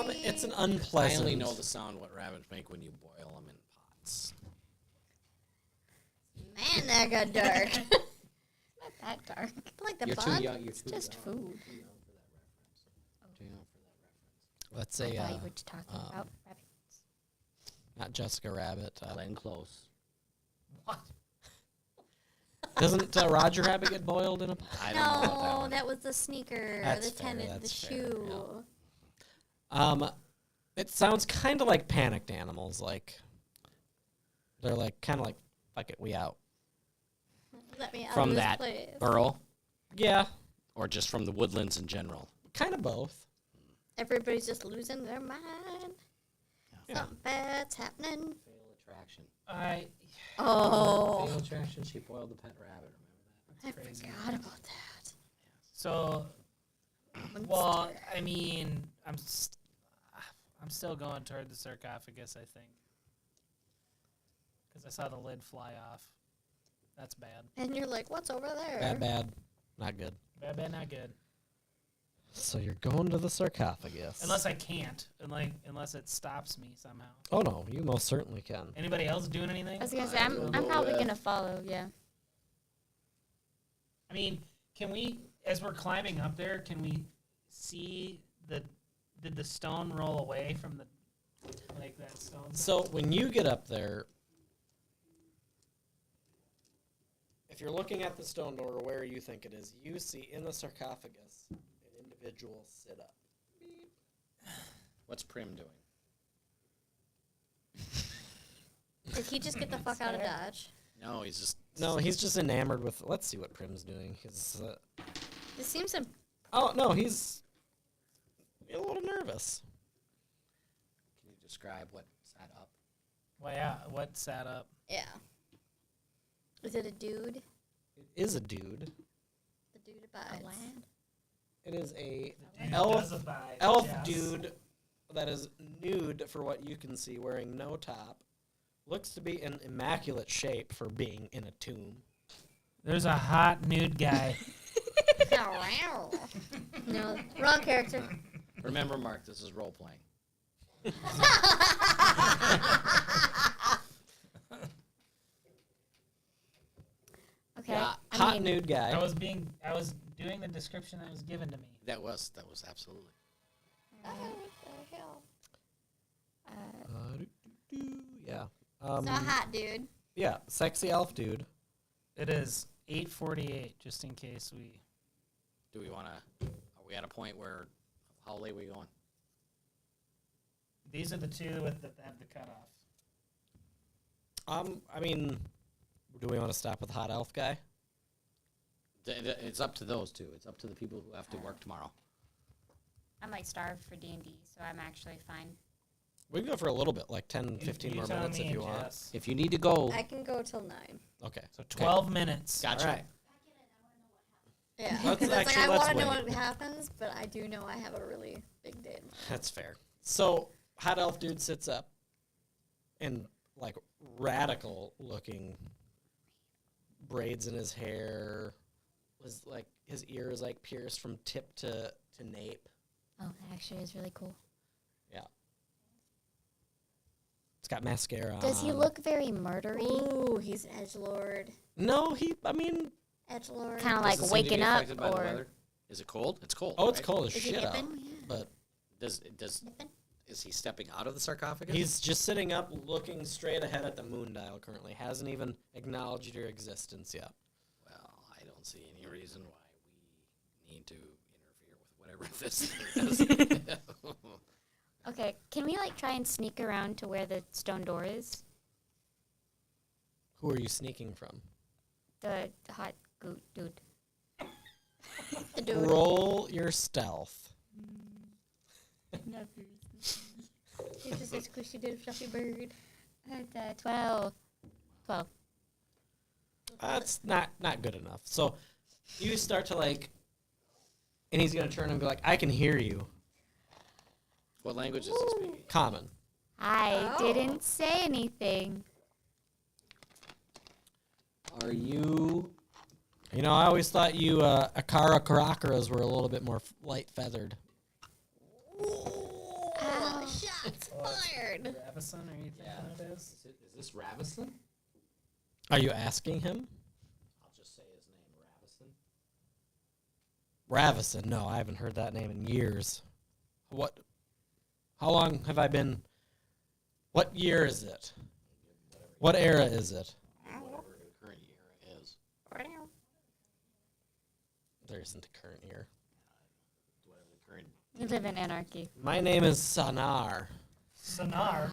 angry? It's an I unpleasant. only know the sound what rabbits make when you boil them in pots. Man, that got dark. Not that dark. Like the You're bug. too young. You're It's too just young. food. Too young for that reference. Too young for that reference. Let's I say, thought you were talking about rabbits. not Jessica Rabbit. Glenn Close. What? Doesn't Roger Rabbit get boiled in a pot? I don't know about that No, one. that was the sneaker, That's the fair, tenant, the that's fair, shoe. It sounds kind of like panicked animals. Like they're like kind of like, fuck it, we out. Let me out From of this that place. burrow, Yeah, or just from the woodlands in general. kind of both. Everybody's just losing their mind. Yeah. Something bad's happening. Fatal attraction. Oh, Fatal attraction. She boiled the pet rabbit. Remember that? I forgot about that. So, well, I mean, I'm still going toward the sarcophagus, I think, because I saw the lid fly off. That's bad. And you're like, what's over there? Bad, not good. Bad, not good. So you're going to the sarcophagus. Unless I can't, unless it stops me somehow. Oh no, you most certainly can. Anybody else doing anything? I was gonna say I'm probably gonna follow. Yeah. I mean, can we, as we're climbing up there, can we see did the stone roll away from that stone? So when you get up there, if you're looking at the stone door or where you think it is, you see in the sarcophagus an individual sit up. What's Prim doing? Did he just get the fuck out of Dodge? No, he's just. No, he's just enamored with. Let's see what Prim's doing. This seems Oh no, he's a little nervous. Can you describe what sat up? Well, yeah, what sat up? yeah. Is it a dude? It is a dude. The dude abides. It is a Dude elf does abide, elf yes. dude that is nude for what you can see, wearing no top. Looks to be in immaculate shape for being in a tomb. There's a hot nude guy. No, wrong character. Remember, Mark, this is role playing. Okay. Yeah, I Hot mean, nude guy. I was doing the description that was given to me. That was absolutely. Yeah. So a hot dude. Yeah, sexy elf dude. It is 8:48, just in case we. Do we want to? Are we at a point where? How late are we going? These are the two that have the cutoff. I mean, do we want to stop with the hot elf guy? It's up to those two. It's up to the people who have to work tomorrow. I'm like starved for D&D, so I'm actually fine. We can go for a little bit, like 10, 15 You more tell minutes me, if you want. Jess. If you need to go, I can go till 9. Okay. So 12 minutes. gotcha. All right. Yeah. Let's 'Cause it's like, actually- I let's want to know wait. what happens, but I do know I have a really big day tomorrow. That's fair. So, hot elf dude sits up and, like, radical looking braids in his hair. His ear is, like, pierced from tip to nape. Oh, that actually is really cool. Yeah. It's got mascara on. Does he look very murdery? Ooh, he's edgelord. No, Edgelord. Kind of Does like it seem to be waking up, affected by the or weather? Is it cold? It's cold. Oh, it's right? cold as Is he shit out. nipping? But Is he stepping out of the sarcophagus? he's just sitting up, looking straight ahead at the moon dial currently. Hasn't even acknowledged your existence yet. Well, I don't see any reason why we need to interfere with whatever this thing is. Okay, can we like try and sneak around to where the stone door is? Who are you sneaking from? The hot dude. The dude. Roll your stealth. He's just a squishy dude, fluffy bird. 12. 12. That's not good enough. So you start to like And he's gonna turn and be like, I can hear you. What language is he speaking? Common. I didn't say anything. Are you? You know, I always thought you Akara Karakaras were a little bit more light feathered. Shots fired. Ravison, or you think that is? Is this Ravison? Are you asking him? I'll just say his name, Ravison. Ravison. No, I haven't heard that name in years. What? How long have I been? What year is it? What era is it? Whatever the current era is. There isn't a current year. Whatever the current. We live in anarchy. My name is Sanar. Sonar.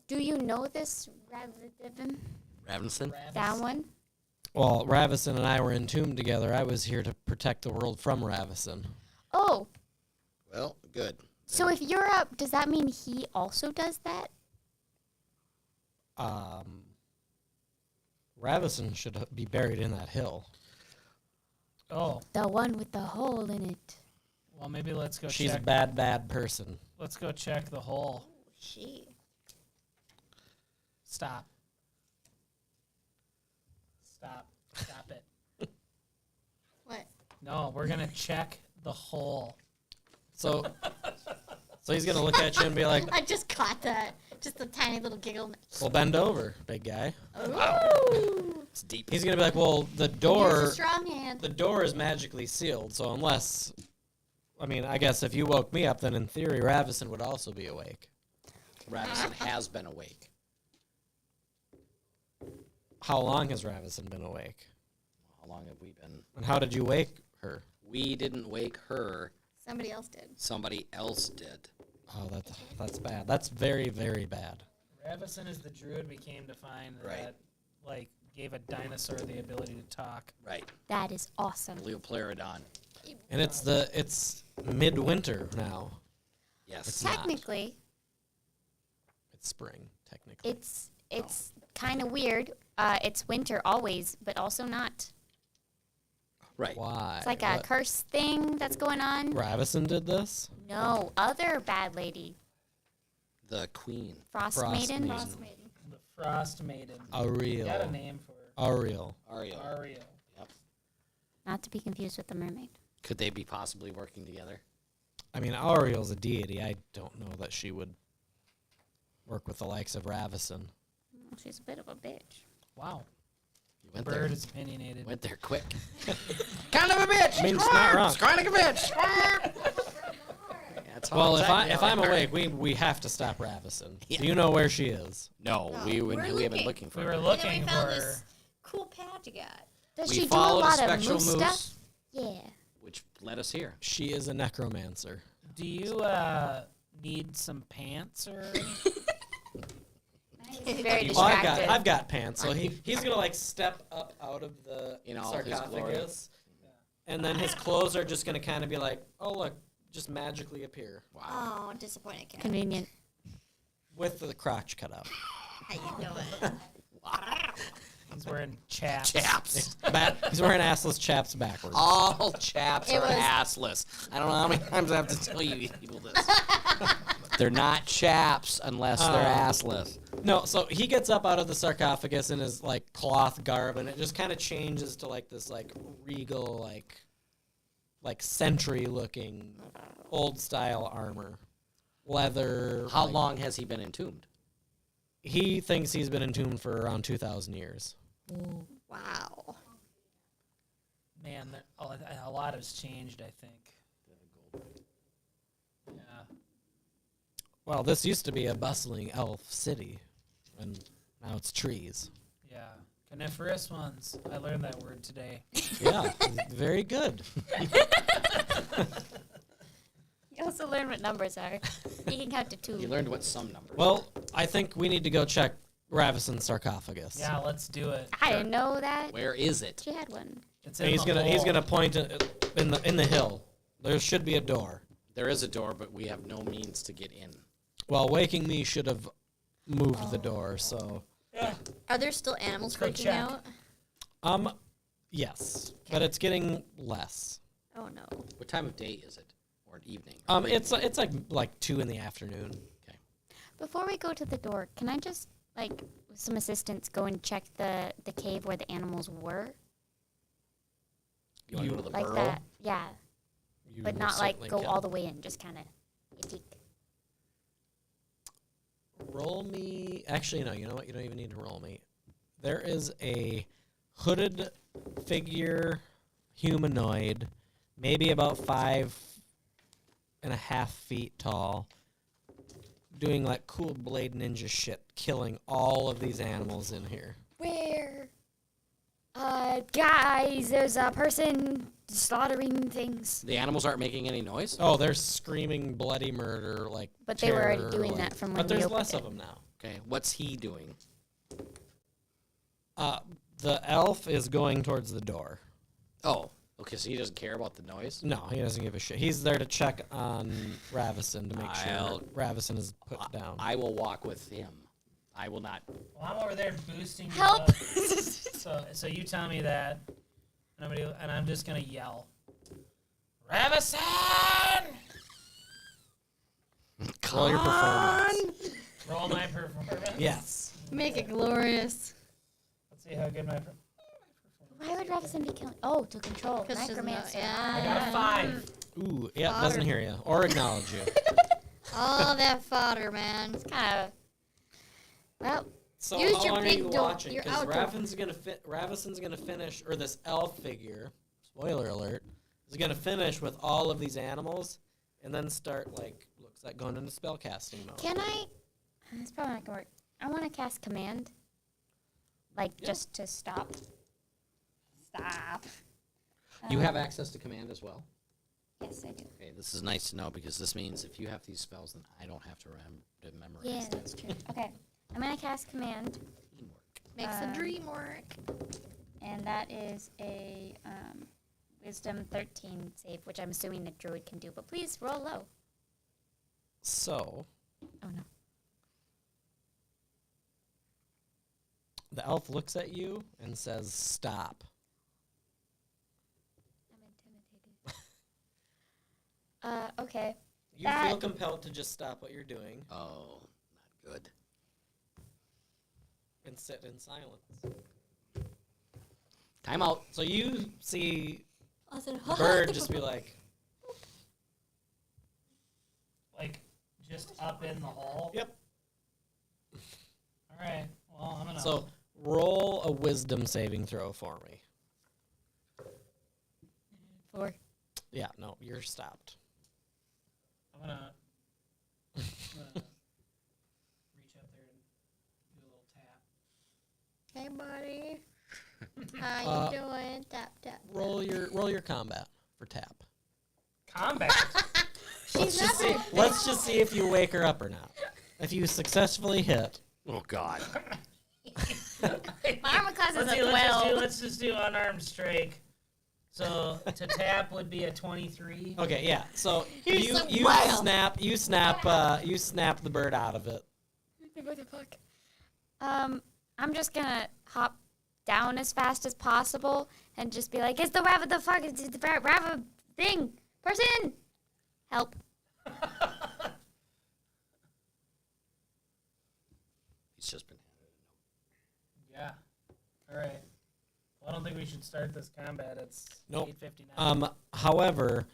Do you know this Ravison? Ravison? That one? Well, Ravison and I were entombed together. I was here to protect the world from Ravison. Oh, Well, good. so if you're up, does that mean he also does that? Ravison should be buried in that hill. Oh, The one with the hole in it. well, maybe let's go She's check. a bad, bad person. Let's go check the hole. She. Stop. Stop. Stop it. What? No, we're gonna check the hole. So, so he's gonna look at you and be like, I just caught that. Just a tiny little giggle. "Well, bend over, big guy." Ooh. It's deep. He's gonna be like, "Well, the Here's door, a strong hand. the door is magically sealed. So unless, I mean, I guess if you woke me up, then in theory, Ravison would also be awake." Ravison has been awake. How long has Ravison been awake? How long have we been? And how did you wake her? We didn't wake her. Somebody else did. Somebody else did. Oh, that's bad. That's very, very bad. Ravison is the druid we came to find Right. that, like, gave a dinosaur the ability to talk. Right. That is awesome. Leopleurodon. And it's midwinter now. Yes. It's not. Technically, It's spring, technically. it's kind of weird. It's winter always, but also not. Right. Why? It's like a What? curse thing that's going on. Ravison did this? No, other bad lady, The queen. Frostmaiden. Frostmaiden. The Frost Maiden. Ariel. Got a name for her. Ariel. Ariel. Ariel. Yep. Not to be confused with the mermaid. Could they be possibly working together? I mean, Ariel's a deity. I don't know that she would work with the likes of Ravison. She's a bit of a bitch. Wow. You went Bird there. is opinionated. Went there quick. kind of a bitch. I mean, it's not wrong. Kind of a bitch. That's how Well, exactly if how I'm it awake, we have to stop Ravison. Yeah. Do you know where she is? No, No, we we're have been looking. looking for We her. were And looking then we for found her. this cool path you got. Does We she do a followed lot of spectral moose moose. stuff? Yeah. Which led us here. She is a necromancer. Do you need some pants or? He's very Oh, distracted. I've got pants. So he's gonna like step up out of the In all of his sarcophagus, and then his clothes are just gonna kind of be like, oh look, just magically appear Wow. Oh, disappointed cat. Convenient. with the crotch cut out. How you doing? He's wearing chaps. Chaps. He's wearing assless chaps backwards. All chaps It are was- assless. I don't know how many times I have to tell you people this. They're not chaps unless they're assless. No, so he gets up out of the sarcophagus in his like cloth garb, and it just kind of changes to like this like regal like sentry-looking old style armor, leather. How like- long has he been entombed? He thinks he's been entombed for around 2,000 years. Wow. Man, a lot has changed, I think. Yeah. Well, this used to be a bustling elf city, and now it's trees. Yeah. Coniferous ones. I learned that word today. Yeah, very good. You also learn what numbers are. You can count to 2. You learned what some numbers. Well, I think we need to go check Ravison's sarcophagus. Yeah, let's do it. I didn't know that. Where is it? She had one. It's And in he's the gonna hole. point in the hill. There should be a door. There is a door, but we have no means to get in. Well, waking me should have moved the door. So Are there still animals Go freaking check. out? Yes, but it's getting less. Oh no. What time of day is it? Or evening? It's like 2 in the afternoon. Okay. Before we go to the door, can I just, like, with some assistance, go and check the cave where the animals were? You want to go to the Like burrow? that, yeah. You But not, like, go all the way in, just kind of peek. Roll me. Actually, no. You know what? You don't even need to roll me. There is a hooded figure, humanoid, maybe about 5.5 feet tall, doing like cool blade ninja shit, killing all of these animals in here. Where? Guys, there's a person slaughtering things. The animals aren't making any noise? Oh, they're screaming bloody murder, like. But they were already terror, doing like- that from when But we there's opened less it. of them now. Okay. What's he doing? The elf is going towards the door. Oh, okay. So he doesn't care about the noise? No, he doesn't give a shit. He's there to check on Ravison to make sure I'll- Ravison is put down. I will walk with him. I will not. Well, I'm over there boosting you Help! up. So you tell me that, and I'm just gonna yell, Ravison! Roll your performance. Roll my performance. Yes. Make it glorious. Let's see how good my. Why would Ravison be killing? Oh, to control. 'Cause she's not- Necromancer. yeah. I got a 5. Ooh, yeah, doesn't hear you or acknowledge you. All that fodder, man. Kind of. Well, So Use how your long are big you door- watching? your Because outdoor- Ravison's gonna finish, or this elf figure, spoiler alert, is gonna finish with all of these animals, and then start looks like going into spellcasting mode. can I? It's probably not gonna work. I want to cast command. Like, just to stop. Stop. You have access to command as well? Yes, I do. Okay, this is nice to know because this means if you have these spells, then I don't have to memorize Yeah, them. that's true. Okay, I'm gonna cast command, Teamwork. Makes the dream work. and that is a Wisdom 13 save, which I'm assuming the druid can do. But please roll low. So Oh no. the elf looks at you and says, "Stop." I'm intimidated. Okay. You That- feel compelled to just stop what you're doing Oh, not good. and sit in silence. Time out. So you see I said, the bird just be like, Like, just up in the hall? "Yep." Alright, well, I'm gonna. So roll a wisdom saving throw for me. 4. Yeah, no, you're stopped. I'm gonna reach up there and do a little tap. Hey, buddy. How you doing? Tap, tap. Roll your combat for tap. Combat! Let's just see if you wake her up or not. If you successfully hit, Oh, God. My armor class is let's, a see, 12. let's just do unarmed strike. So to tap would be a 23. okay, yeah. So Here's you some you wild. snap the bird out of it. What the fuck? I'm just gonna hop down as fast as possible and just be like, "It's the rabbit! The fuck! It's the rabbit thing! Person! Help!" He's just been. Yeah. Alright. Well, I don't think we should start this combat. It's Nope. 8:59. However,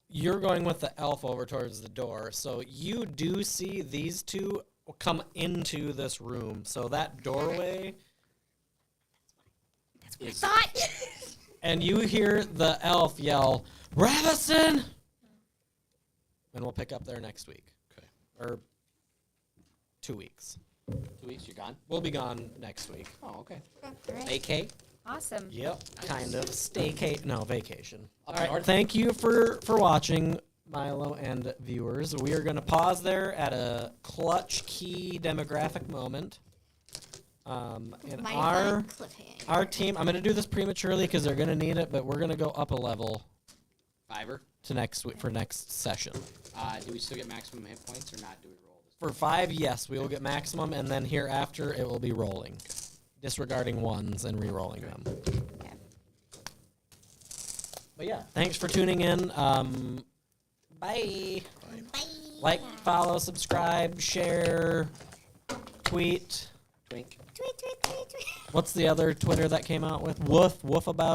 you're going with the elf over towards the door, so you do see these two come into this room. So that doorway, That's what I thought. and you hear the elf yell, "Ravison!" And we'll pick up there next week. Okay. Or 2 weeks. 2 weeks, you're gone? We'll be gone next week. Oh, okay. Alright. AK? Awesome. Yep, kind of. Vacation. Up All right, north? thank you for watching, Milo and viewers. We are going to pause there at a clutch key demographic moment. And Mighty our fine cliffhanger. our team, I'm going to do this prematurely because they're going to need it, but we're going to go up a level Fiver? to next week for next session. Do we still get maximum hit points or not? Do we roll this? For 5, yes, we will get maximum, and then hereafter it will be rolling, disregarding ones and re-rolling them. Okay. But yeah, thanks for tuning in. Bye. Like, follow, subscribe, share, tweet. Twink. What's the other Twitter that came out with? Woof about